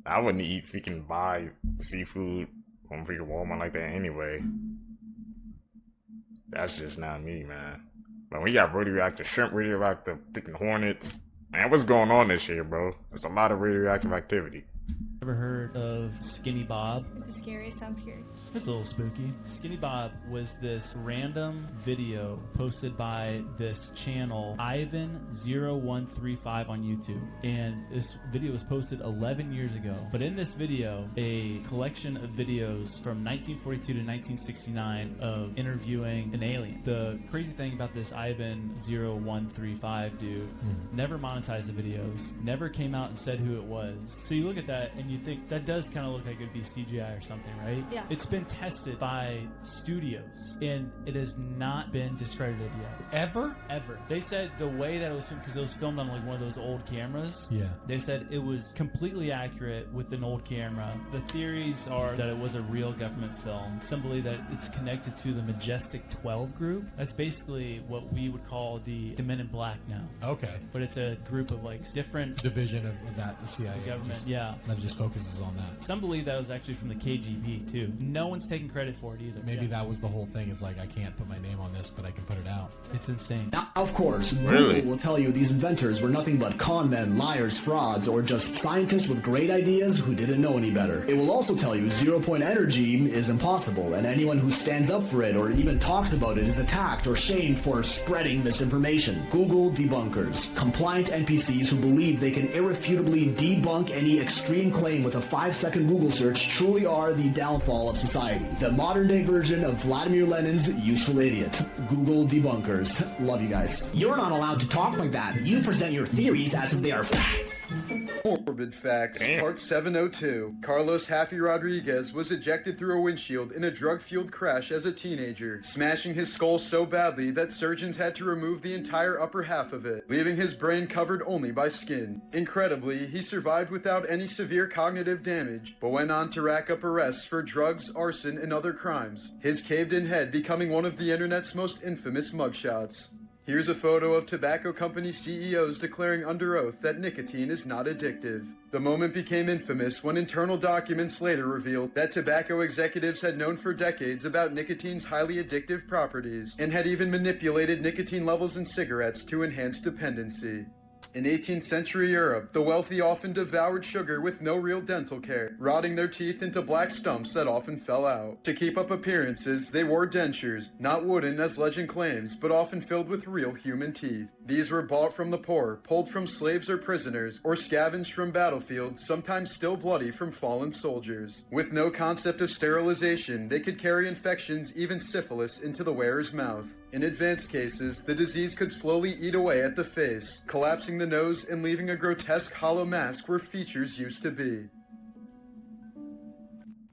I wouldn't eat freaking buy seafood from freaking Walmart like that anyway. That's just not me, man. But when you got radioactive shrimp, radioactive freaking hornets, man, what's going on this year, bro? There's a lot of radioactive activity. Ever heard of Skinny Bob? This is scary. It sounds scary. It's a little spooky. Skinny Bob was this random video posted by this channel, Ivan0135 on YouTube. And this video was posted 11 years ago. But in this video, a collection of videos from 1942 to 1969 of interviewing an alien. The crazy thing about this Ivan0135 dude, never monetized the videos, never came out and said who it was. So you look at that and you think, that does kind of look like it'd be CGI or something, right? Yeah. It's been tested by studios and it has not been discredited yet. Ever? They said the way that it was filmed, because it was filmed on like one of those old cameras. Yeah. They said it was completely accurate with an old camera. The theories are that it was a real government film. Simply that it's connected to the Majestic 12 group. That's basically what we would call the Men in Black now. Okay. But it's a group of like different division of that, the CIA. Government, yeah. Of just focuses on that. Some believe that was actually from the KGB too. No one's taking credit for it either. Maybe that was the whole thing. It's like, I can't put my name on this, but I can put it out. It's insane. Now, of course, Google will tell you these inventors were nothing but con men, liars, frauds, or just scientists with great ideas who didn't know any better. It will also tell you 0 point energy is impossible, and anyone who stands up for it or even talks about it is attacked or shamed for spreading misinformation. Google debunkers. Compliant NPCs who believe they can irrefutably debunk any extreme claim with a 5-second Google search truly are the downfall of society. The modern-day version of Vladimir Lenin's useful idiot. Google debunkers. Love you guys. You're not allowed to talk like that. You present your theories as if they are fact. Morbid Facts, Part 702. Carlos Haffy Rodriguez was ejected through a windshield in a drug-fueled crash as a teenager, smashing his skull so badly that surgeons had to remove the entire upper half of it, leaving his brain covered only by skin. Incredibly, he survived without any severe cognitive damage, but went on to rack up arrests for drugs, arson, and other crimes, his caved-in head becoming one of the internet's most infamous mugshots. Here's a photo of tobacco company CEOs declaring under oath that nicotine is not addictive. The moment became infamous when internal documents later revealed that tobacco executives had known for decades about nicotine's highly addictive properties and had even manipulated nicotine levels in cigarettes to enhance dependency. In 18th century Europe, the wealthy often devoured sugar with no real dental care, rotting their teeth into black stumps that often fell out. To keep up appearances, they wore dentures, not wooden as legend claims, but often filled with real human teeth. These were bought from the poor, pulled from slaves or prisoners, or scavenged from battlefields, sometimes still bloody from fallen soldiers. With no concept of sterilization, they could carry infections, even syphilis, into the wearer's mouth. In advanced cases, the disease could slowly eat away at the face, collapsing the nose and leaving a grotesque hollow mask where features used to be.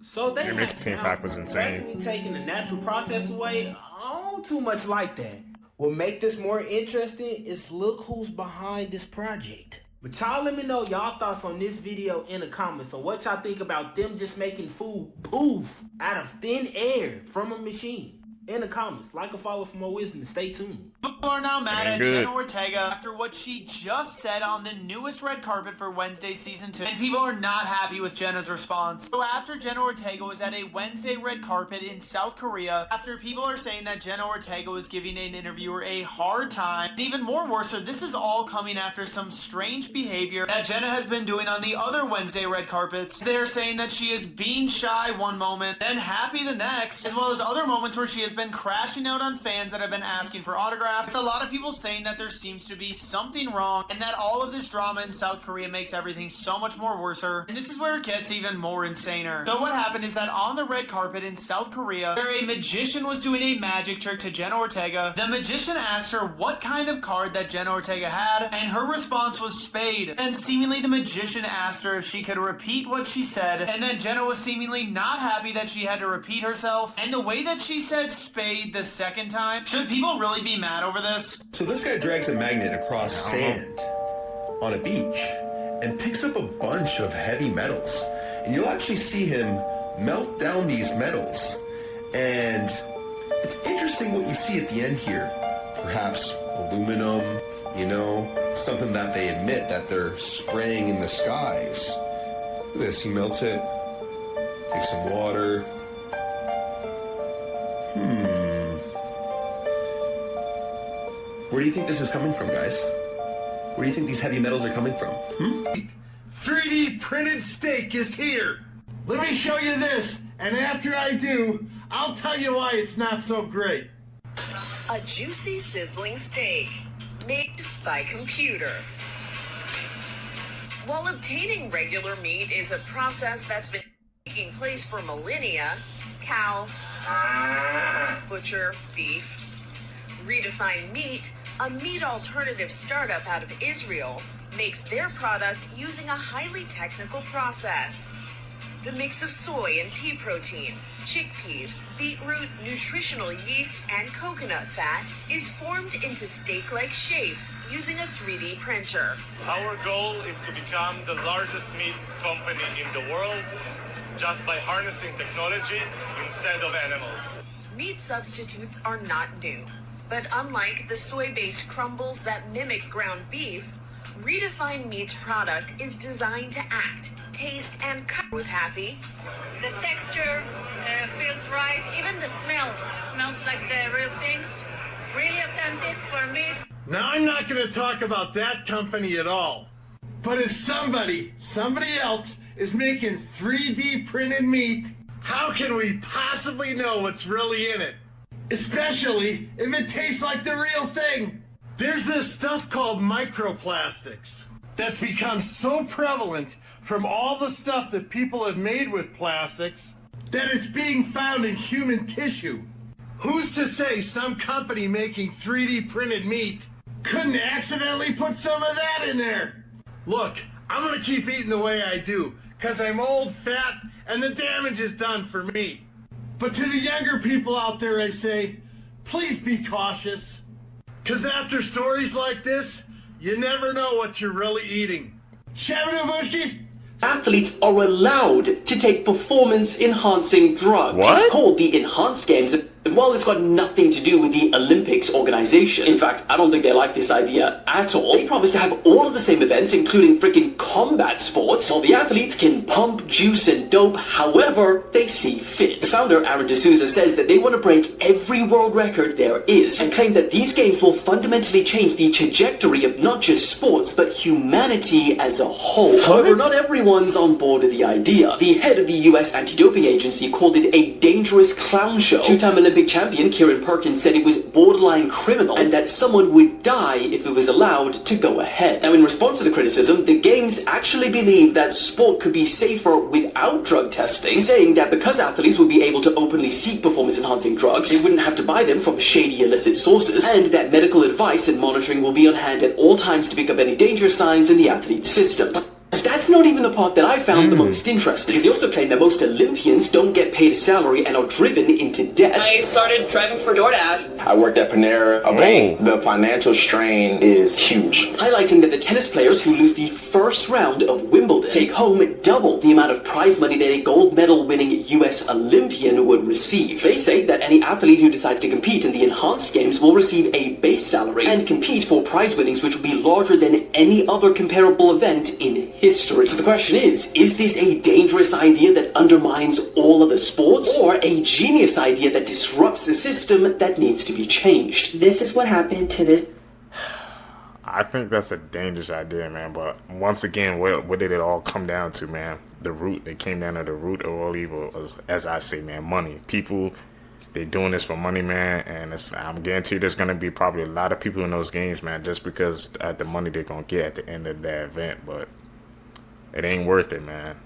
So they Your nicotine fact was insane. Taking the natural process away, I don't too much like that. What make this more interesting is look who's behind this project. But y'all let me know y'all thoughts on this video in the comments on what y'all think about them just making food poof out of thin air from a machine. In the comments, like or follow for more wisdom, and stay tuned. People are now mad at Jenna Ortega after what she just said on the newest red carpet for Wednesday season 2, and people are not happy with Jenna's response. So after Jenna Ortega was at a Wednesday red carpet in South Korea, after people are saying that Jenna Ortega was giving an interviewer a hard time, and even more worse, so this is all coming after some strange behavior that Jenna has been doing on the other Wednesday red carpets. They're saying that she is being shy one moment, then happy the next, as well as other moments where she has been crashing out on fans that have been asking for autographs, with a lot of people saying that there seems to be something wrong and that all of this drama in South Korea makes everything so much more worser. And this is where it gets even more insaner. So what happened is that on the red carpet in South Korea, where a magician was doing a magic trick to Jenna Ortega, the magician asked her what kind of card that Jenna Ortega had, and her response was spade. And seemingly the magician asked her if she could repeat what she said, and then Jenna was seemingly not happy that she had to repeat herself, and the way that she said spade the second time, should people really be mad over this? So this guy drags a magnet across sand on a beach and picks up a bunch of heavy metals, and you'll actually see him melt down these metals, and it's interesting what you see at the end here. Perhaps aluminum, you know, something that they admit that they're spraying in the skies. Look at this, he melts it, takes some water. Where do you think this is coming from, guys? Where do you think these heavy metals are coming from? 3D printed steak is here. Let me show you this, and after I do, I'll tell you why it's not so great. A juicy, sizzling steak made by computer. While obtaining regular meat is a process that's been taking place for millennia, cow, butcher, beef, Redefined Meat, a meat alternative startup out of Israel, makes their product using a highly technical process. The mix of soy and pea protein, chickpeas, beetroot, nutritional yeast, and coconut fat is formed into steak-like shapes using a 3D printer. Our goal is to become the largest meat company in the world just by harnessing technology instead of animals. Meat substitutes are not new. But unlike the soy-based crumbles that mimic ground beef, Redefined Meat's product is designed to act, taste, and cut with happy. The texture feels right. Even the smell smells like the real thing. Really authentic for me. Now, I'm not going to talk about that company at all. But if somebody else is making 3D printed meat, how can we possibly know what's really in it? Especially if it tastes like the real thing. There's this stuff called microplastics that's become so prevalent from all the stuff that people have made with plastics that it's being found in human tissue. Who's to say some company making 3D printed meat couldn't accidentally put some of that in there? Look, I'm gonna keep eating the way I do, cause I'm old, fat, and the damage is done for me. But to the younger people out there, I say, please be cautious. Cause after stories like this, you never know what you're really eating. Shabadobushkis! Athletes are allowed to take performance-enhancing drugs. What? It's called the Enhanced Games, and while it's got nothing to do with the Olympics organization, in fact, I don't think they like this idea at all, they promise to have all of the same events, including freaking combat sports, while the athletes can pump, juice, and dope however they see fit. The founder, Aaron D'Souza, says that they want to break every world record there is, and claim that these games will fundamentally change the trajectory of not just sports, but humanity as a whole. However, not everyone's on board with the idea. The head of the US anti-doping agency called it a dangerous clown show. Two-time Olympic champion Kieran Perkins said it was borderline criminal and that someone would die if it was allowed to go ahead. Now, in response to the criticism, the games actually believe that sport could be safer without drug testing, saying that because athletes would be able to openly seek performance-enhancing drugs, they wouldn't have to buy them from shady illicit sources, and that medical advice and monitoring will be on hand at all times to pick up any danger signs in the athlete's systems. That's not even the part that I found the most interesting, because they also claim that most Olympians don't get paid a salary and are driven into debt. I started driving for DoorDash. I worked at Panera. Okay, the financial strain is huge. Highlighting that the tennis players who lose the first round of Wimbledon take home double the amount of prize money that a gold medal winning US Olympian would receive. They say that any athlete who decides to compete in the Enhanced Games will receive a base salary and compete for prize winnings which will be larger than any other comparable event in history. So the question is this a dangerous idea that undermines all of the sports, or a genius idea that disrupts a system that needs to be changed? This is what happened to this. I think that's a dangerous idea, man. But once again, what did it all come down to, man? The root. It came down to the root of all evil, as I say, man. Money. People, they're doing this for money, man. And I'm guaranteed there's going to be probably a lot of people in those games, man, just because of the money they're going to get at the end of that event. But it ain't worth it, man.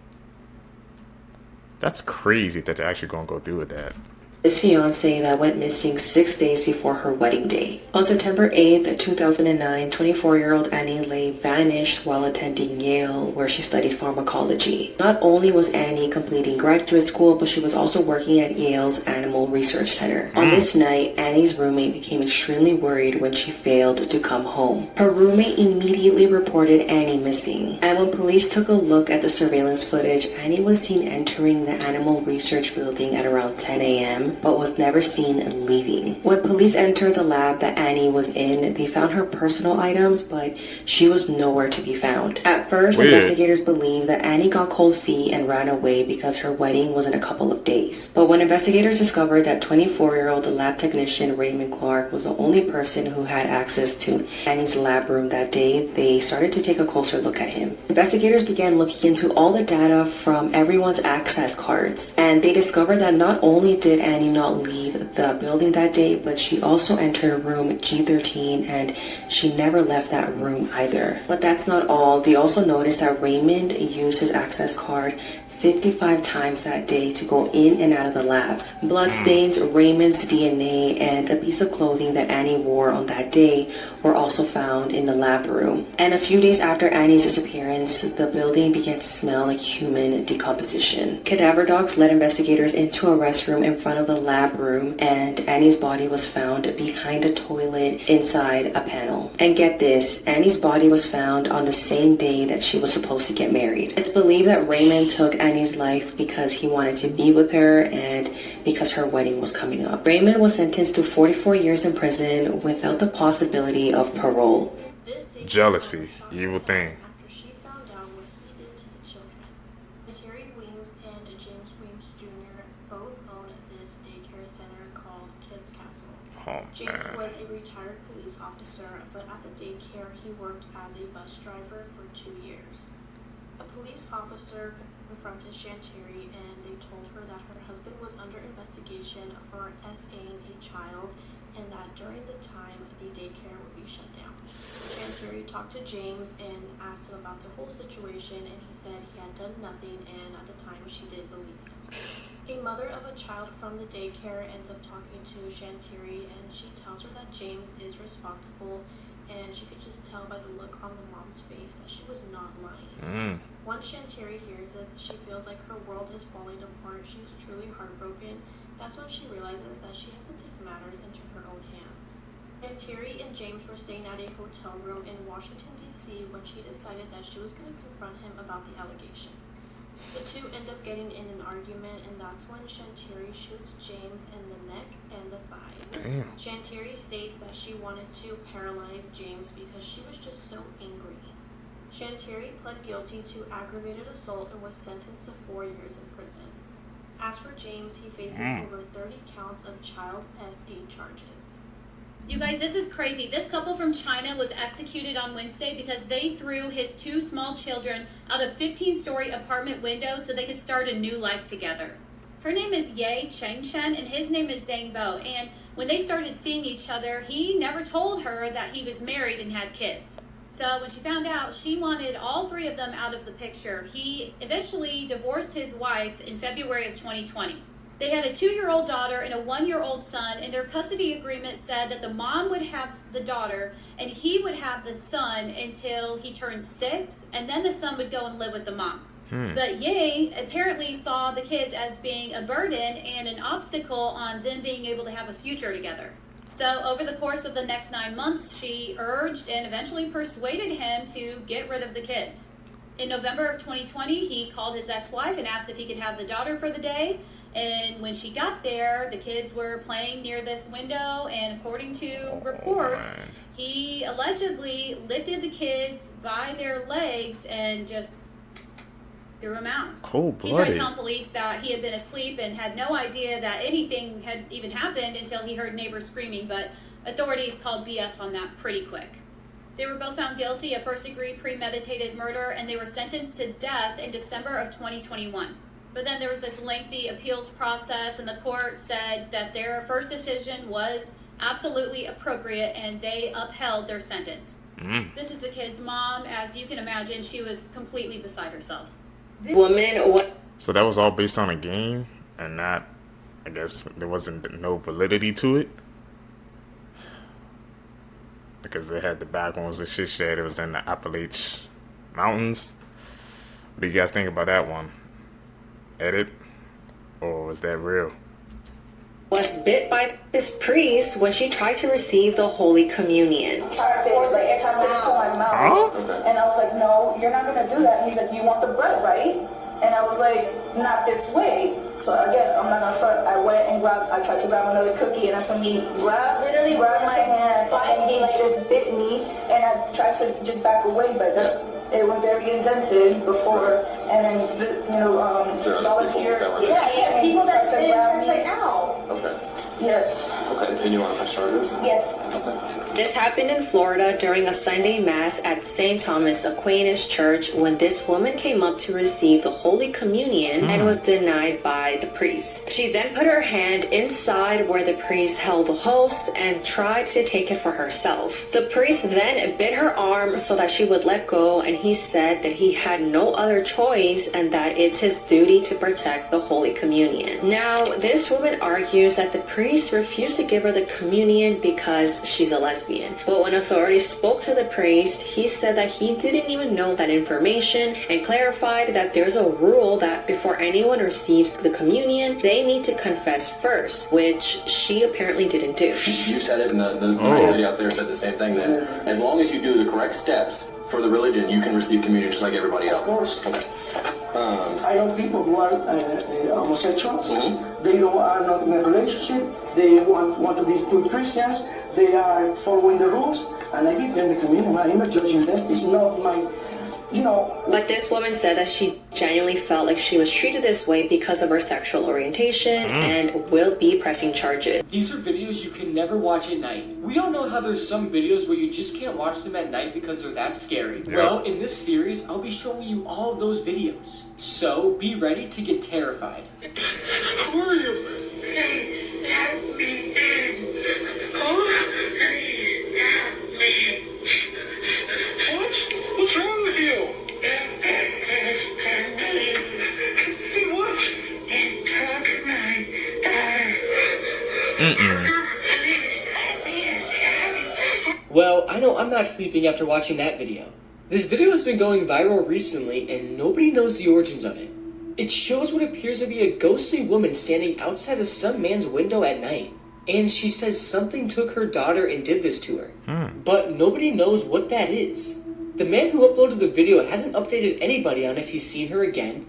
That's crazy that they're actually going to go through with that. His fiancée that went missing 6 days before her wedding day. On September 8th, 2009, 24-year-old Annie Lay vanished while attending Yale, where she studied pharmacology. Not only was Annie completing graduate school, but she was also working at Yale's Animal Research Center. On this night, Annie's roommate became extremely worried when she failed to come home. Her roommate immediately reported Annie missing, and when police took a look at the surveillance footage, Annie was seen entering the Animal Research building at around 10 a.m. but was never seen leaving. When police entered the lab that Annie was in, they found her personal items, but she was nowhere to be found. At first, investigators believed that Annie got cold feet and ran away because her wedding was in a couple of days. But when investigators discovered that 24-year-old lab technician Raymond Clark was the only person who had access to Annie's lab room that day, they started to take a closer look at him. Investigators began looking into all the data from everyone's access cards, and they discovered that not only did Annie not leave the building that day, but she also entered room G13 and she never left that room either. But that's not all. They also noticed that Raymond used his access card 55 times that day to go in and out of the labs. Bloodstains, Raymond's DNA, and a piece of clothing that Annie wore on that day were also found in the lab room. And a few days after Annie's disappearance, the building began to smell like human decomposition. Cadaver dogs led investigators into a restroom in front of the lab room, and Annie's body was found behind a toilet inside a panel. And get this, Annie's body was found on the same day that she was supposed to get married. It's believed that Raymond took Annie's life because he wanted to be with her and because her wedding was coming up. Raymond was sentenced to 44 years in prison without the possibility of parole. This Jealousy, evil thing. After she found out what he did to the children. Terry Weems and James Weems Jr. both own this daycare center called Kids Castle. Oh, James man. was a retired police officer, but at the daycare he worked as a bus driver for 2 years. A police officer confronted Shanteri and they told her that her husband was under investigation for SAing a child and that during the time the daycare would be shut down. Shanteri talked to James and asked him about the whole situation, and he said he had done nothing, and at the time she did believe him. A mother of a child from the daycare ends up talking to Shanteri, and she tells her that James is responsible, and she could just tell by the look on the mom's face that she was not lying. Once Shanteri hears this, she feels like her world is falling apart. She is truly heartbroken. That's when she realizes that she has to take matters into her own hands. Shanteri and James were staying at a hotel room in Washington, D.C. when she decided that she was going to confront him about the allegations. The two end up getting in an argument, and that's when Shanteri shoots James in the neck and the thigh. Damn. Shanteri states that she wanted to paralyze James because she was just so angry. Shanteri pled guilty to aggravated assault and was sentenced to 4 years in prison. As for James, he faces over 30 counts of child SA charges. You guys, this is crazy. This couple from China was executed on Wednesday because they threw his 2 small children out of 15-story apartment windows so they could start a new life together. Her name is Ye Chengchen and his name is Zhang Bo. And when they started seeing each other, he never told her that he was married and had kids. So when she found out, she wanted all 3 of them out of the picture. He eventually divorced his wife in February of 2020. They had a 2-year-old daughter and a 1-year-old son, and their custody agreement said that the mom would have the daughter and he would have the son until he turned 6, and then the son would go and live with the mom. But Ye apparently saw the kids as being a burden and an obstacle on them being able to have a future together. So over the course of the next 9 months, she urged and eventually persuaded him to get rid of the kids. In November of 2020, he called his ex-wife and asked if he could have the daughter for the day. And when she got there, the kids were playing near this window, and according to reports, he allegedly lifted the kids by their legs and just threw them out. He tried telling police that he had been asleep and had no idea that anything had even happened until he heard neighbors screaming, but authorities called BS on that pretty quick. They were both found guilty of first-degree premeditated murder, and they were sentenced to death in December of 2021. But then there was this lengthy appeals process, and the court said that their first decision was absolutely appropriate, and they upheld their sentence. This is the kid's mom. As you can imagine, she was completely beside herself. So that was all based on a game, and not, I guess, there wasn't no validity to it? Because they had the backgrounds and shit said it was in the Appalachian Mountains. What do you guys think about that one? Edit? Or was that real? Was bit by this priest when she tried to receive the Holy Communion. Trying to force it into my mouth. And I was like, no, you're not going to do that. And he's like, you want the bread, right? And I was like, not this way. So again, I'm not going to front. I went and I tried to grab another cookie, and that's when he literally grabbed my hand, and he just bit me, and I tried to just back away, but it was very indented before, and then, volunteer. Yeah, people that stay in church right now. Okay. Yes. Okay, and you want to press charges? Yes. Okay. This happened in Florida during a Sunday Mass at St. Thomas Aquinas Church when this woman came up to receive the Holy Communion and was denied by the priest. She then put her hand inside where the priest held the host and tried to take it for herself. The priest then bit her arm so that she would let go, and he said that he had no other choice and that it's his duty to protect the Holy Communion. Now, this woman argues that the priest refused to give her the communion because she's a lesbian. But when authorities spoke to the priest, he said that he didn't even know that information and clarified that there's a rule that before anyone receives the communion, they need to confess first, which she apparently didn't do. You said it, and the nice lady out there said the same thing, that as long as you do the correct steps for the religion, you can receive communion just like everybody else. Of course. Okay. I know people who are homosexuals. They are not in a relationship. They want to be good Christians. They are following the rules. and I give them the communion. I'm not judging them. It's not my, you know. But this woman said that she genuinely felt like she was treated this way because of her sexual orientation and will be pressing charges. These are videos you can never watch at night. We all know how there's some videos where you just can't watch them at night because they're that scary. Yep. Well, in this series, I'll be showing you all of those videos. So be ready to get terrified. Who are you? What's wrong with you? What? Well, I know I'm not sleeping after watching that video. This video has been going viral recently and nobody knows the origins of it. It shows what appears to be a ghostly woman standing outside of some man's window at night. And she says something took her daughter and did this to her. But nobody knows what that is. The man who uploaded the video hasn't updated anybody on if he's seen her again,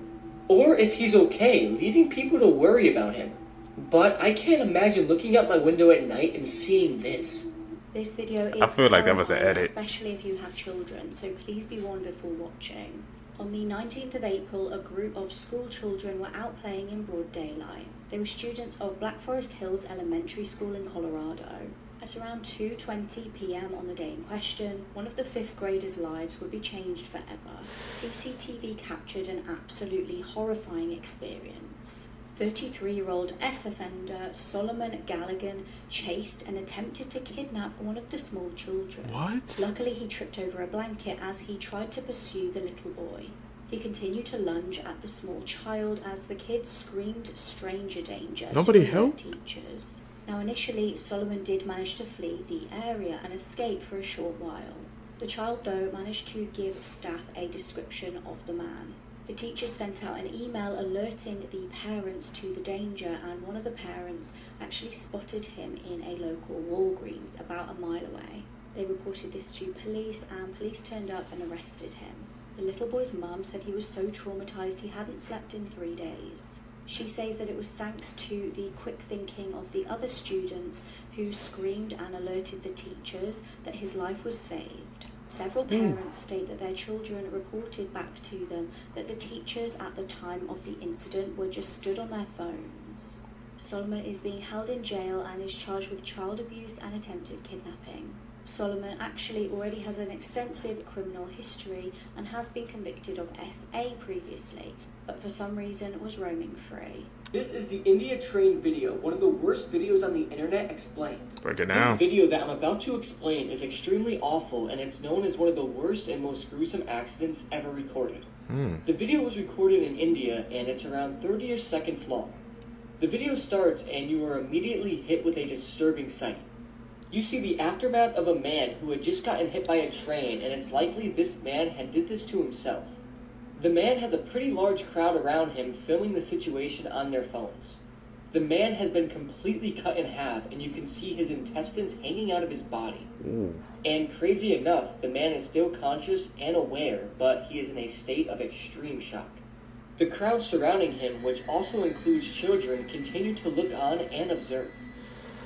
or if he's okay, leaving people to worry about him. But I can't imagine looking out my window at night and seeing this. This video is I feel like that was an terrifying, edit. especially if you have children, so please be warned before watching. On the 19th of April, a group of school children were out playing in broad daylight. They were students of Black Forest Hills Elementary School in Colorado. At around 2:20 p.m. on the day in question, one of the 5th graders' lives would be changed forever. CCTV captured an absolutely horrifying experience. 33-year-old ex-offender Solomon Galligan chased and attempted to kidnap one of the small children. What? Luckily, he tripped over a blanket as he tried to pursue the little boy. He continued to lunge at the small child as the kid screamed stranger danger Nobody to helped? teachers. Now, initially, Solomon did manage to flee the area and escape for a short while. The child, though, managed to give staff a description of the man. The teachers sent out an email alerting the parents to the danger, and one of the parents actually spotted him in a local Walgreens about a mile away. They reported this to police, and police turned up and arrested him. The little boy's mum said he was so traumatized he hadn't slept in 3 days. She says that it was thanks to the quick thinking of the other students who screamed and alerted the teachers that his life was saved. Several parents state that their children reported back to them that the teachers at the time of the incident were just stood on their phones. Solomon is being held in jail and is charged with child abuse and attempted kidnapping. Solomon actually already has an extensive criminal history and has been convicted of SA previously, but for some reason was roaming free. This is the India train video, one of the worst videos on the internet explained. Break it down. This video that I'm about to explain is extremely awful, and it's known as one of the worst and most gruesome accidents ever recorded. The video was recorded in India, and it's around 30-ish seconds long. The video starts, and you are immediately hit with a disturbing sight. You see the aftermath of a man who had just gotten hit by a train, and it's likely this man had did this to himself. The man has a pretty large crowd around him filming the situation on their phones. The man has been completely cut in half, and you can see his intestines hanging out of his body. And crazy enough, the man is still conscious and aware, but he is in a state of extreme shock. The crowd surrounding him, which also includes children, continue to look on and observe.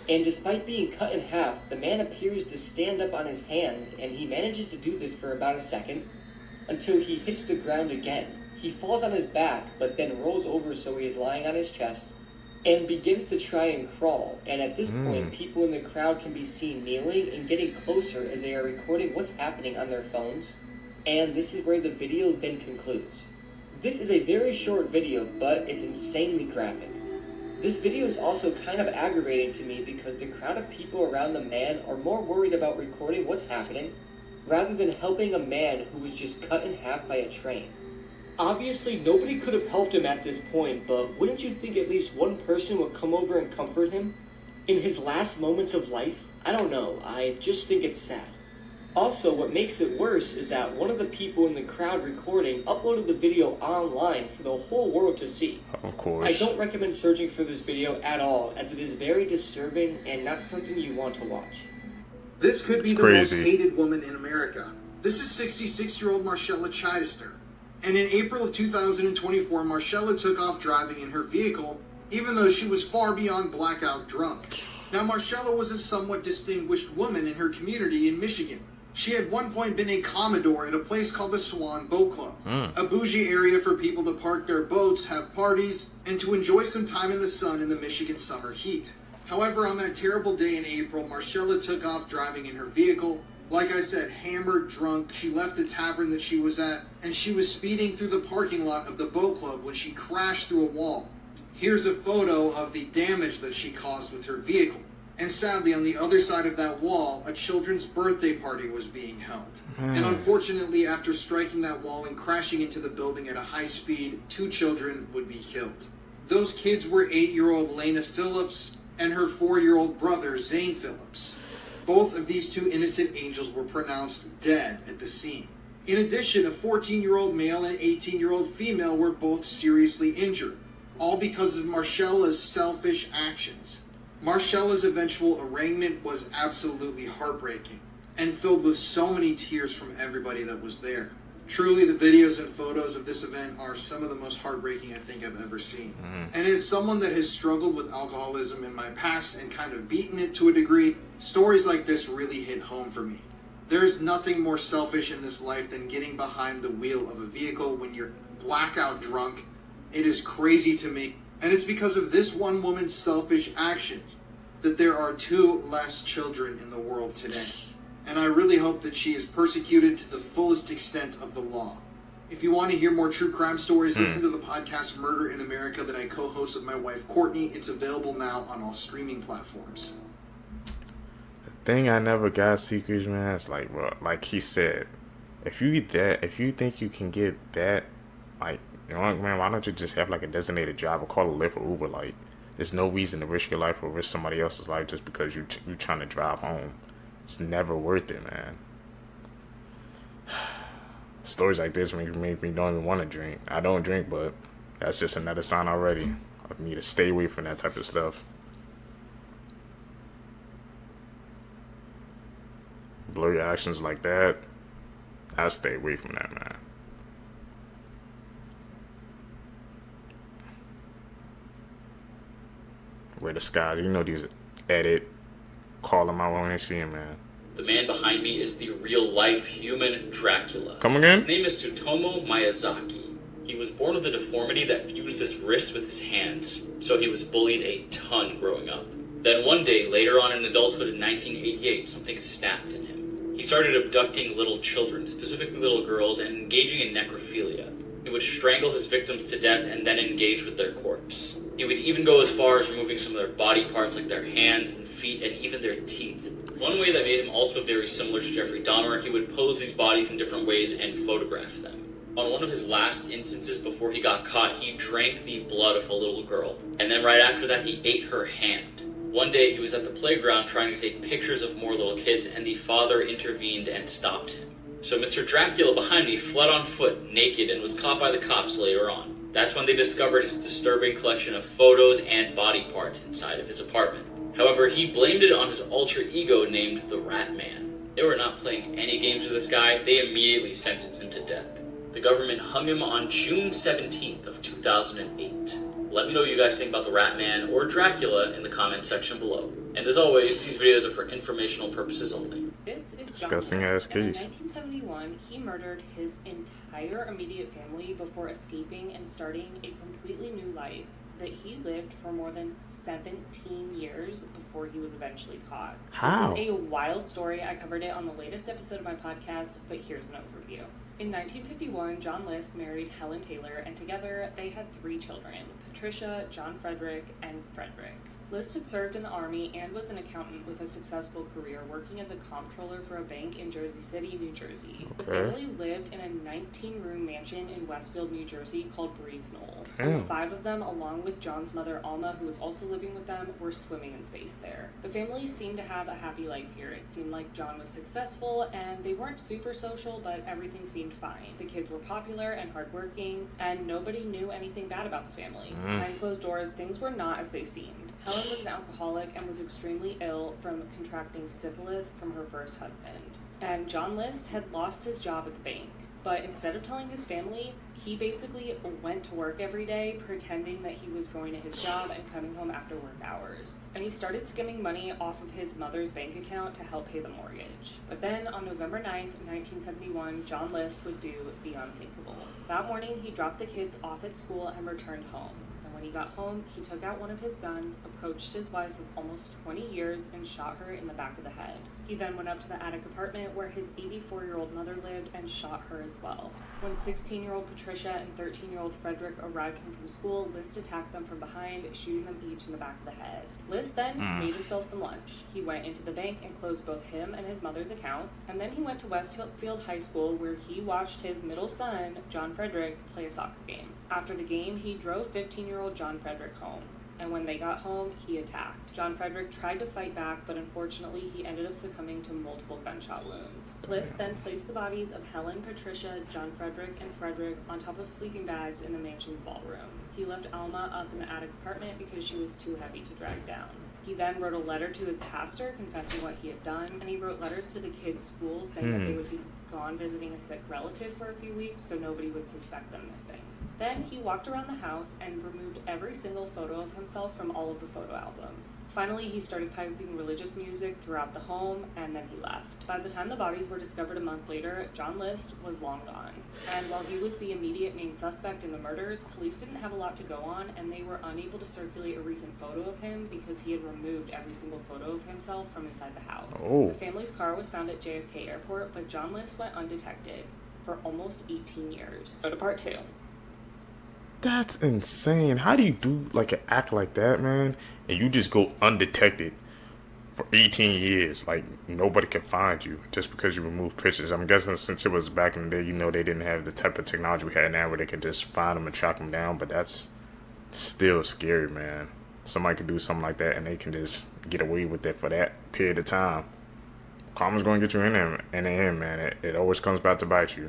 And despite being cut in half, the man appears to stand up on his hands, and he manages to do this for about a second, until he hits the ground again. He falls on his back, but then rolls over so he is lying on his chest, and begins to try and crawl. And at this point, people in the crowd can be seen kneeling and getting closer as they are recording what's happening on their phones. And this is where the video then concludes. This is a very short video, but it's insanely graphic. This video is also kind of aggravating to me because the crowd of people around the man are more worried about recording what's happening rather than helping a man who was just cut in half by a train. Obviously, nobody could have helped him at this point, but wouldn't you think at least one person would come over and comfort him in his last moments of life? I don't know, I just think it's sad. Also, what makes it worse is that one of the people in the crowd recording uploaded the video online for the whole world to see. Of course. I don't recommend searching for this video at all, as it is very disturbing and not something you want to watch. This could be the most hated woman in America. This is 66-year-old Marcella Chidester. And in April of 2024, Marcella took off driving in her vehicle, even though she was far beyond blackout drunk. Now, Marcella was a somewhat distinguished woman in her community in Michigan. She had one point been a Commodore at a place called the Swan Boat Club, a bougie area for people to park their boats, have parties, and to enjoy some time in the sun in the Michigan summer heat. However, on that terrible day in April, Marcella took off driving in her vehicle. Like I said, hammered, drunk, she left the tavern that she was at, and she was speeding through the parking lot of the boat club when she crashed through a wall. Here's a photo of the damage that she caused with her vehicle. And sadly, on the other side of that wall, a children's birthday party was being held. And unfortunately, after striking that wall and crashing into the building at a high speed, 2 children would be killed. Those kids were 8-year-old Lena Phillips and her 4-year-old brother, Zane Phillips. Both of these 2 innocent angels were pronounced dead at the scene. In addition, a 14-year-old male and an 18-year-old female were both seriously injured, all because of Marcella's selfish actions. Marcella's eventual arraignment was absolutely heartbreaking and filled with so many tears from everybody that was there. Truly, the videos and photos of this event are some of the most heartbreaking I think I've ever seen. And as someone that has struggled with alcoholism in my past and kind of beaten it to a degree, stories like this really hit home for me. There's nothing more selfish in this life than getting behind the wheel of a vehicle when you're blackout drunk. It is crazy to me. And it's because of this one woman's selfish actions that there are 2 less children in the world today. And I really hope that she is persecuted to the fullest extent of the law. If you want to hear more true crime stories, listen to the podcast Murder in America that I co-host with my wife Courtney. It's available now on all streaming platforms. The thing I never got, Seekers, man, it's like, bro, like he said, if you think you can get that, like, you know, man, why don't you just have like a designated driver, call a Lyft or Uber? Like, there's no reason to risk your life or risk somebody else's life just because you trying to drive home. It's never worth it, man. Stories like this make me don't even want to drink. I don't drink, but that's just another sign already of me to stay away from that type of stuff. Blurry actions like that, I stay away from that, man. Where the sky, you know, these edit, call them out when they see him, man. The man behind me is the real-life human Dracula. Come again? His name is Tsutomu Miyazaki. He was born with a deformity that fused his wrists with his hands, so he was bullied a ton growing up. Then one day, later on in adulthood in 1988, something snapped in him. He started abducting little children, specifically little girls, and engaging in necrophilia. He would strangle his victims to death and then engage with their corpse. He would even go as far as removing some of their body parts like their hands and feet and even their teeth. One way that made him also very similar to Jeffrey Dahmer, he would pose these bodies in different ways and photograph them. On one of his last instances before he got caught, he drank the blood of a little girl. And then right after that, he ate her hand. One day, he was at the playground trying to take pictures of more little kids, and the father intervened and stopped him. So Mr. Dracula behind me fled on foot, naked, and was caught by the cops later on. That's when they discovered his disturbing collection of photos and body parts inside of his apartment. However, he blamed it on his alter ego named the Rat Man. They were not playing any games with this guy, they immediately sentenced him to death. The government hung him on June 17th of 2008. Let me know what you guys think about the Rat Man or Dracula in the comment section below. And as always, these videos are for informational purposes only. This is disgusting ass case. In 1971, he murdered his entire immediate family before escaping and starting a completely new life that he lived for more than 17 years before he was eventually caught. How? This is a wild story. I covered it on the latest episode of my podcast, but here's an overview. In 1951, John List married Helen Taylor, and together they had 3 children, Patricia, John Frederick, and Frederick. List had served in the Army and was an accountant with a successful career, working as a comptroller for a bank in Jersey City, New Jersey. The family lived in a 19-room mansion in Westfield, New Jersey called Breeze Knoll. And 5 of them, along with John's mother Alma, who was also living with them, were swimming in space there. The family seemed to have a happy life here. It seemed like John was successful, and they weren't super social, but everything seemed fine. The kids were popular and hardworking, and nobody knew anything bad about the family. Behind closed doors, things were not as they seemed. Helen was an alcoholic and was extremely ill from contracting syphilis from her first husband. And John List had lost his job at the bank. But instead of telling his family, he basically went to work every day pretending that he was going to his job and coming home after work hours. And he started skimming money off of his mother's bank account to help pay the mortgage. But then on November 9th, 1971, John List would do the unthinkable. That morning, he dropped the kids off at school and returned home. When he got home, he took out one of his guns, approached his wife of almost 20 years, and shot her in the back of the head. He then went up to the attic apartment where his 84-year-old mother lived and shot her as well. When 16-year-old Patricia and 13-year-old Frederick arrived home from school, List attacked them from behind, shooting them each in the back of the head. List then made himself some lunch. He went into the bank and closed both him and his mother's accounts, and then he went to Westfield High School where he watched his middle son, John Frederick, play a soccer game. After the game, he drove 15-year-old John Frederick home. And when they got home, he attacked. John Frederick tried to fight back, but unfortunately he ended up succumbing to multiple gunshot wounds. List then placed the bodies of Helen, Patricia, John Frederick, and Frederick on top of sleeping bags in the mansion's ballroom. He left Alma up in the attic apartment because she was too heavy to drag down. He then wrote a letter to his pastor confessing what he had done, and he wrote letters to the kids' school saying that they would be gone visiting a sick relative for a few weeks so nobody would suspect them missing. Then he walked around the house and removed every single photo of himself from all of the photo albums. Finally, he started piping religious music throughout the home, and then he left. By the time the bodies were discovered a month later, John List was long gone. And while he was the immediate main suspect in the murders, police didn't have a lot to go on, and they were unable to circulate a recent photo of him because he had removed every single photo of himself from inside the house. The family's car was found at JFK Airport, but John List went undetected for almost 18 years. Go to part 2. That's insane. How do you do like an act like that, man? And you just go undetected for 18 years. Like nobody can find you just because you remove pictures. I'm guessing since it was back in the day, you know, they didn't have the type of technology we have now where they could just find them and track them down. But that's still scary, man. Somebody could do something like that and they can just get away with it for that period of time. Karma's going to get you in the end, man. It always comes back to bite you.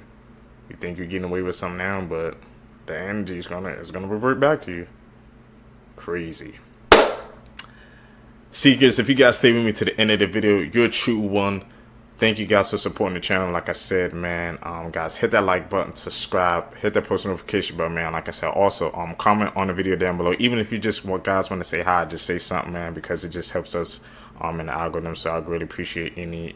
You think you're getting away with something now, but the energy is gonna revert back to you. Crazy. Seekers, if you guys stay with me to the end of the video, you're a true one. Thank you guys for supporting the channel. Like I said, man, guys, hit that like button, subscribe, hit that post notification button, man. Like I said, also comment on the video down below. Even if you just guys want to say hi, just say something, man, because it just helps us in the algorithm. So I really appreciate any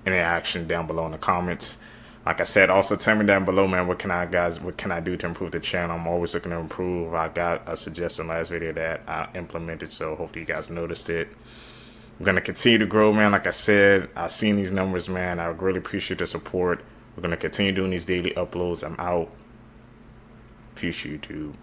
action down below in the comments. Like I said, also tell me down below, man, what can I do to improve the channel? I'm always looking to improve. I got a suggestion last video that I implemented, so hopefully you guys noticed it. I'm going to continue to grow, man. Like I said, I've seen these numbers, man. I really appreciate the support. We're going to continue doing these daily uploads. I'm out. Peace, YouTube.